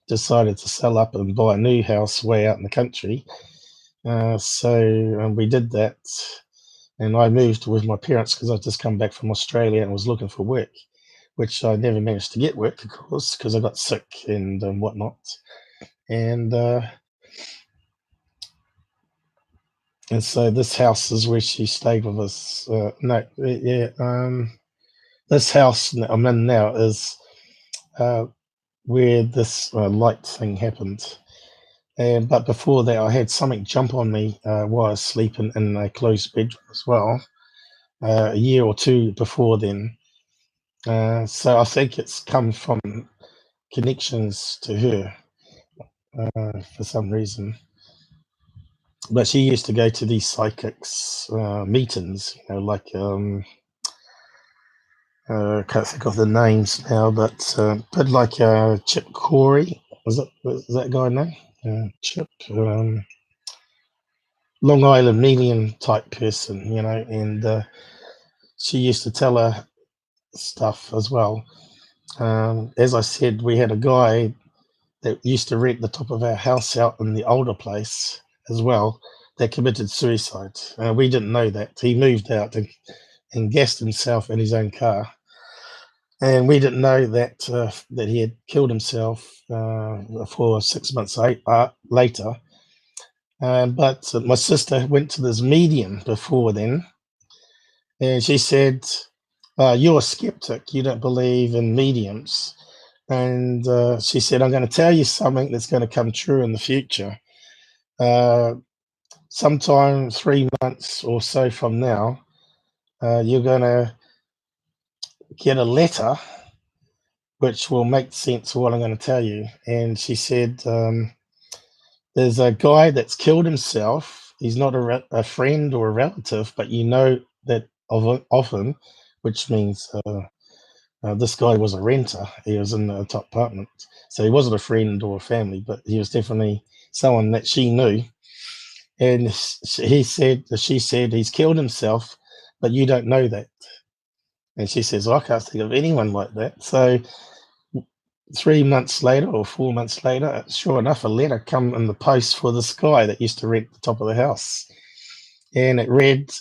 Decided to sell up and buy a new house way out in the country. So we did that, and I moved with my parents because I'd just come back from Australia and was looking for work, which I never managed to get work, of course, because I got sick and whatnot. And so this house is where she stayed with us. this house that I'm in now is where this light thing happened. But before that, I had something jump on me while I was sleeping in a closed bedroom as well, a year or two before then. So I think it's come from connections to her for some reason. But she used to go to these psychics meetings, like I can't think of the names now, but like Qqqvid, was that guy name? Chip, Long Island medium type person, and she used to tell her stuff as well. As I said, we had a guy that used to rent the top of our house out in the older place as well that committed suicide. We didn't know that. He moved out and gassed himself in his own car. And we didn't know that that he had killed himself for 6 months later. But my sister went to this medium before then, and she said, "You're a skeptic. You don't believe in mediums." And she said, "I'm going to tell you something that's going to come true in the future. Sometime 3 months or so from now, you're going to get a letter which will make sense of what I'm going to tell you." And she said, "There's a guy that's killed himself. He's not a friend or a relative, but you know that of him, which means this guy was a renter. He was in the top apartment. So he wasn't a friend or a family, but he was definitely someone that she knew. And she said he's killed himself, but you don't know that." And she says, "I can't think of anyone like that." So 3 months later or 4 months later, sure enough, a letter come in the post for this guy that used to rent the top of the house. And it read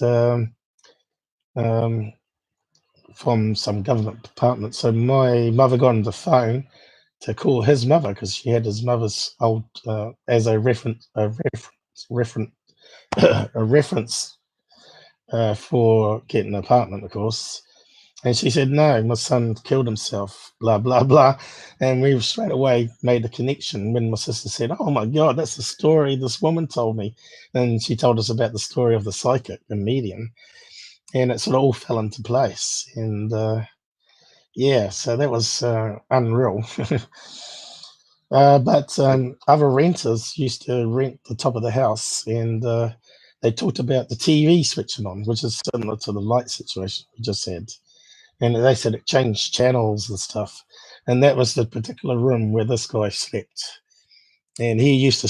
from some government department. So my mother got on the phone to call his mother because she had his mother's old as a reference for getting an apartment, of course. And she said, "No, my son killed himself, blah, blah, blah." And we straight away made the connection when my sister said, "Oh my God, that's the story this woman told me." And she told us about the story of the psychic and medium. And it sort of all fell into place. And yeah, so that was unreal. But other renters used to rent the top of the house, and they talked about the TV switching on, which is similar to the light situation we just had. And they said it changed channels and stuff. And that was the particular room where this guy slept. And he used to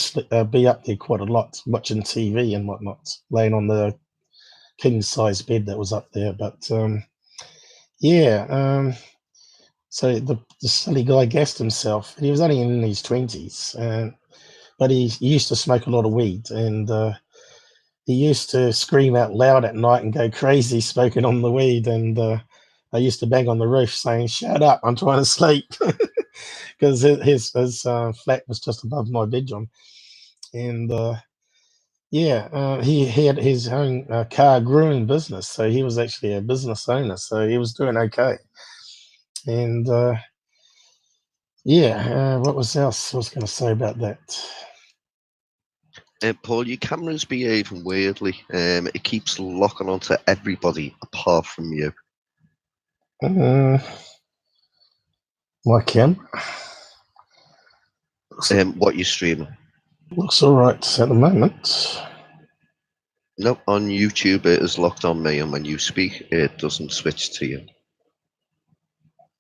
be up there quite a lot, watching TV and whatnot, laying on the king-size bed that was up there. But yeah, so the silly guy gassed himself. He was only in his 20s, but he used to smoke a lot of weed. And he used to scream out loud at night and go crazy smoking on the weed. And I used to bang on the roof saying, "Shut up, I'm trying to sleep," because his flat was just above my bedroom. And yeah, he had his own car grooming business, so he was actually a business owner, so he was doing okay. And yeah, what was else I was going to say about that? Paul, your camera's behaving weirdly. It keeps locking onto everybody apart from you. My camera? What you're streaming? Looks all right at the moment. Nope, on YouTube it is locked on me, and when you speak, it doesn't switch to you.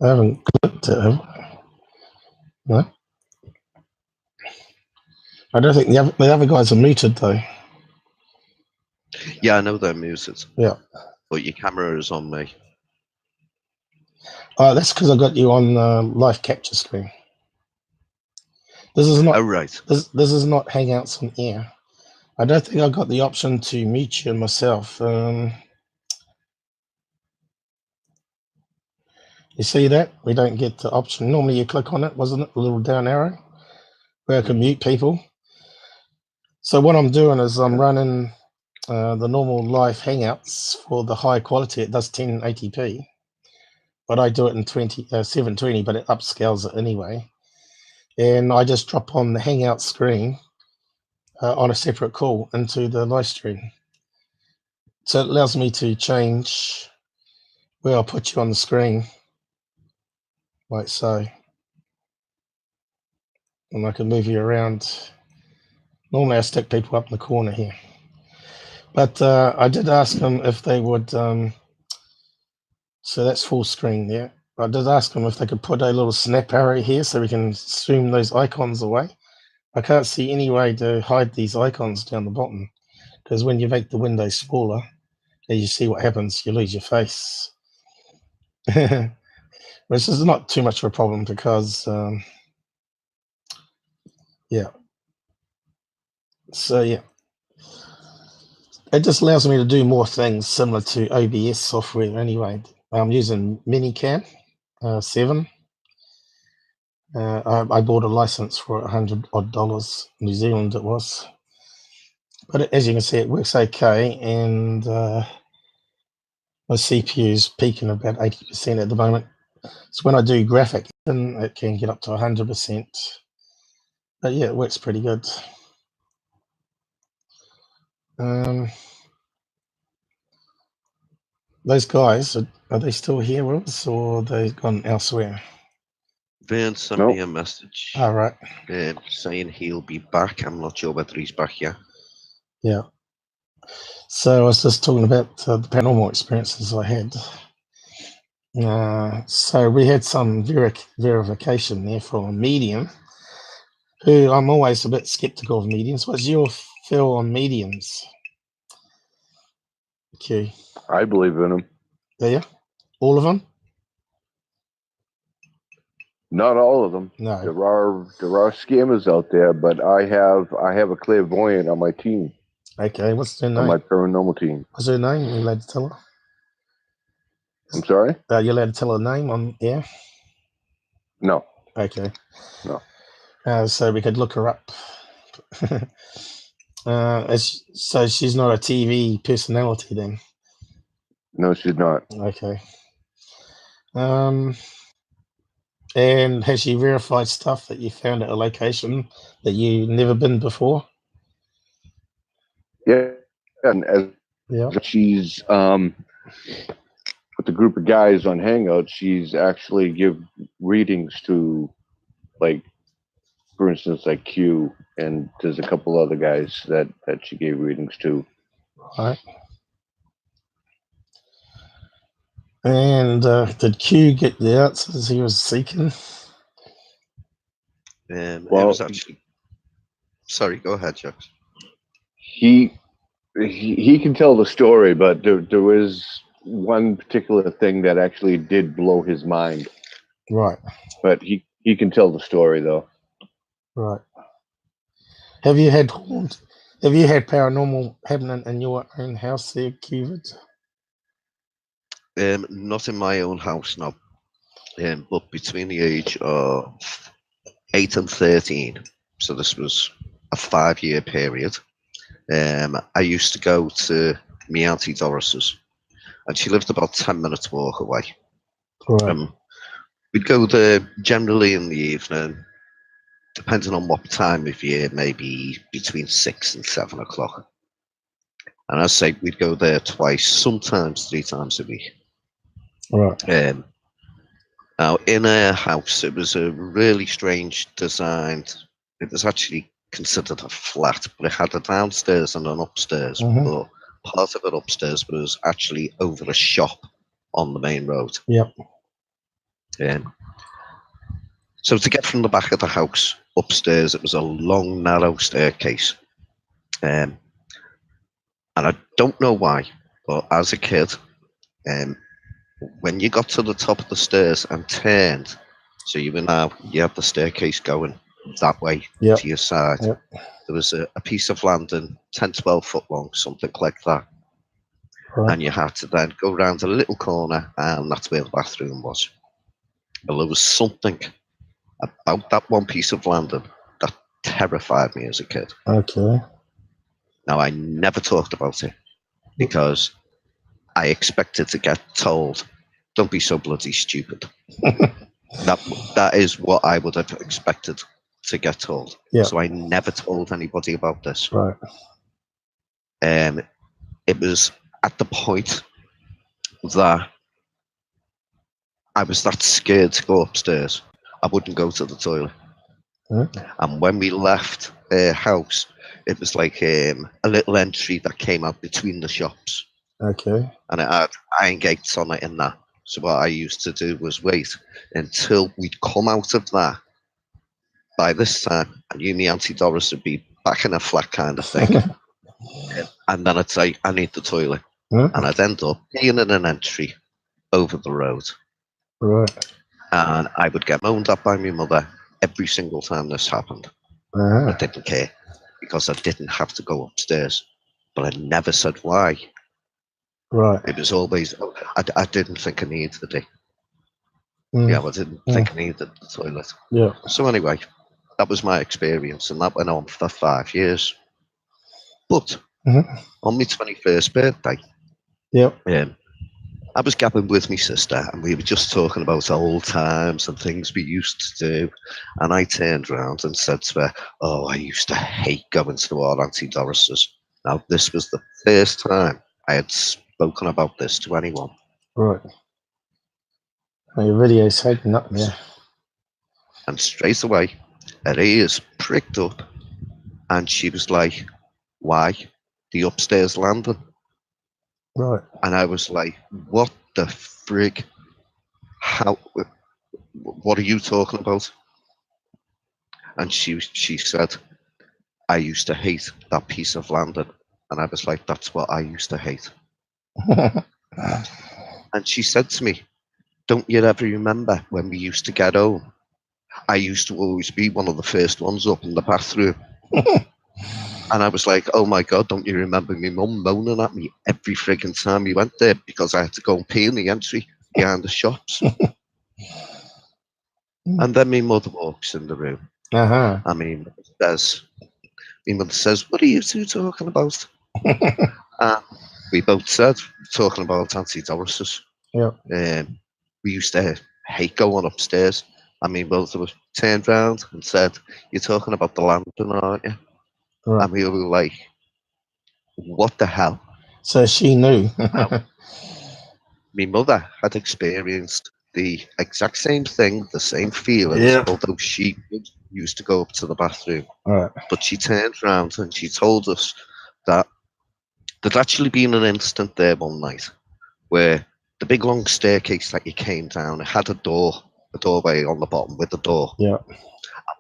I haven't clicked it, have I? No. I don't think the other guys are muted though. Yeah, I know they're muted. Yeah. But your camera is on me. That's because I got you on live capture screen. This is not. Oh right. This is not Hangouts on air. I don't think I got the option to mute you myself. You see that? We don't get the option. Normally you click on it, wasn't it? The little down arrow where I can mute people. So what I'm doing is I'm running the normal live Hangouts for the high quality. It does 1080p. but I do it in 720, but it upscales it anyway. And I just drop on the Hangout screen on a separate call into the live stream. So it allows me to change where I'll put you on the screen, like so. And I can move you around. Normally I stick people up in the corner here. But I did ask them if they would, so that's full screen there. I did ask them if they could put a little snap arrow here so we can zoom those icons away. I can't see any way to hide these icons down the bottom, because when you make the window smaller, as you see what happens, you lose your face. Which is not too much of a problem because, yeah. So, yeah. It just allows me to do more things similar to OBS software anyway. I'm using Minicam 7. I bought a license for $100 odd, New Zealand it was. But as you can see, it works okay, and my CPU is peaking about 80% at the moment. So when I do graphic, then it can get up to 100%. But yeah, it works pretty good. Those guys, are they still here with us, or they've gone elsewhere? Vern sent me a message All right. saying he'll be back. I'm not sure whether he's back yet. Yeah. So I was just talking about the paranormal experiences I had. So we had some verification there from a medium, who I'm always a bit skeptical of mediums. What's your feel on mediums? Okay. I believe in them. Do you? All of them? Not all of them. No. There are scammers out there, but I have a clairvoyant on my team. Okay, what's their name? On my paranormal team. What's her name? Are you allowed to tell her? I'm sorry? You're allowed to tell her name on air? No. Okay. No. So we could look her up. So she's not a TV personality then? No, she's not. Okay. And has she verified stuff that you found at a location that you've never been before? Yeah. And as she's with a group of guys on Hangout, she's actually give readings to, like, for instance, like Q, and there's a couple other guys that she gave readings to. All right. And did Q get the answers he was seeking? It was actually... Sorry, go ahead, Jaxx. He can tell the story, but there is one particular thing that actually did blow his mind. Right. But he can tell the story, though. Right. Have you had paranormal happening in your own house there, Qqqvid? Not in my own house, no. But between the age of 8 and 13, so this was a 5-year period, I used to go to my Auntie Doris's, and she lived about 10 minutes walk away. Right. We'd go there generally in the evening, depending on what time of year, maybe between 6 and 7 o'clock. And I say we'd go there twice, sometimes 3 times a week. Right. Now, in her house, it was a really strange design. It was actually considered a flat, but it had a downstairs and an upstairs. But part of it upstairs was actually over a shop on the main road. Yep. So to get from the back of the house upstairs, it was a long, narrow staircase. And I don't know why, but as a kid, when you got to the top of the stairs and turned, so you had the staircase going that way to your side. Yep. There was a piece of landing, 10, 12 foot long, something like that. Right. And you had to then go around a little corner, and that's where the bathroom was. Well, there was something about that one piece of landing that terrified me as a kid. Okay. Now, I never talked about it because I expected to get told don't be so bloody stupid. That is what I would have expected to get told. Yeah. So I never told anybody about this. Right. It was at the point that I was that scared to go upstairs. I wouldn't go to the toilet. And when we left her house, it was like a little entry that came out between the shops. Okay. And it had iron gates on it in that. So what I used to do was wait until we'd come out of that. By this time, I knew my Auntie Doris would be back in a flat kind of thing. And then I'd say, I need the toilet. And I'd end up being in an entry over the road. Right. And I would get moaned at by my mother every single time this happened. I didn't care because I didn't have to go upstairs. But I never said why. Right. It was always, I didn't think I needed it. Yeah, I didn't think I needed the toilet. Yeah. So anyway, that was my experience, and that went on for 5 years. But on my 21st birthday, I was gabbing with my sister, and we were just talking about old times and things we used to do. And I turned around and said to her, "Oh, I used to hate going to our Auntie Doris's." Now, this was the first time I had spoken about this to anyone. Right. Well, your video's hiding up there. And straight away, her ears pricked up, and she was like, "Why? The upstairs landing?" Right. And I was like, "What the frig? How? What are you talking about?" And she said, "I used to hate that piece of landing." And I was like, "That's what I used to hate." And she said to me, "Don't you ever remember when we used to get home? I used to always be one of the first ones up in the bathroom." And I was like, "Oh my God, don't you remember my mum moaning at me every frigging time we went there because I had to go and pee in the entry behind the shops?" And then my mother walks in the room. I mean, my mother says, "What are you two talking about?" And we both said, talking about Auntie Doris's. Yeah. We used to hate going upstairs. I mean, both of us turned round and said, "You're talking about the landing, aren't you?" Right. And we were like, "What the hell?" So she knew. My mother had experienced the exact same thing, the same feelings, although she used to go up to the bathroom. Right. But she turned around and she told us that there'd actually been an incident there one night where the big long staircase that you came down, it had a doorway on the bottom with a door. Yeah. And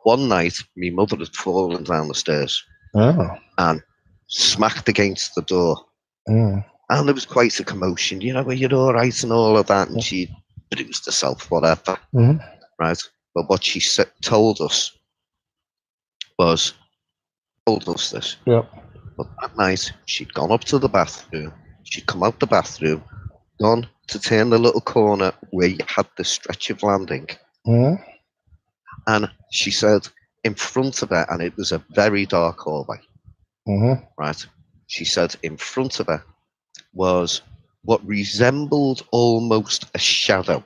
one night, my mother had fallen down the stairs and smacked against the door. And there was quite a commotion, you know, "Are you all right?" and all of that. And she bruised herself, whatever. Right? But what she told us this. But that night, she'd gone up to the bathroom. She'd come out the bathroom, gone to turn the little corner where you had the stretch of landing. And she said in front of her, and it was a very dark hallway, right? She said in front of her was what resembled almost a shadow.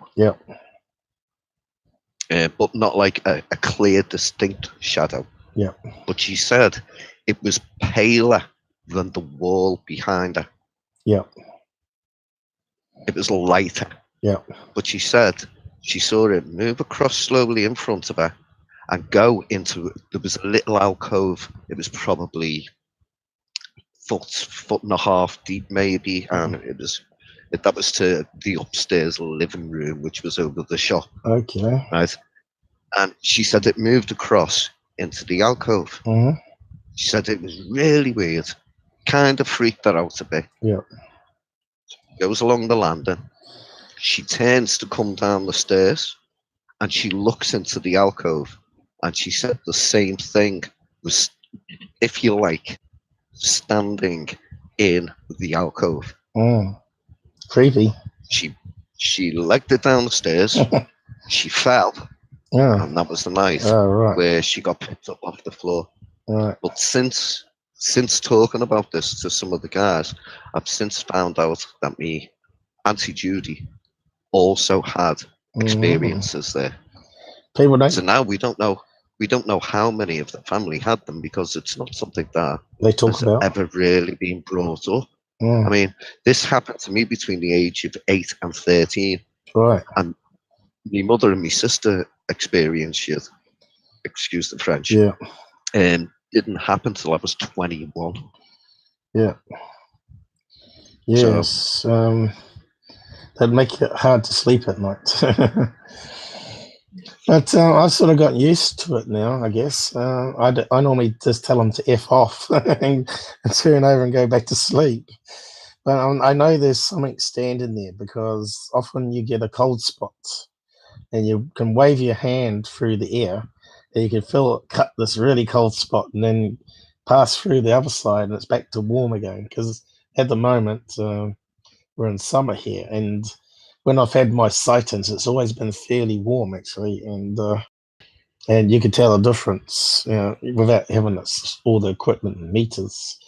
But not like a clear, distinct shadow. But she said it was paler than the wall behind her. It was lighter. But she said she saw it move across slowly in front of her and go into, there was a little alcove. It was probably foot and a half deep maybe, and that was to the upstairs living room, which was over the shop. Okay. Right. And she said it moved across into the alcove. She said it was really weird, kind of freaked her out a bit. She goes along the landing. She turns to come down the stairs and she looks into the alcove, and she said the same thing was, if you like, standing in the alcove. Creepy. She legged it down the stairs. She fell. And that was the night where she got picked up off the floor. But since talking about this to some of the guys, I've since found out that me Auntie Judy also had experiences there. People don't. So now we don't know how many of the family had them because it's not something that They talk has about. ever really been brought up. I mean, this happened to me between the age of 8 and 13. Right. And my mother and my sister experienced it, excuse the French, Yeah. didn't happen till I was 21. Yeah. Yes. That'd make it hard to sleep at night. But I've sort of gotten used to it now, I guess. I normally just tell them to F off and turn over and go back to sleep. But I know there's something standing there because often you get a cold spot and you can wave your hand through the air and you can feel it cut this really cold spot and then pass through the other side and it's back to warm again. Because at the moment, we're in summer here, and when I've had my sightings, it's always been fairly warm actually, and you can tell the difference, without having all the equipment and meters.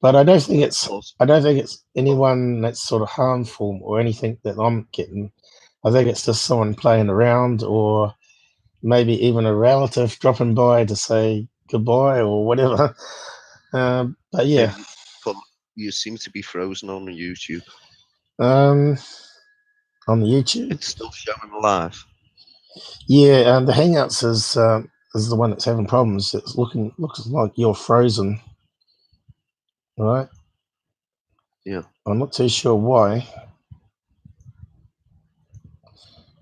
But I don't think it's anyone that's sort of harmful or anything that I'm getting. I think it's just someone playing around, or maybe even a relative dropping by to say goodbye or whatever. But yeah. You seem to be frozen on the YouTube. On the YouTube, it's still showing live. Yeah, the Hangouts is the one that's having problems. It's looks like you're frozen, right? Yeah, I'm not too sure why,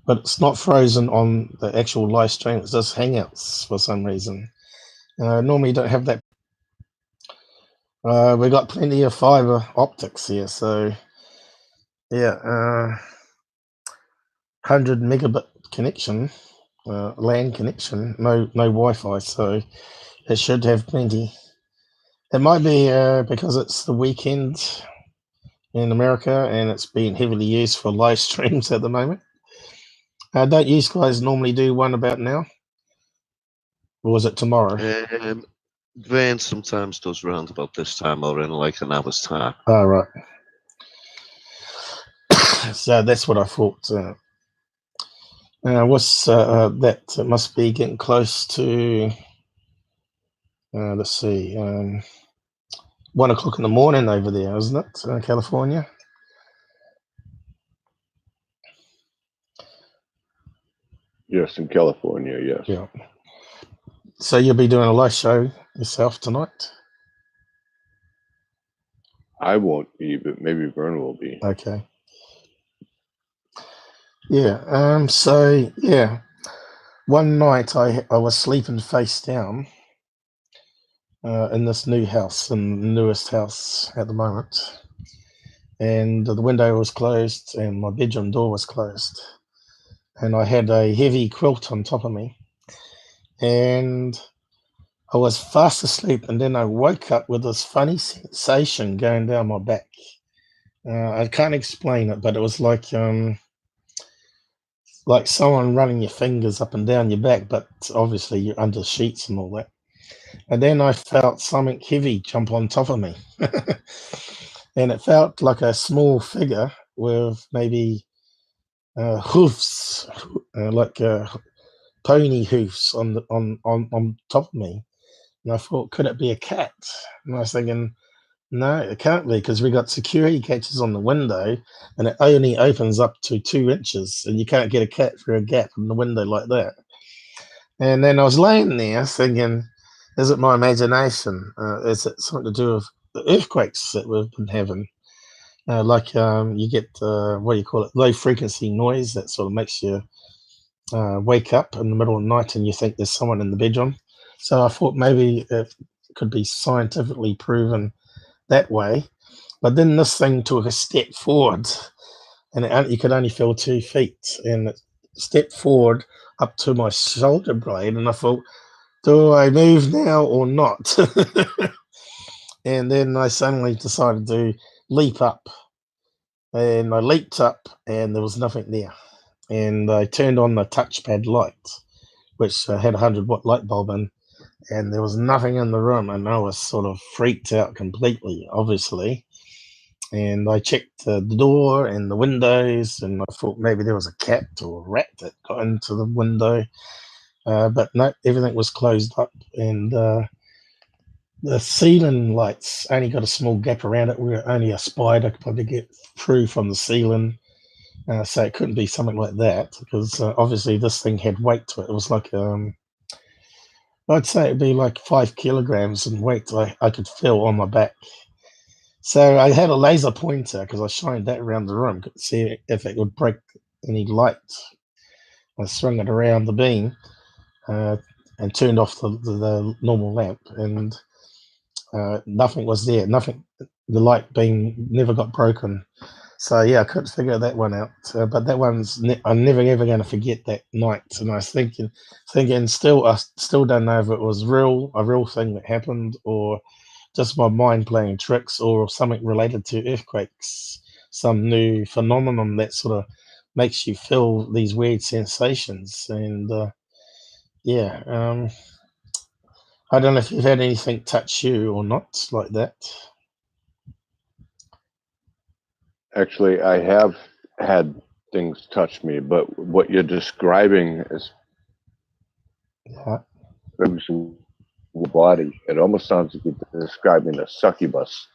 but it's not frozen on the actual live stream. It's just Hangouts for some reason. Normally, you don't have that. We got plenty of fiber optics here, so yeah, 100 megabit connection, LAN connection, no Wi-Fi, so it should have plenty. It might be because it's the weekend in America and it's being heavily used for live streams at the moment. Don't you guys normally do one about now? Or was it tomorrow? Vern sometimes does round about this time or in like an hour's time. Oh, right. So that's what I thought. What's that? It must be getting close to, let's see, 1 o'clock in the morning over there, isn't it? California? Yes, in California, yes. Yeah. So you'll be doing a live show yourself tonight? I won't be, but maybe Vern will be. Okay. Yeah. So yeah, one night I was sleeping face down in this new house, in the newest house at the moment, and the window was closed and my bedroom door was closed, and I had a heavy quilt on top of me, and I was fast asleep, and then I woke up with this funny sensation going down my back. I can't explain it, but it was like someone running your fingers up and down your back, but obviously you're under sheets and all that. And then I felt something heavy jump on top of me. And it felt like a small figure with maybe hoofs, like pony hoofs on top of me. And I thought, could it be a cat? And I was thinking, no, it can't be, because we got security catches on the window and it only opens up to 2 inches and you can't get a cat through a gap in the window like that. And then I was laying there thinking, is it my imagination? Is it something to do with the earthquakes that we've been having? You get, what do you call it, low frequency noise that sort of makes you wake up in the middle of the night and you think there's someone in the bedroom. So I thought maybe it could be scientifically proven that way. But then this thing took a step forward and you could only feel 2 feet, and it stepped forward up to my shoulder blade, and I thought, do I move now or not? And then I suddenly decided to leap up, and I leaped up and there was nothing there, and I turned on the touchpad light, which had a 100-watt light bulb in, and there was nothing in the room, and I was sort of freaked out completely, obviously. and I checked the door and the windows, and I thought maybe there was a cat or a rat that got into the window, but no, everything was closed up, and the ceiling lights only got a small gap around it where only a spider could probably get through from the ceiling. So it couldn't be something like that, because obviously this thing had weight to it. It was like, I'd say it'd be like 5 kilograms in weight. I could feel on my back. So I had a laser pointer because I shined that around the room, could see if it would break any light. I swung it around the beam and turned off the normal lamp, and nothing was there. Nothing. The light beam never got broken. So yeah, I couldn't figure that one out. But that one's I'm never ever going to forget that night. And I was thinking, I still don't know if it was a real thing that happened, or just my mind playing tricks, or something related to earthquakes, some new phenomenon that sort of makes you feel these weird sensations. And I don't know if you've had anything touch you or not like that. Actually, I have had things touch me, but what you're describing is Yeah. body. It almost sounds like you're describing a succubus.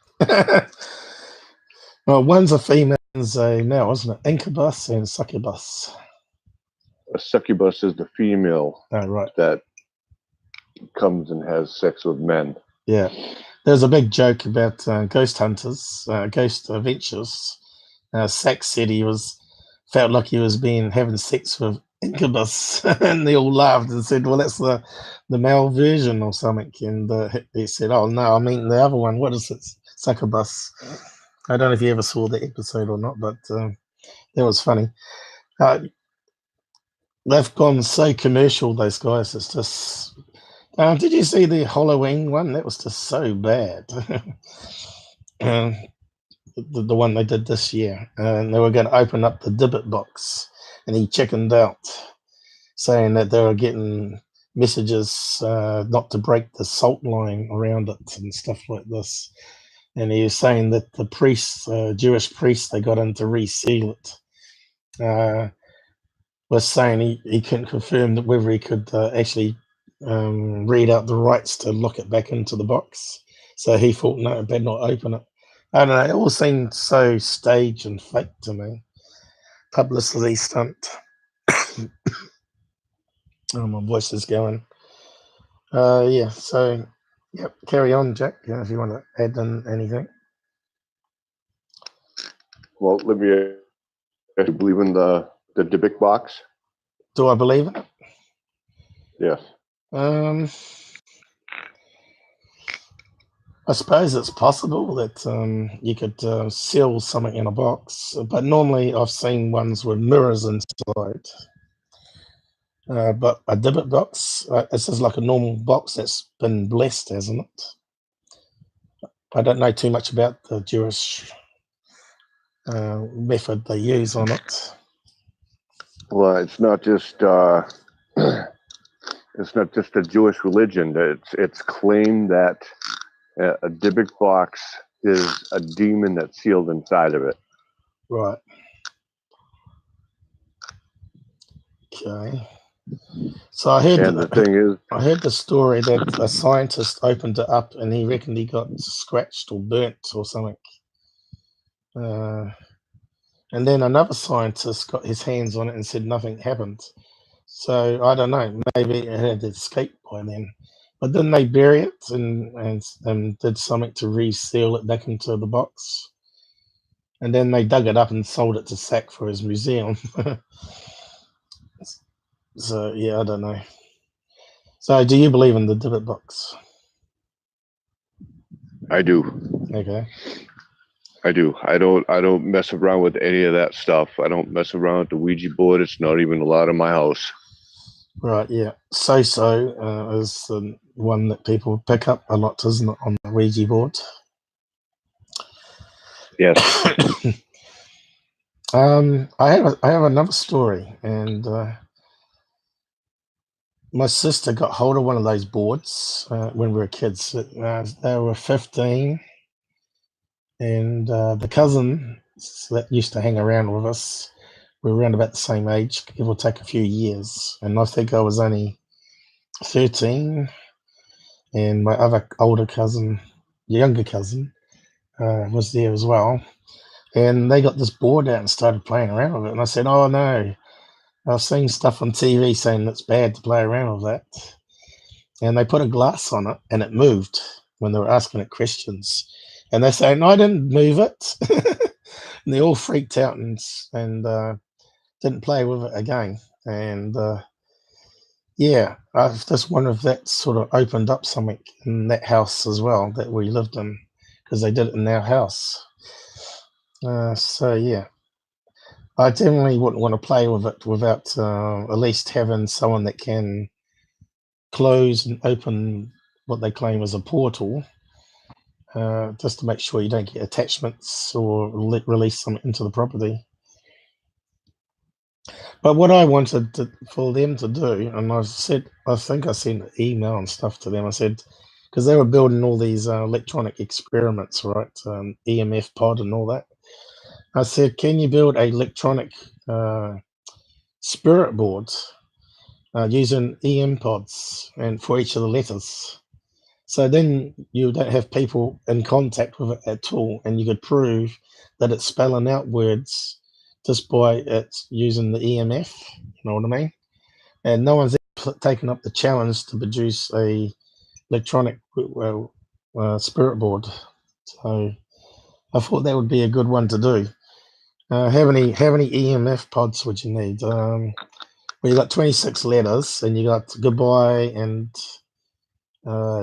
Well, one's a female, one's a male, isn't it? Incubus and succubus. A succubus is the female Oh, right. that comes and has sex with men. Yeah. There's a big joke about ghost hunters, ghost adventures. Sax said he felt like he was having sex with incubus, and they all laughed and said, "Well, that's the male version or something." And he said, "Oh no, I mean the other one. What is it? Succubus." I don't know if you ever saw the episode or not, but that was funny. They've gone so commercial, those guys. It's just. Did you see the Halloween one? That was just so bad. The one they did this year, and they were going to open up the Dibbit box, and he chickened out, saying that they were getting messages not to break the salt line around it and stuff like this. And he was saying that the priests, Jewish priests, they got in to reseal it, was saying he couldn't confirm that whether he could actually read out the rights to lock it back into the box. So he thought, no, I better not open it. I don't know, it all seemed so staged and fake to me. Publicity stunt. Oh, my voice is going. Yeah, so, yep, carry on, Jack, if you want to add in anything. Well, let me ask you, believe in the Dybbuk box? Do I believe in it? Yes. I suppose it's possible that you could seal something in a box, but normally I've seen ones with mirrors inside. But a Dybbuk box, it's just like a normal box that's been blessed, hasn't it? I don't know too much about the Jewish method they use on it. Well, it's not just a Jewish religion. It's claimed that a Dybbuk box is a demon that's sealed inside of it. Right. Okay. So I heard the story that a scientist opened it up and he reckoned he got scratched or burnt or something. And then another scientist got his hands on it and said nothing happened. So I don't know, maybe it had escaped by then. But then they bury it and did something to reseal it back into the box. And then they dug it up and sold it to Sack for his museum. So yeah, I don't know. So do you believe in the Dybbuk box? I do. Okay. I do. I don't mess around with any of that stuff. I don't mess around with the Ouija board. It's not even allowed in my house. Right, yeah. So is the one that people pick up a lot, isn't it, on the Ouija board? Yes. I have another story, and my sister got hold of one of those boards when we were kids. They were 15, And the cousin that used to hang around with us, we were around about the same age, give or take a few years. And I think I was only 13, and my other older cousin, younger cousin, was there as well. And they got this board out and started playing around with it. And I said, oh no, I've seen stuff on TV saying it's bad to play around with that. And they put a glass on it and it moved when they were asking it questions. And they say, no, I didn't move it. And they all freaked out and didn't play with it again. And yeah, I just wonder if that sort of opened up something in that house as well that we lived in, because they did it in our house. So yeah, I definitely wouldn't want to play with it without at least having someone that can close and open what they claim is a portal, just to make sure you don't get attachments or release something into the property. But what I wanted for them to do, and I think I sent an email and stuff to them. I said, because they were building all these electronic experiments, right? EMF pod and all that. I said, can you build a electronic spirit board using EM pods and for each of the letters? So then you don't have people in contact with it at all, and you could prove that it's spelling out words just by it using the EMF. You know what I mean? And no one's taken up the challenge to produce a electronic spirit board. So I thought that would be a good one to do. How many EMF pods would you need? Well, you got 26 letters, and you got goodbye and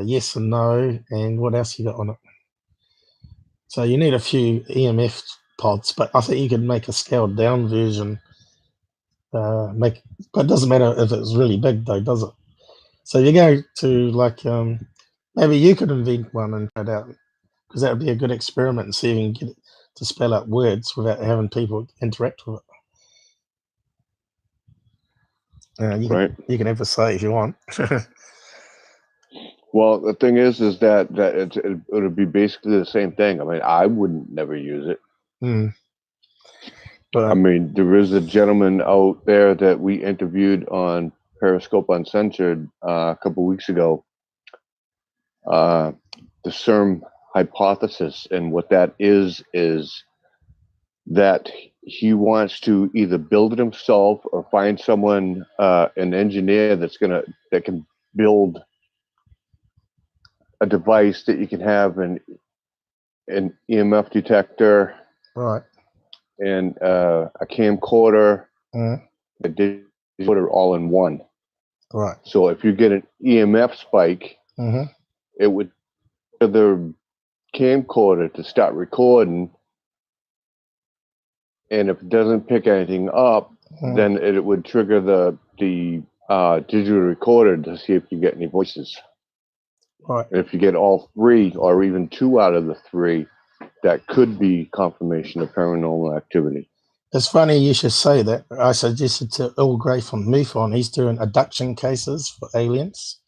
yes and no, and what else you got on it? So you need a few EMF pods, but I think you could make a scaled down version. But it doesn't matter if it's really big, though, does it? So you go to like maybe you could invent one and try it out, because that would be a good experiment and see if you can get it to spell out words without having people interact with it. Right. You can have a say if you want. Well, the thing is that it would be basically the same thing. I mean, I wouldn't never use it. But I mean, there is a gentleman out there that we interviewed on Periscope Uncensored a couple weeks ago. The CERM hypothesis, and what that is that he wants to either build it himself or find someone, an engineer that can build a device that you can have an EMF detector, right, and a camcorder, a digital all in one. Right. So if you get an EMF spike, it would trigger the camcorder to start recording, and if it doesn't pick anything up, then it would trigger the digital recorder to see if you get any voices. Right. If you get all three, or even two out of the three, that could be confirmation of paranormal activity. It's funny you should say that. I suggested to Earl Grey from MUFON, he's doing abduction cases for aliens.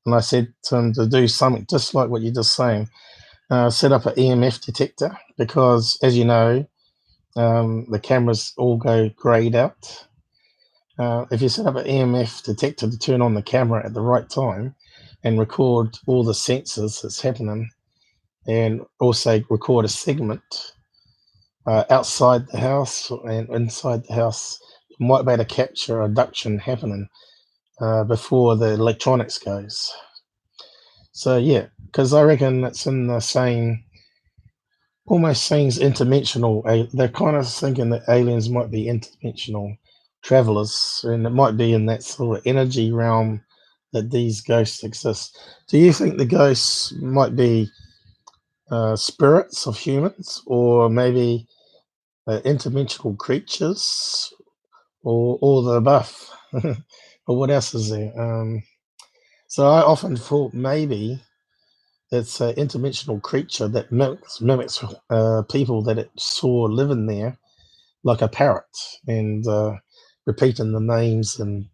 And I said to him to do something just like what you're just saying. Set up an EMF detector, because, as you know, the cameras all go grayed out. If you set up an EMF detector to turn on the camera at the right time and record all the sensors that's happening, and also record a segment outside the house and inside the house, you might be able to capture abduction happening before the electronics goes. So yeah, because I reckon it's in the same, almost seems interdimensional. They're kind of thinking that aliens might be interdimensional travelers, and it might be in that sort of energy realm that these ghosts exist. Do you think the ghosts might be spirits of humans, or maybe interdimensional creatures, or all the above? Or what else is there? So I often thought maybe it's an interdimensional creature that mimics people that it saw living there, like a parrot, and repeating the names and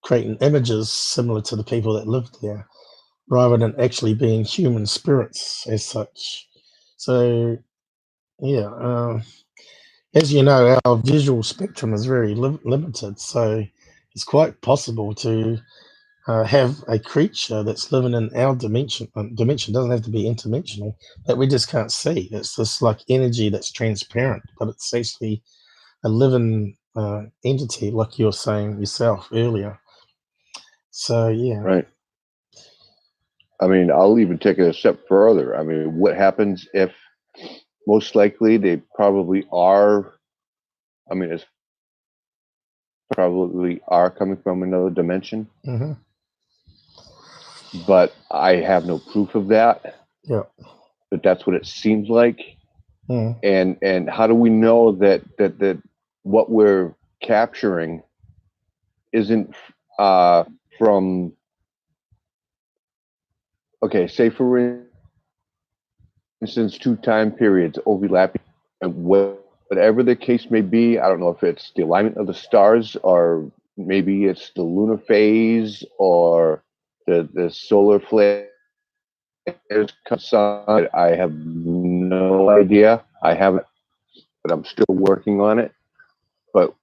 creating images similar to the people that lived there, rather than actually being human spirits as such. So Yeah. As you know, our visual spectrum is very limited, so it's quite possible to have a creature that's living in our dimension. Dimension doesn't have to be interdimensional, that we just can't see. It's this like energy that's transparent, but it's actually a living entity, like you were saying yourself earlier. So yeah. Right. I mean, I'll even take it a step further. I mean, what happens if most likely they probably are, I mean, it's probably are coming from another dimension, Mm-hmm. but I have no proof of that. Yeah. But that's what it seems like. Mm. And how do we know that what we're capturing isn't from, okay, say for instance, two time periods overlapping, and whatever the case may be, I don't know if it's the alignment of the stars, or maybe it's the lunar phase, or the solar flare. I have no idea. I haven't, but I'm still working on it. But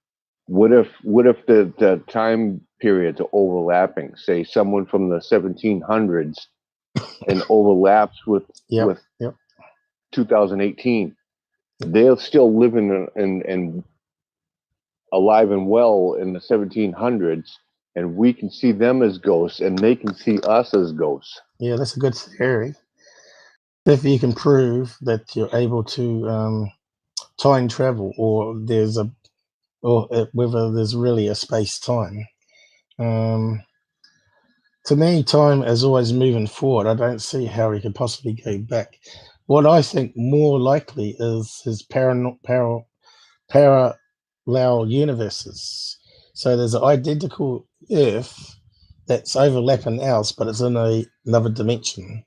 what if the time periods are overlapping? Say someone from the 1700s and overlaps with 2018. They're still living and alive and well in the 1700s, and we can see them as ghosts, and they can see us as ghosts. Yeah, that's a good theory. If you can prove that you're able to time travel, or whether there's really a space time. To me, time is always moving forward. I don't see how he could possibly go back. What I think more likely is his parallel universes. So there's an identical Earth that's overlapping ours, but it's in another dimension.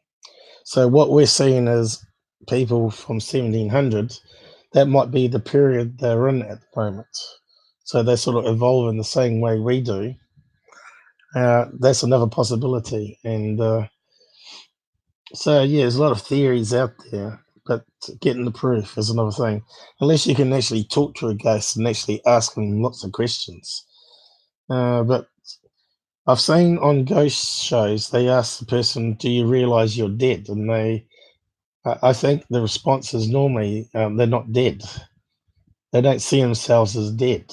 So what we're seeing is people from 1700. That might be the period they're in at the moment. So they sort of evolve in the same way we do. That's another possibility. And so, yeah, there's a lot of theories out there, but getting the proof is another thing. Unless you can actually talk to a ghost and actually ask them lots of questions. But I've seen on ghost shows, they ask the person, do you realize you're dead? And I think the response is normally they're not dead. They don't see themselves as dead.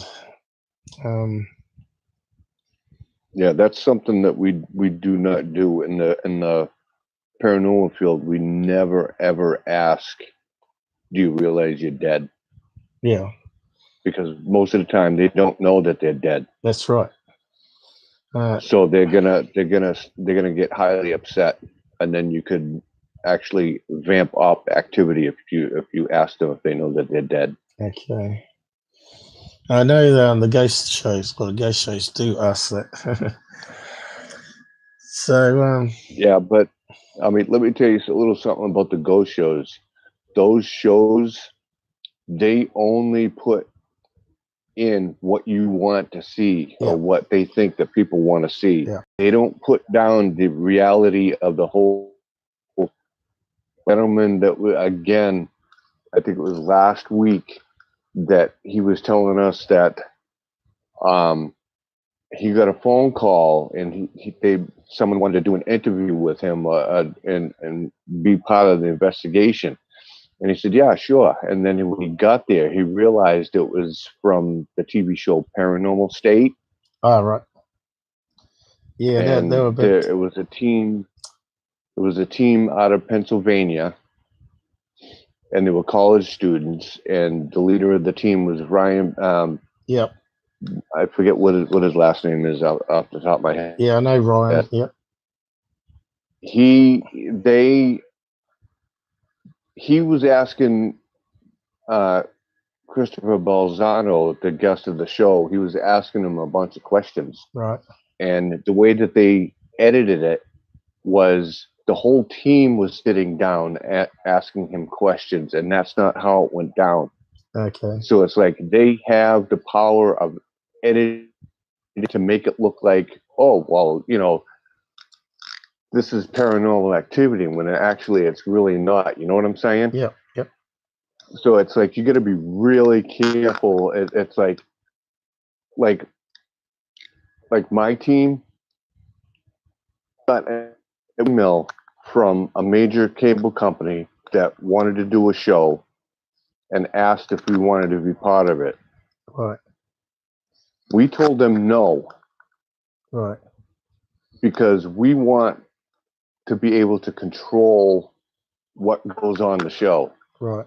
Yeah, that's something that we do not do in the paranormal field. We never ever ask, do you realize you're dead? Yeah, because most of the time they don't know that they're dead. that's right. So they're gonna get highly upset, and then you could actually vamp up activity if you ask them if they know that they're dead. Okay. I know the ghost shows, well, the ghost shows do ask that. So yeah, but I mean, let me tell you a little something about the ghost shows. Those shows, they only put in what you want to see, or what they think that people want to see. Yeah. They don't put down the reality of the whole gentleman that, again, I think it was last week, that he was telling us that he got a phone call, and someone wanted to do an interview with him and be part of the investigation. And he said, yeah, sure. And then when he got there, he realized it was from the TV show Paranormal State. Oh, right. Yeah, and they were big. it was a team. It was a team out of Pennsylvania, and they were college students. And the leader of the team was Ryan. Yep. I forget what his last name is off the top of my head. Yeah, I know Ryan. Yep. He was asking Christopher Balzano, the guest of the show. He was asking him a bunch of questions. Right. And the way that they edited it was the whole team was sitting down asking him questions, and that's not how it went down. Okay. So it's like they have the power of editing to make it look like, oh, well, this is paranormal activity, when actually it's really not. You know what I'm saying? Yep. Yep. So it's like you got to be really careful. It's like my team got an email from a major cable company that wanted to do a show and asked if we wanted to be part of it. Right. We told them no. Right. Because we want to be able to control what goes on the show. Right.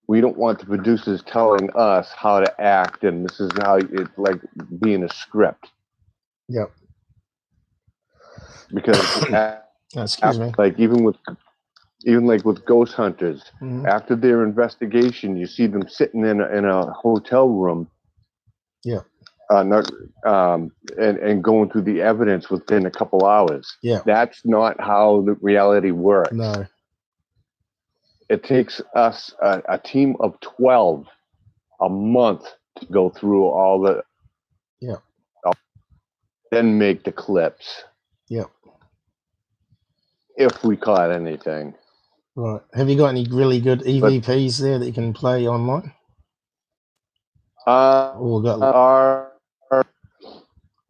We don't want the producers telling us how to act, and this is how it's like being a script. Yep. Because excuse me. like even with ghost hunters, after their investigation, you see them sitting in a hotel room. Yeah. And going through the evidence within a couple hours. Yeah. That's not how the reality works. No. It takes us a team of 12 a month to go through all the. Yeah. Then make the clips. Yeah. If we caught anything. Right. Have you got any really good EVPs there that you can play online?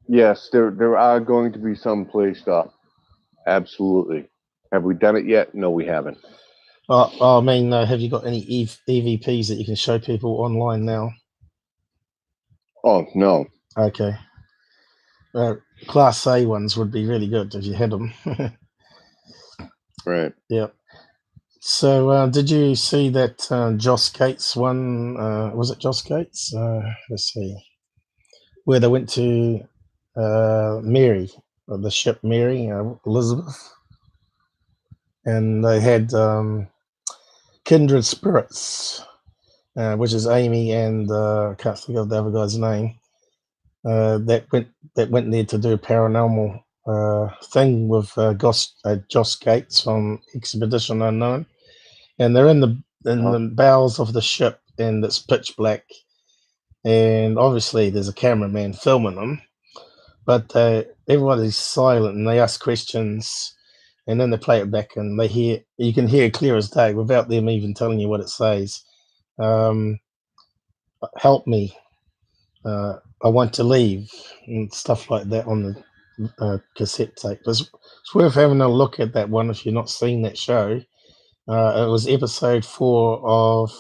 Yes, there are going to be some placed up. Absolutely. Have we done it yet? No, we haven't. I mean, have you got any EVPs that you can show people online now? Oh, no. Okay. Class A ones would be really good if you had them. Right. Yeah. So, did you see that Joss Gates one? Was it Joss Gates? Let's see. Where they went to Mary, the ship Mary, Elizabeth, and they had kindred spirits, which is Amy and I can't think of the other guy's name. That went there to do a paranormal thing with Joss Gates from Expedition Unknown, and they're in the bowels of the ship, and it's pitch black, and obviously there's a cameraman filming them, but everybody's silent and they ask questions, and then they play it back, and you can hear clear as day without them even telling you what it says. Help me. I want to leave, and stuff like that on the cassette tape. It's worth having a look at that one if you've not seen that show. It was episode 4 of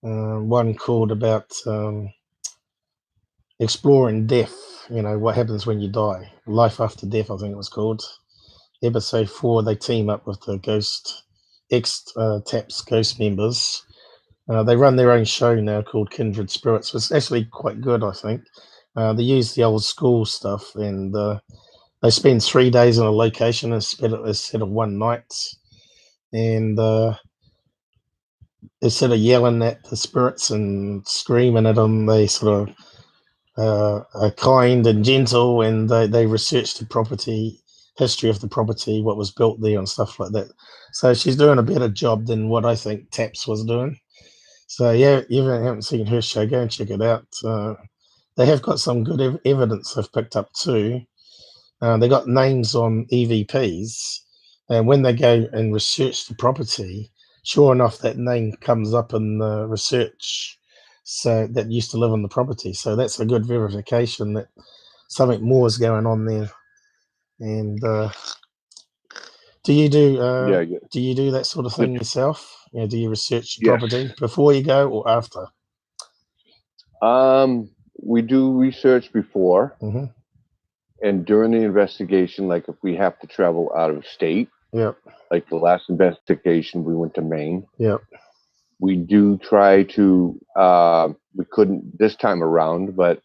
one called about exploring death. You know, what happens when you die. Life After Death, I think it was called. Episode 4, they team up with the TAPS Ghost members. They run their own show now called Kindred Spirits. It's actually quite good, I think. They use the old school stuff, and they spend 3 days in a location instead of one night. And instead of yelling at the spirits and screaming at them, they sort of are kind and gentle, and they research the history of the property, what was built there and stuff like that. So she's doing a better job than what I think TAPS was doing. So yeah, if you haven't seen her show, go and check it out. They have got some good evidence they've picked up too. They got names on EVPs, and when they go and research the property, sure enough, that name comes up in the research. So that used to live on the property. So that's a good verification that something more is going on there. And do you do that sort of thing yourself? Do you research the property before you go or after? We do research before, and during the investigation, like if we have to travel out of state. Yep. Like the last investigation, we went to Maine. Yep. We do try to. We couldn't this time around, but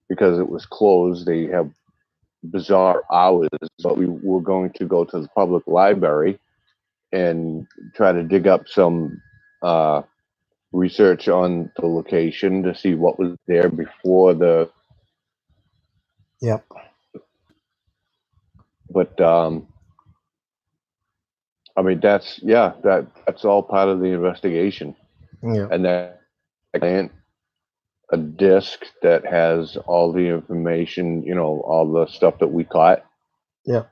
because it was closed, they have bizarre hours. But we were going to go to the public library and try to dig up some research on the location to see what was there before the. Yep. But I mean that's all part of the investigation. Yeah. And that a disc that has all the information, all the stuff that we caught. Yep.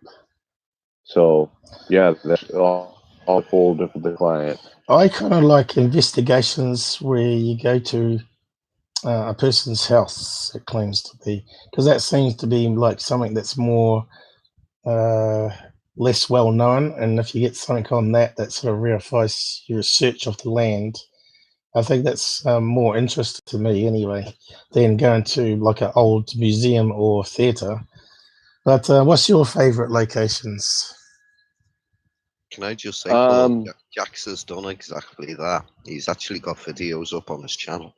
So yeah, that's all all folded for the client. I kind of like investigations where you go to a person's house, it claims to be, because that seems to be like something that's more less well known. And if you get something on that sort of verifies your research of the land, I think that's more interesting to me anyway than going to like an old museum or theatre. But what's your favourite locations? Can I just say, Paul, Um, Jaxx has done exactly that. He's actually got videos up on his channel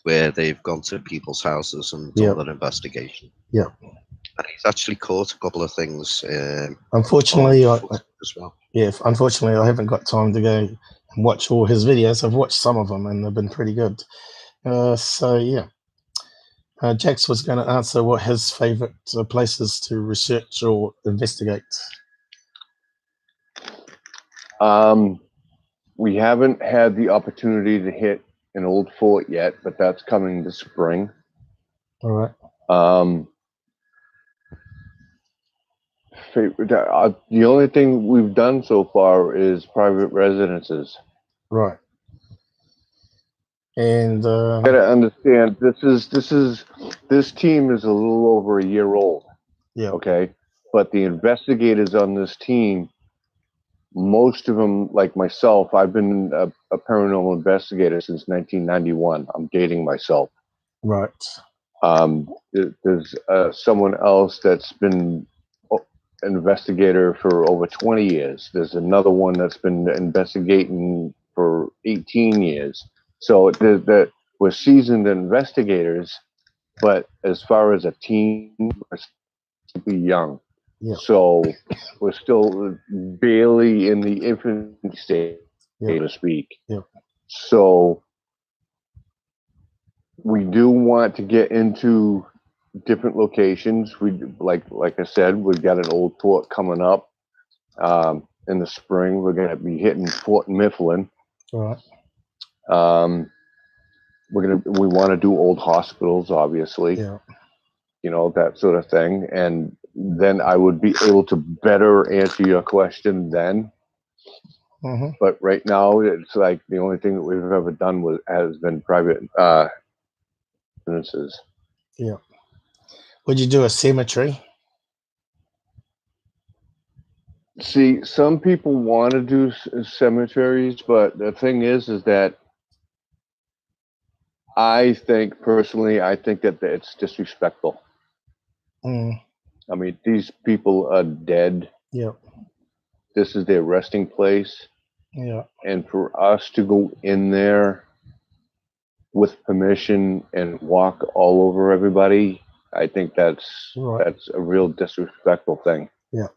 where they've gone to people's houses and done their investigation. Yeah. And he's actually caught a couple of things. Unfortunately, as well. Yeah, unfortunately, I haven't got time to go and watch all his videos. I've watched some of them and they've been pretty good. So yeah, Jaxx was going to answer what his favourite places to research or investigate. We haven't had the opportunity to hit an old fort yet, but that's coming this spring. All right. The only thing we've done so far is private residences. Right. And you gotta understand, this team is a little over a year old. Yeah. Okay, but the investigators on this team, most of them, like myself, I've been a paranormal investigator since 1991. I'm dating myself. Right. There's someone else that's been an investigator for over 20 years. There's another one that's been investigating for 18 years. So that we're seasoned investigators, but as far as a team, we're simply young. Yeah. So we're still barely in the infancy stage, so to speak. Yeah. So we do want to get into different locations. We like I said, we've got an old fort coming up in the spring. We're going to be hitting Fort Mifflin. All right. We want to do old hospitals, obviously. Yeah. You know, that sort of thing, and then I would be able to better answer your question then. Mm-hmm. But right now, it's like the only thing that we've ever done has been private residences. Yeah. Would you do a cemetery? See, some people want to do cemeteries, but the thing is that I think personally, that it's disrespectful. Mm. I mean, these people are dead. Yeah. This is their resting place. Yeah. And for us to go in there with permission and walk all over everybody, I think that's a real disrespectful thing. Yeah.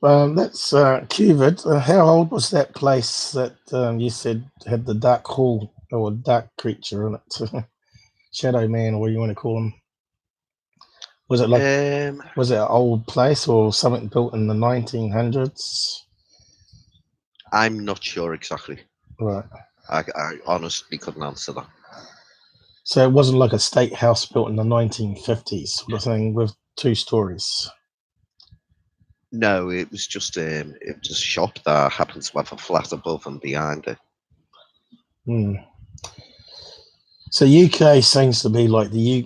That's Qqqvid. How old was that place that you said had the dark hall or dark creature in it? Shadow man, or what you want to call him? Was it like was it an old place or something built in the 1900s? I'm not sure exactly. Right. I honestly couldn't answer that. So it wasn't like a state house built in the 1950s sort of thing with 2 stories. No, it was just a shop that happened to have a flat above and behind it. Hmm. So UK seems to be like the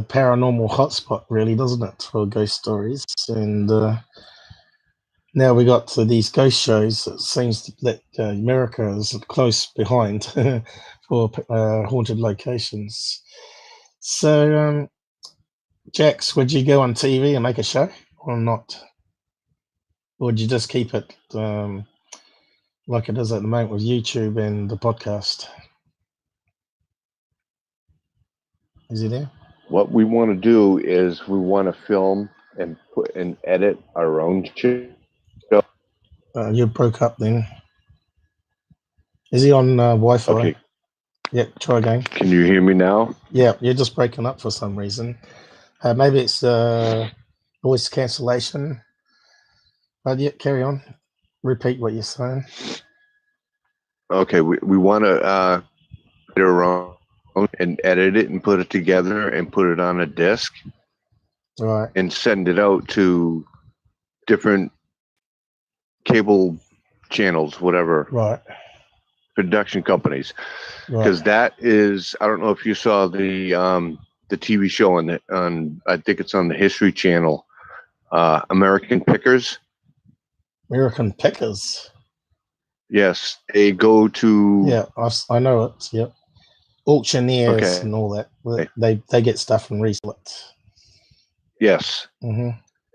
paranormal hotspot, really, doesn't it, for ghost stories? And now we got to these ghost shows. It seems that America is close behind for haunted locations. So, Jaxx, would you go on TV and make a show or not? Or would you just keep it like it is at the moment with YouTube and the podcast? Is he there? What we want to do is we want to film and put and edit our own show. You broke up then. Is he on Wi-Fi? Okay. Yep, try again. Can you hear me now? Yeah, you're just breaking up for some reason. Maybe it's voice cancellation. But yeah, carry on. Repeat what you're saying. Okay, we want to get our own and edit it and put it together and put it on a disc. Right. And send it out to different cable channels, whatever, Right. production companies, Right. because that is, I don't know if you saw the TV show on I think it's on the History Channel, American Pickers. American Pickers. Yes, they go to. Yeah, I know it. Yep. Auctioneers Okay. and all that. They get stuff and resell it. Yes, Hmm.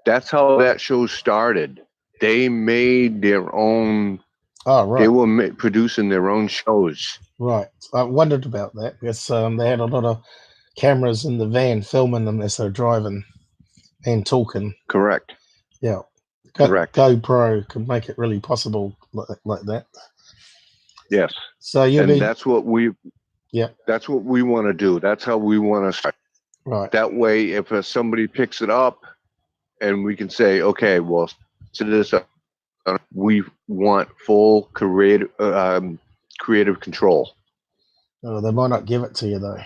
that's how that show started. They made their own. Oh, right. They were producing their own shows. Right. I wondered about that because they had a lot of cameras in the van filming them as they're driving and talking. Correct. Yeah. Correct. GoPro can make it really possible like that. Yes. So that's what we. Yeah. That's what we want to do. That's how we want to start. Right. That way, if somebody picks it up, and we can say, okay, well, to this, we want full creative control. Oh, they might not give it to you though.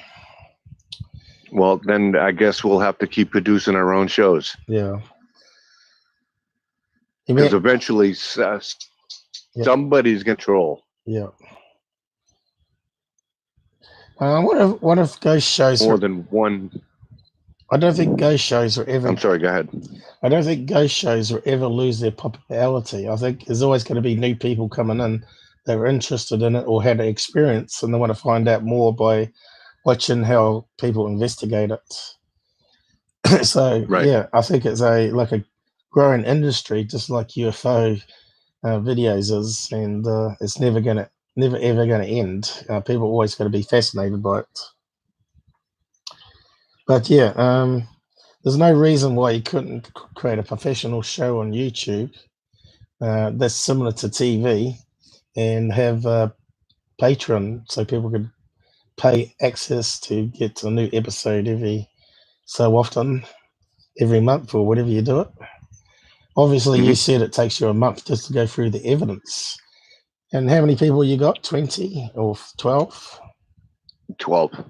Well, then I guess we'll have to keep producing our own shows. Yeah. Because eventually, somebody's control. Yeah. What if ghost shows more than one? I don't think ghost shows are ever. I'm sorry. Go ahead. I don't think ghost shows will ever lose their popularity. I think there's always going to be new people coming in that are interested in it or had an experience, and they want to find out more by watching how people investigate it. So yeah, I think it's a growing industry, just like UFO videos is, and it's never ever going to end. People are always going to be fascinated by it. But yeah, there's no reason why you couldn't create a professional show on YouTube that's similar to TV and have Patreon so people could pay access to get a new episode every so often, every month or whatever you do it. Obviously, you said it takes you a month just to go through the evidence. And how many people you got? 20 or 12? 12.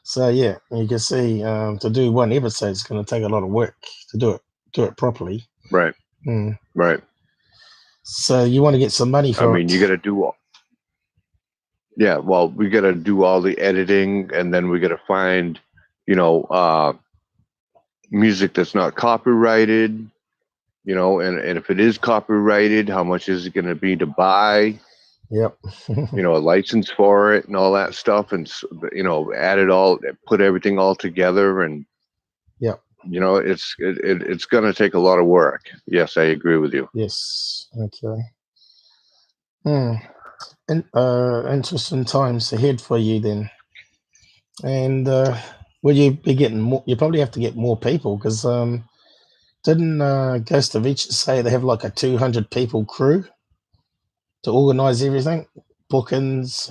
So yeah, you can see to do one episode is going to take a lot of work to do it properly. Right. Right. So you want to get some money for it. I mean, you got to do all. Yeah, well, we got to do all the editing, and then we got to find, music that's not copyrighted, and if it is copyrighted, how much is it going to be to buy? Yep. A license for it and all that stuff, and add it all, put everything all together, and yep. It's going to take a lot of work. Yes, I agree with you. Yes. Okay. Interesting times ahead for you then. And will you be getting more? You probably have to get more people because didn't Qqqvid say they have like a 200 people crew to organize everything, bookings,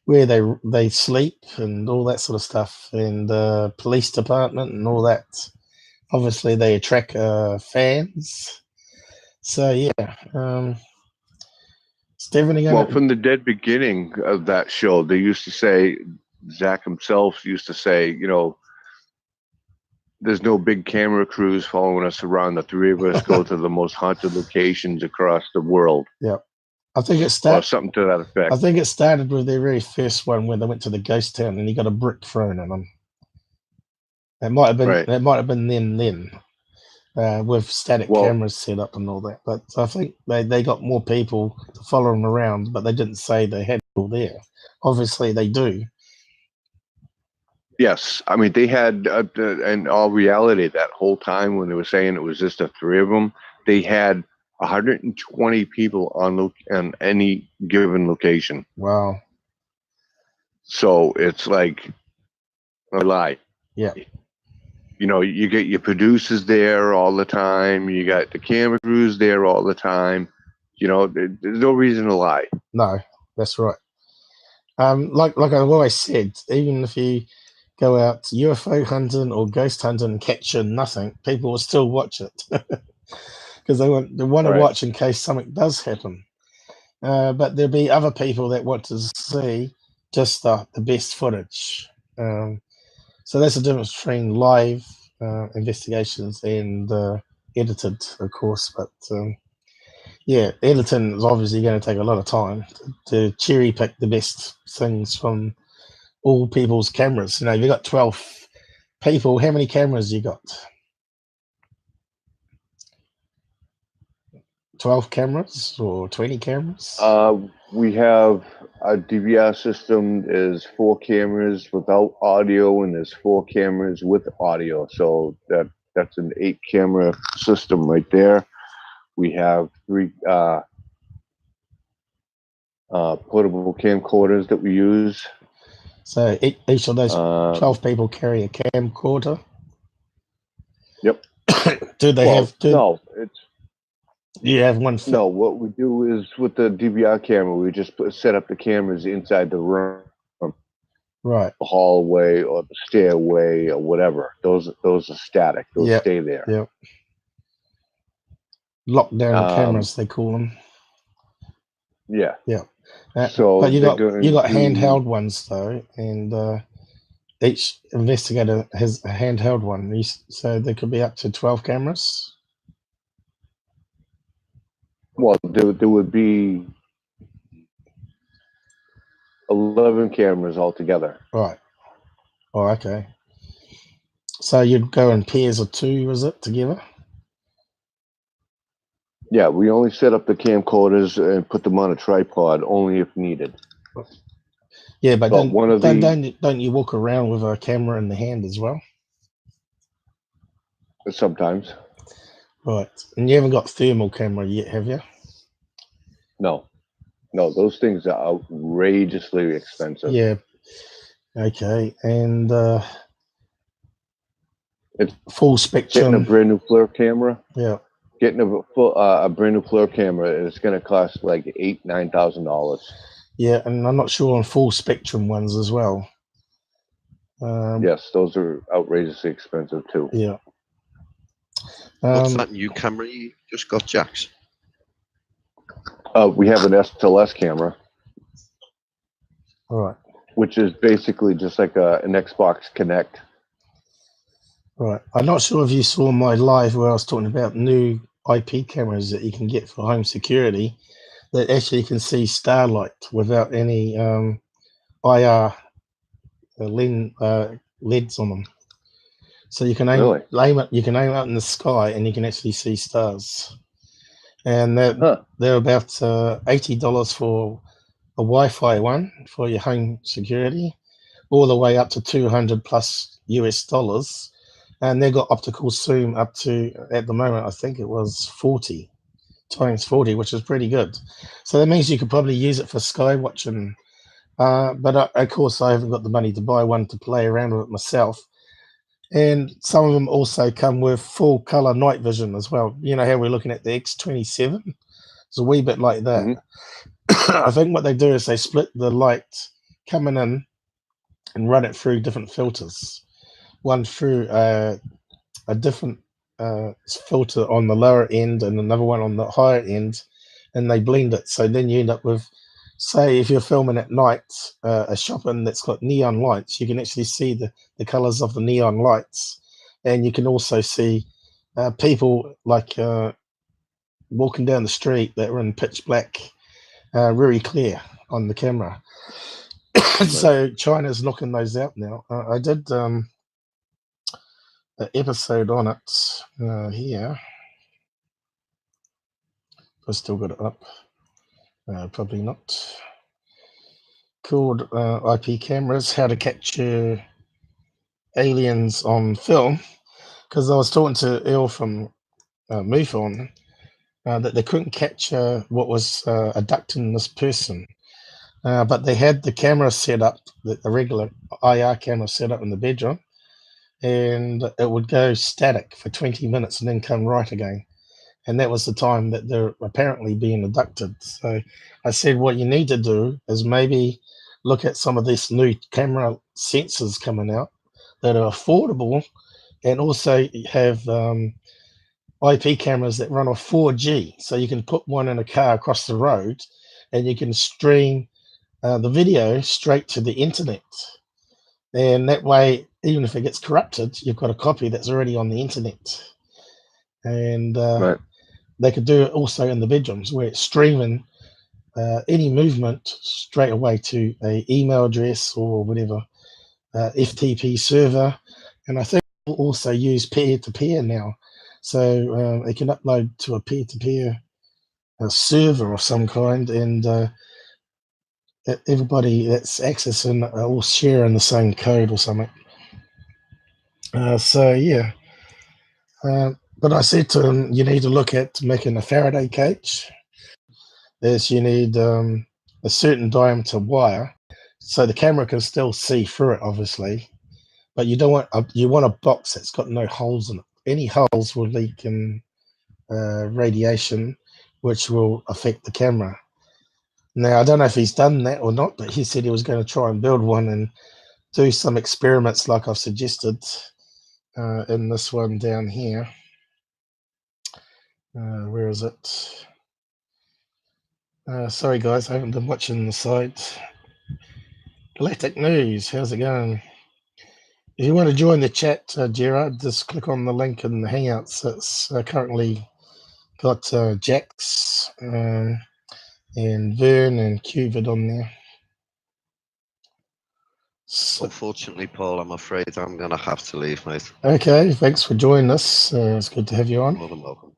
where they sleep and all that sort of stuff, and police department and all that. Obviously, they attract fans. So yeah, Stephanie. Well, from the dead beginning of that show, they used to say, Zach himself used to say, there's no big camera crews following us around. The three of us go to the most haunted locations across the world. Yeah. I think it started. Or something to that effect. I think it started with their very first one when they went to the ghost town and he got a brick thrown at him. It might have been. Right. It might have been then, with static cameras set up and all that. But I think they got more people to follow them around, but they didn't say they had people there. Obviously, they do. Yes, I mean they had, in all reality, that whole time when they were saying it was just the three of them, they had 120 people on any given location. Wow. So it's like a lie. Yeah. You get your producers there all the time. You got the camera crews there all the time. There's no reason to lie. No, that's right. Like I've always said, even if you go out UFO hunting or ghost hunting and capture nothing, people will still watch it because they want to watch in case something does happen. But there'll be other people that want to see just the best footage. So that's the difference between live investigations and edited, of course, but yeah, editing is obviously going to take a lot of time to cherry pick the best things from all people's cameras. You know, you've got 12 people. How many cameras you got? 12 cameras or 20 cameras? We have a DVR system is 4 cameras without audio, and there's 4 cameras with audio. So that's an 8 camera system right there. We have 3 portable camcorders that we use. So each of those 12 people carry a camcorder? Yep. Do they No, it's... You have one? No, what we do is with the DVR camera, we just set up the cameras inside the room, right? The hallway or the stairway or whatever. Those are static. Those stay there. Yep. Lockdown cameras, they call them. Yeah. Yeah. So but you got handheld ones though, and each investigator has a handheld one. So there could be up to 12 cameras. Well, there would be 11 cameras altogether. Right. Oh, okay. So you'd go in pairs of 2, was it, together? Yeah, we only set up the camcorders and put them on a tripod only if needed. Yeah, but don't you walk around with a camera in the hand as well? Sometimes. Right. And you haven't got thermal camera yet, have you? No, those things are outrageously expensive. Yeah. Okay. And it's full spectrum. Getting a brand new FLIR camera. Yeah. Getting a brand new FLIR camera is going to cost like $8,000-9,000. Yeah, and I'm not sure on full spectrum ones as well. Yes, those are outrageously expensive too. Yeah. What's that new camera you just got, Jaxx? We have an SLS camera. All right. Which is basically just like an Xbox Connect. Right. I'm not sure if you saw my live where I was talking about new IP cameras that you can get for home security that actually can see starlight without any IR LEDs on them. So you can aim it in the sky and you can actually see stars. And they're about $80 for a Wi-Fi one for your home security, all the way up to $200+ US. And they got optical zoom up to, at the moment, I think it was 40 times 40, which is pretty good. So that means you could probably use it for sky watching. But of course, I haven't got the money to buy one to play around with it myself. And some of them also come with full color night vision as well. You know how we're looking at the X27? It's a wee bit like that. Mm-hmm. I think what they do is they split the light coming in and run it through different filters. One through a different filter on the lower end and another one on the higher end, and they blend it. So then you end up with, say, if you're filming at night, a shopping that's got neon lights, you can actually see the colors of the neon lights, and you can also see people like walking down the street that are in pitch black, very clear on the camera. So China's knocking those out now. I did an episode on it here. I've still got it up. Probably not. Called IP cameras, how to capture aliens on film. Because I was talking to Earl from MUFON that they couldn't capture what was abducting this person. But they had the camera set up, the regular IR camera set up in the bedroom, and it would go static for 20 minutes and then come right again. And that was the time that they're apparently being abducted. So I said, what you need to do is maybe look at some of these new camera sensors coming out that are affordable and also have IP cameras that run off 4G. So you can put one in a car across the road and you can stream the video straight to the internet. And that way, even if it gets corrupted, you've got a copy that's already on the internet. and Right. they could do it also in the bedrooms where it's streaming any movement straight away to a email address or whatever FTP server, and I think we'll also use peer-to-peer now, so it can upload to a peer-to-peer server of some kind, and everybody that's accessing are all sharing the same code or something. So yeah, but I said to him, you need to look at making a Faraday cage. Is you need a certain diameter wire, so the camera can still see through it, obviously. But you don't want you want a box that's got no holes in it. Any holes will leak in radiation, which will affect the camera. Now I don't know if he's done that or not, but he said he was going to try and build one and do some experiments like I've suggested in this one down here. Where is it? Sorry guys, I haven't been watching the site. Galactic News, how's it going? If you want to join the chat, Gerard, just click on the link in the Hangouts. It's currently got Jaxx and Vern and Qqqvid on there. So, Unfortunately, Paul, I'm afraid I'm going to have to leave, mate. okay, thanks for joining us. It's good to have you on. More than welcome.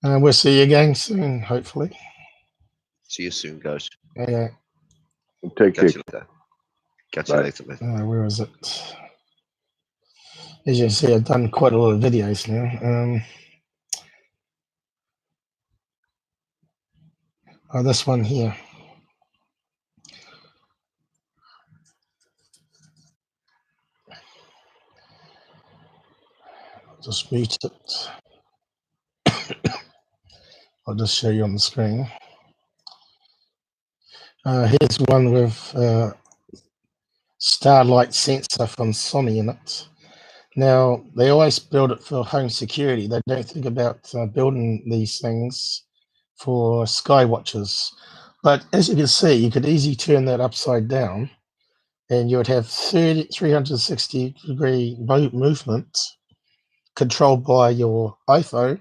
We'll see you again soon, hopefully. See you soon, guys. Okay. Take care. Catch you later. Catch you Bye. later, mate. Where is it? As you can see, I've done quite a lot of videos now. This one here. I'll just mute it. I'll just show you on the screen. Here's one with Starlight sensor from Sony in it. Now, they always build it for home security. They don't think about building these things for sky watchers. But as you can see, you could easily turn that upside down and you would have 360-degree movement controlled by your iPhone,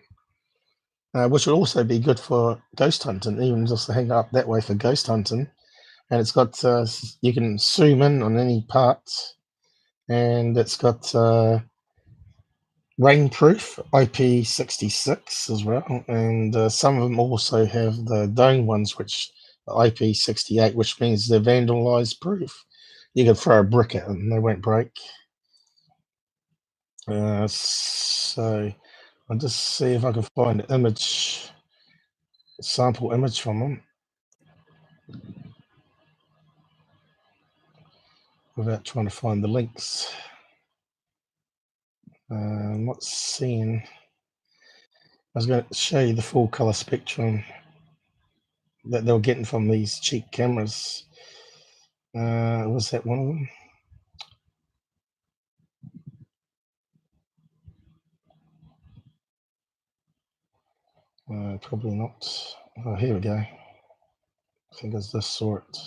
which would also be good for ghost hunting, even just to hang up that way for ghost hunting. And it's got, you can zoom in on any part, and it's got rainproof IP66 as well, and some of them also have the dome ones, which are IP68, which means they're vandalized proof. You can throw a brick at them and they won't break. So I'll just see if I can find an image, sample image from them without trying to find the links. I'm not seeing. I was going to show you the full color spectrum that they were getting from these cheap cameras. Was that one of them? Probably not. Oh, here we go. I think it's this sort.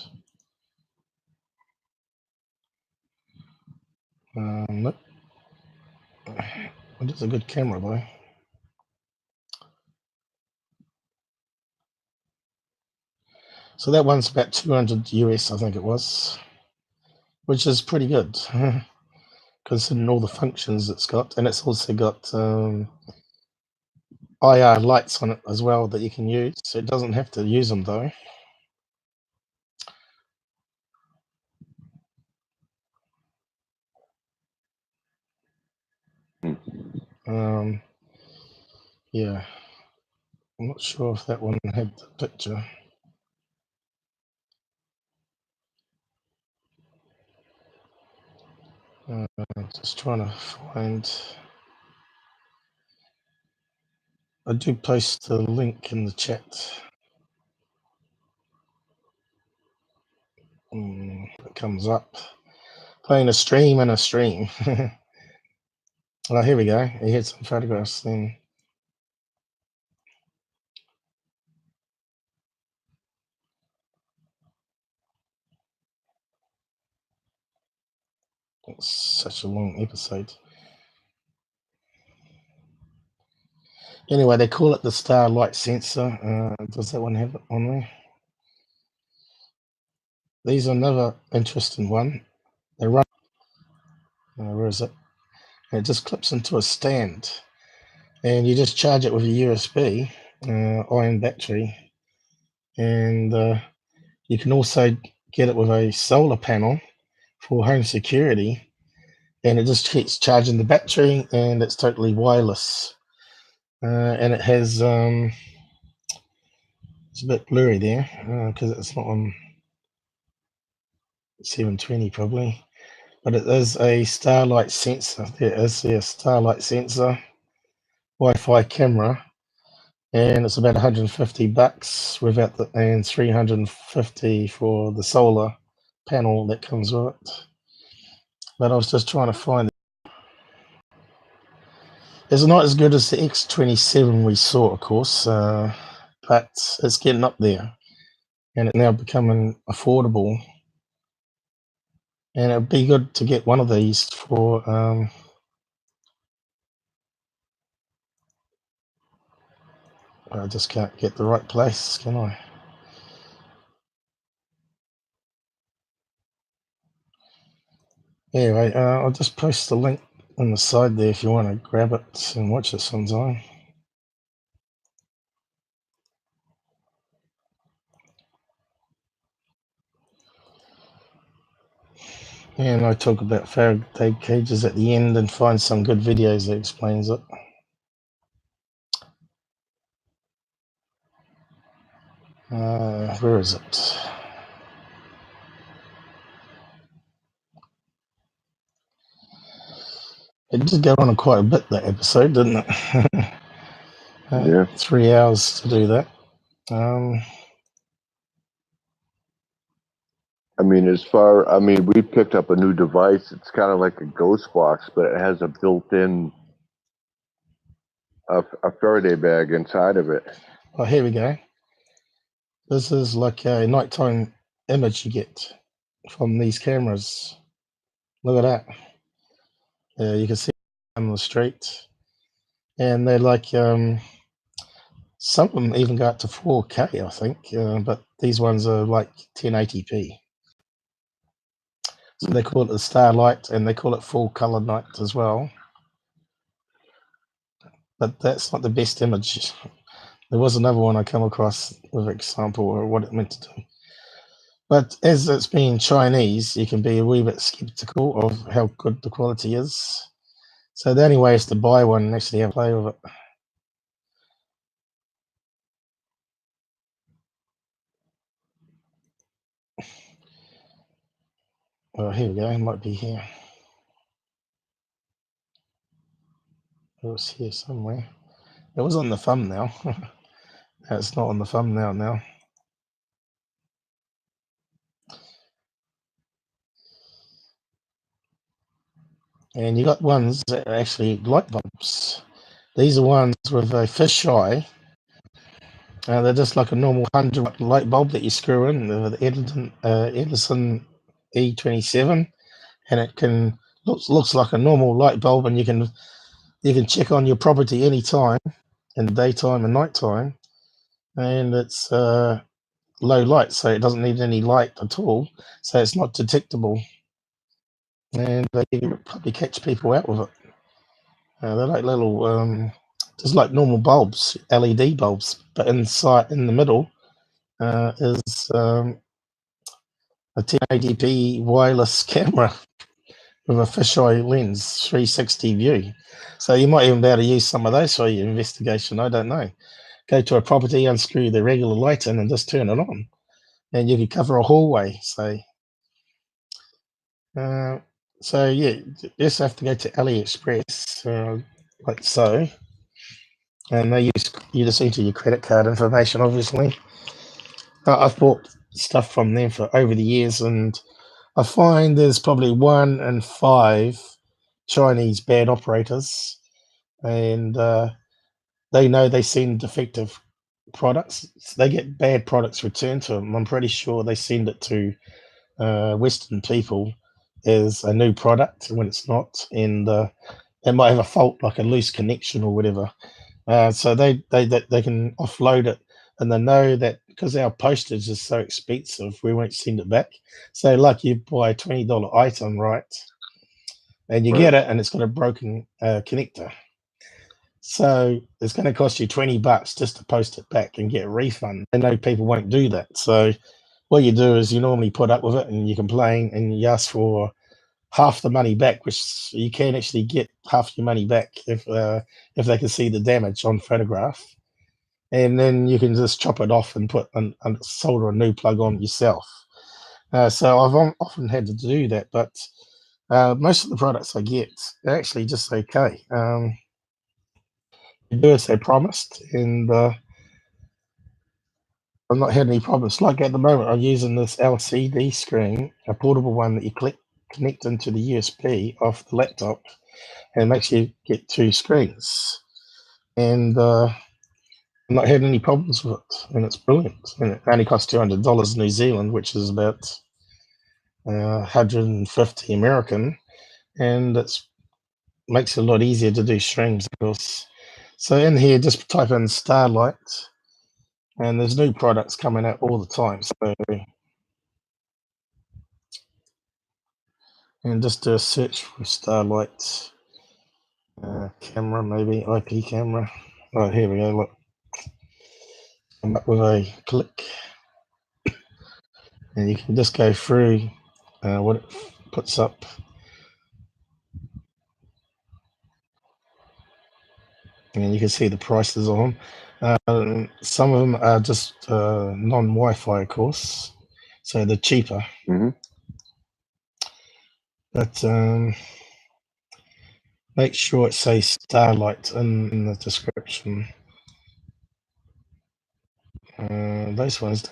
Nope. It is a good camera though. So that one's about 200 US, I think it was, which is pretty good considering all the functions it's got, and it's also got IR lights on it as well that you can use. So it doesn't have to use them though. Yeah, I'm not sure if that one had the picture. Just trying to find. I do post the link in the chat. It comes up. Playing a stream and a stream. Oh, here we go. He had some photographs then. It's such a long episode. Anyway, they call it the starlight sensor. Does that one have it on there? These are another interesting one. They run. Where is it? It just clips into a stand, and you just charge it with a USB ion battery, and you can also get it with a solar panel for home security, and it just keeps charging the battery, and it's totally wireless. And it has it's a bit blurry there because it's not on 720 probably, but it is a starlight sensor. There is a starlight sensor, Wi-Fi camera, and it's about $150 without the, and $350 for the solar panel that comes with it. But I was just trying to find it. It's not as good as the X27 we saw, of course, but it's getting up there, and it's now becoming affordable. And it'd be good to get one of these for I just can't get the right place, can I? Anyway, I'll just post the link on the side there if you want to grab it and watch it sometime. And I talk about Faraday cages at the end and find some good videos that explains it. Where is it? It did go on quite a bit, that episode, didn't it? Yeah. 3 hours to do that. I mean, we picked up a new device. It's kind of like a ghost box, but it has a built-in a Faraday bag inside of it. Oh, here we go. This is like a nighttime image you get from these cameras. Look at that. You can see on the street, and they're like some of them even go up to 4K, I think, but these ones are like 1080p. So they call it the Starlight, and they call it full color night as well. But that's not the best image. There was another one I come across with an example of what it meant to do. But as it's being Chinese, you can be a wee bit skeptical of how good the quality is. So the only way is to buy one and actually have a play with it. Oh, here we go. It might be here. It was here somewhere. It was on the thumbnail. No, it's not on the thumbnail now. And you got ones that are actually light bulbs. These are ones with a fisheye. They're just like a normal 100 light bulb that you screw in with the Edison E27, and it can looks like a normal light bulb, and you can check on your property anytime, in daytime and nighttime, and it's low light, so it doesn't need any light at all, so it's not detectable, and you can probably catch people out with it. They're like little, just like normal bulbs, LED bulbs, but inside, in the middle, is a 1080p wireless camera with a fisheye lens, 360 view. So you might even be able to use some of those for your investigation. I don't know. Go to a property, unscrew the regular light in, and just turn it on, and you could cover a hallway. So yeah, you just have to go to AliExpress, like so, and you just enter your credit card information, obviously. I've bought stuff from them for over the years, and I find there's probably 1 in 5 Chinese bad operators, and they know they send defective products. So they get bad products returned to them. I'm pretty sure they send it to Western people as a new product when it's not, and it might have a fault, like a loose connection or whatever, So they can offload it, and they know that because our postage is so expensive, we won't send it back. So like you buy a $20 item, right? And you get it, and it's got a broken connector. So it's going to cost you $20 just to post it back and get a refund. I know people won't do that. So what you do is you normally put up with it and you complain and you ask for half the money back, which you can actually get half your money back if they can see the damage on photograph. And then you can just chop it off and put and solder a new plug on yourself. So I've often had to do that, but most of the products I get are actually just okay. They do as they promised, and I've not had any problems. Like at the moment, I'm using this LCD screen, a portable one that you connect into the USB off the laptop, and it makes you get 2 screens. And I've not had any problems with it, and it's brilliant. And it only costs $200 New Zealand, which is about 150 American, and it makes it a lot easier to do streams, of course. So in here, just type in Starlight, and there's new products coming out all the time. So, and just do a search for Starlight camera, maybe IP camera. Oh, here we go. Look, come up with a click, and you can just go through what it puts up. And you can see the prices on them. Some of them are just non-Wi-Fi, of course, so they're cheaper. But make sure it says Starlight in the description. Those ones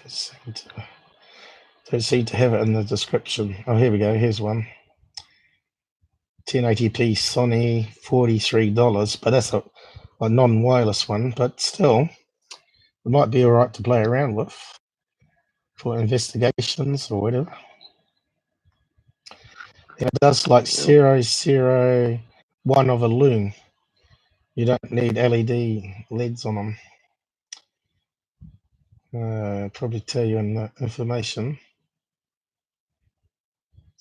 don't seem to have it in the description. Oh, here we go. Here's one. 1080p Sony, $43, but that's a non-wireless one, but still, it might be all right to play around with for investigations or whatever. It does like 001 of a lume. You don't need LED LEDs on them. Probably tell you in the information.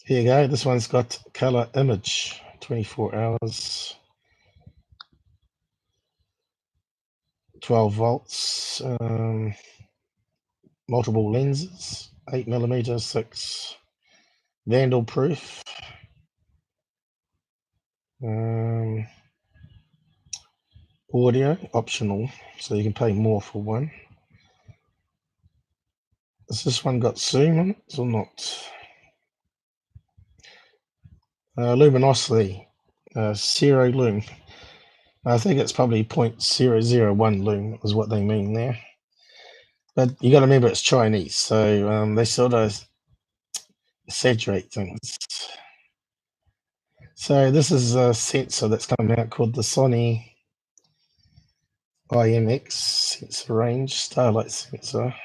Here you go. This one's got color image, 24 hours, 12 volts, multiple lenses, 8mm, 6, vandal proof. Audio optional, so you can pay more for one. Has this one got zoom on it or not? Luminosity, 0 lume. I think it's probably 0.001 lume is what they mean there. But you got to remember it's Chinese, so they sort of exaggerate things. So this is a sensor that's coming out called the Sony IMX sensor range, Starlight sensor.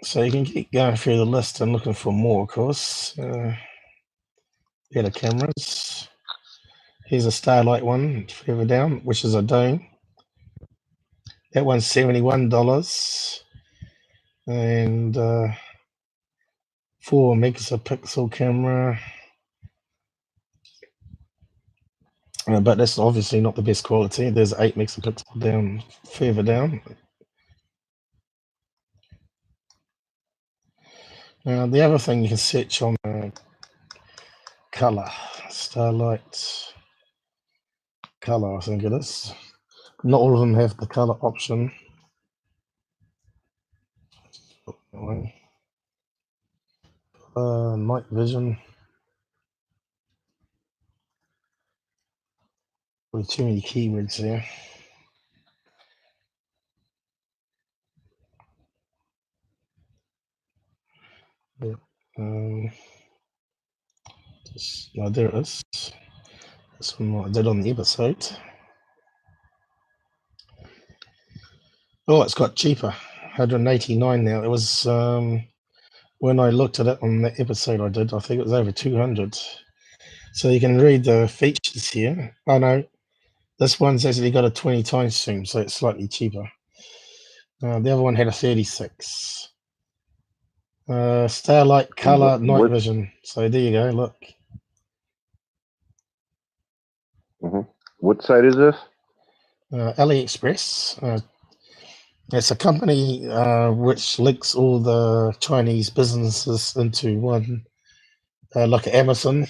So you can keep going through the list and looking for more, of course. Better cameras. Here's a Starlight one further down, which is a dome. That one's $71. And 4 megapixel camera. But that's obviously not the best quality. There's 8 megapixel down, further down. The other thing you can search on color, Starlight color, I think it is. Not all of them have the color option. Night vision. With too many keywords there. Yeah. No, there it is. This one I did on the episode. Oh, it's got cheaper. 189 now. It was when I looked at it on the episode I did, I think it was over 200. So you can read the features here. Oh no, This one's actually got a 20 times zoom, so it's slightly cheaper. The other one had a 36. Starlight color night vision. So there you go. Look. What site is this? AliExpress. It's a company which links all the Chinese businesses into one, like Amazon.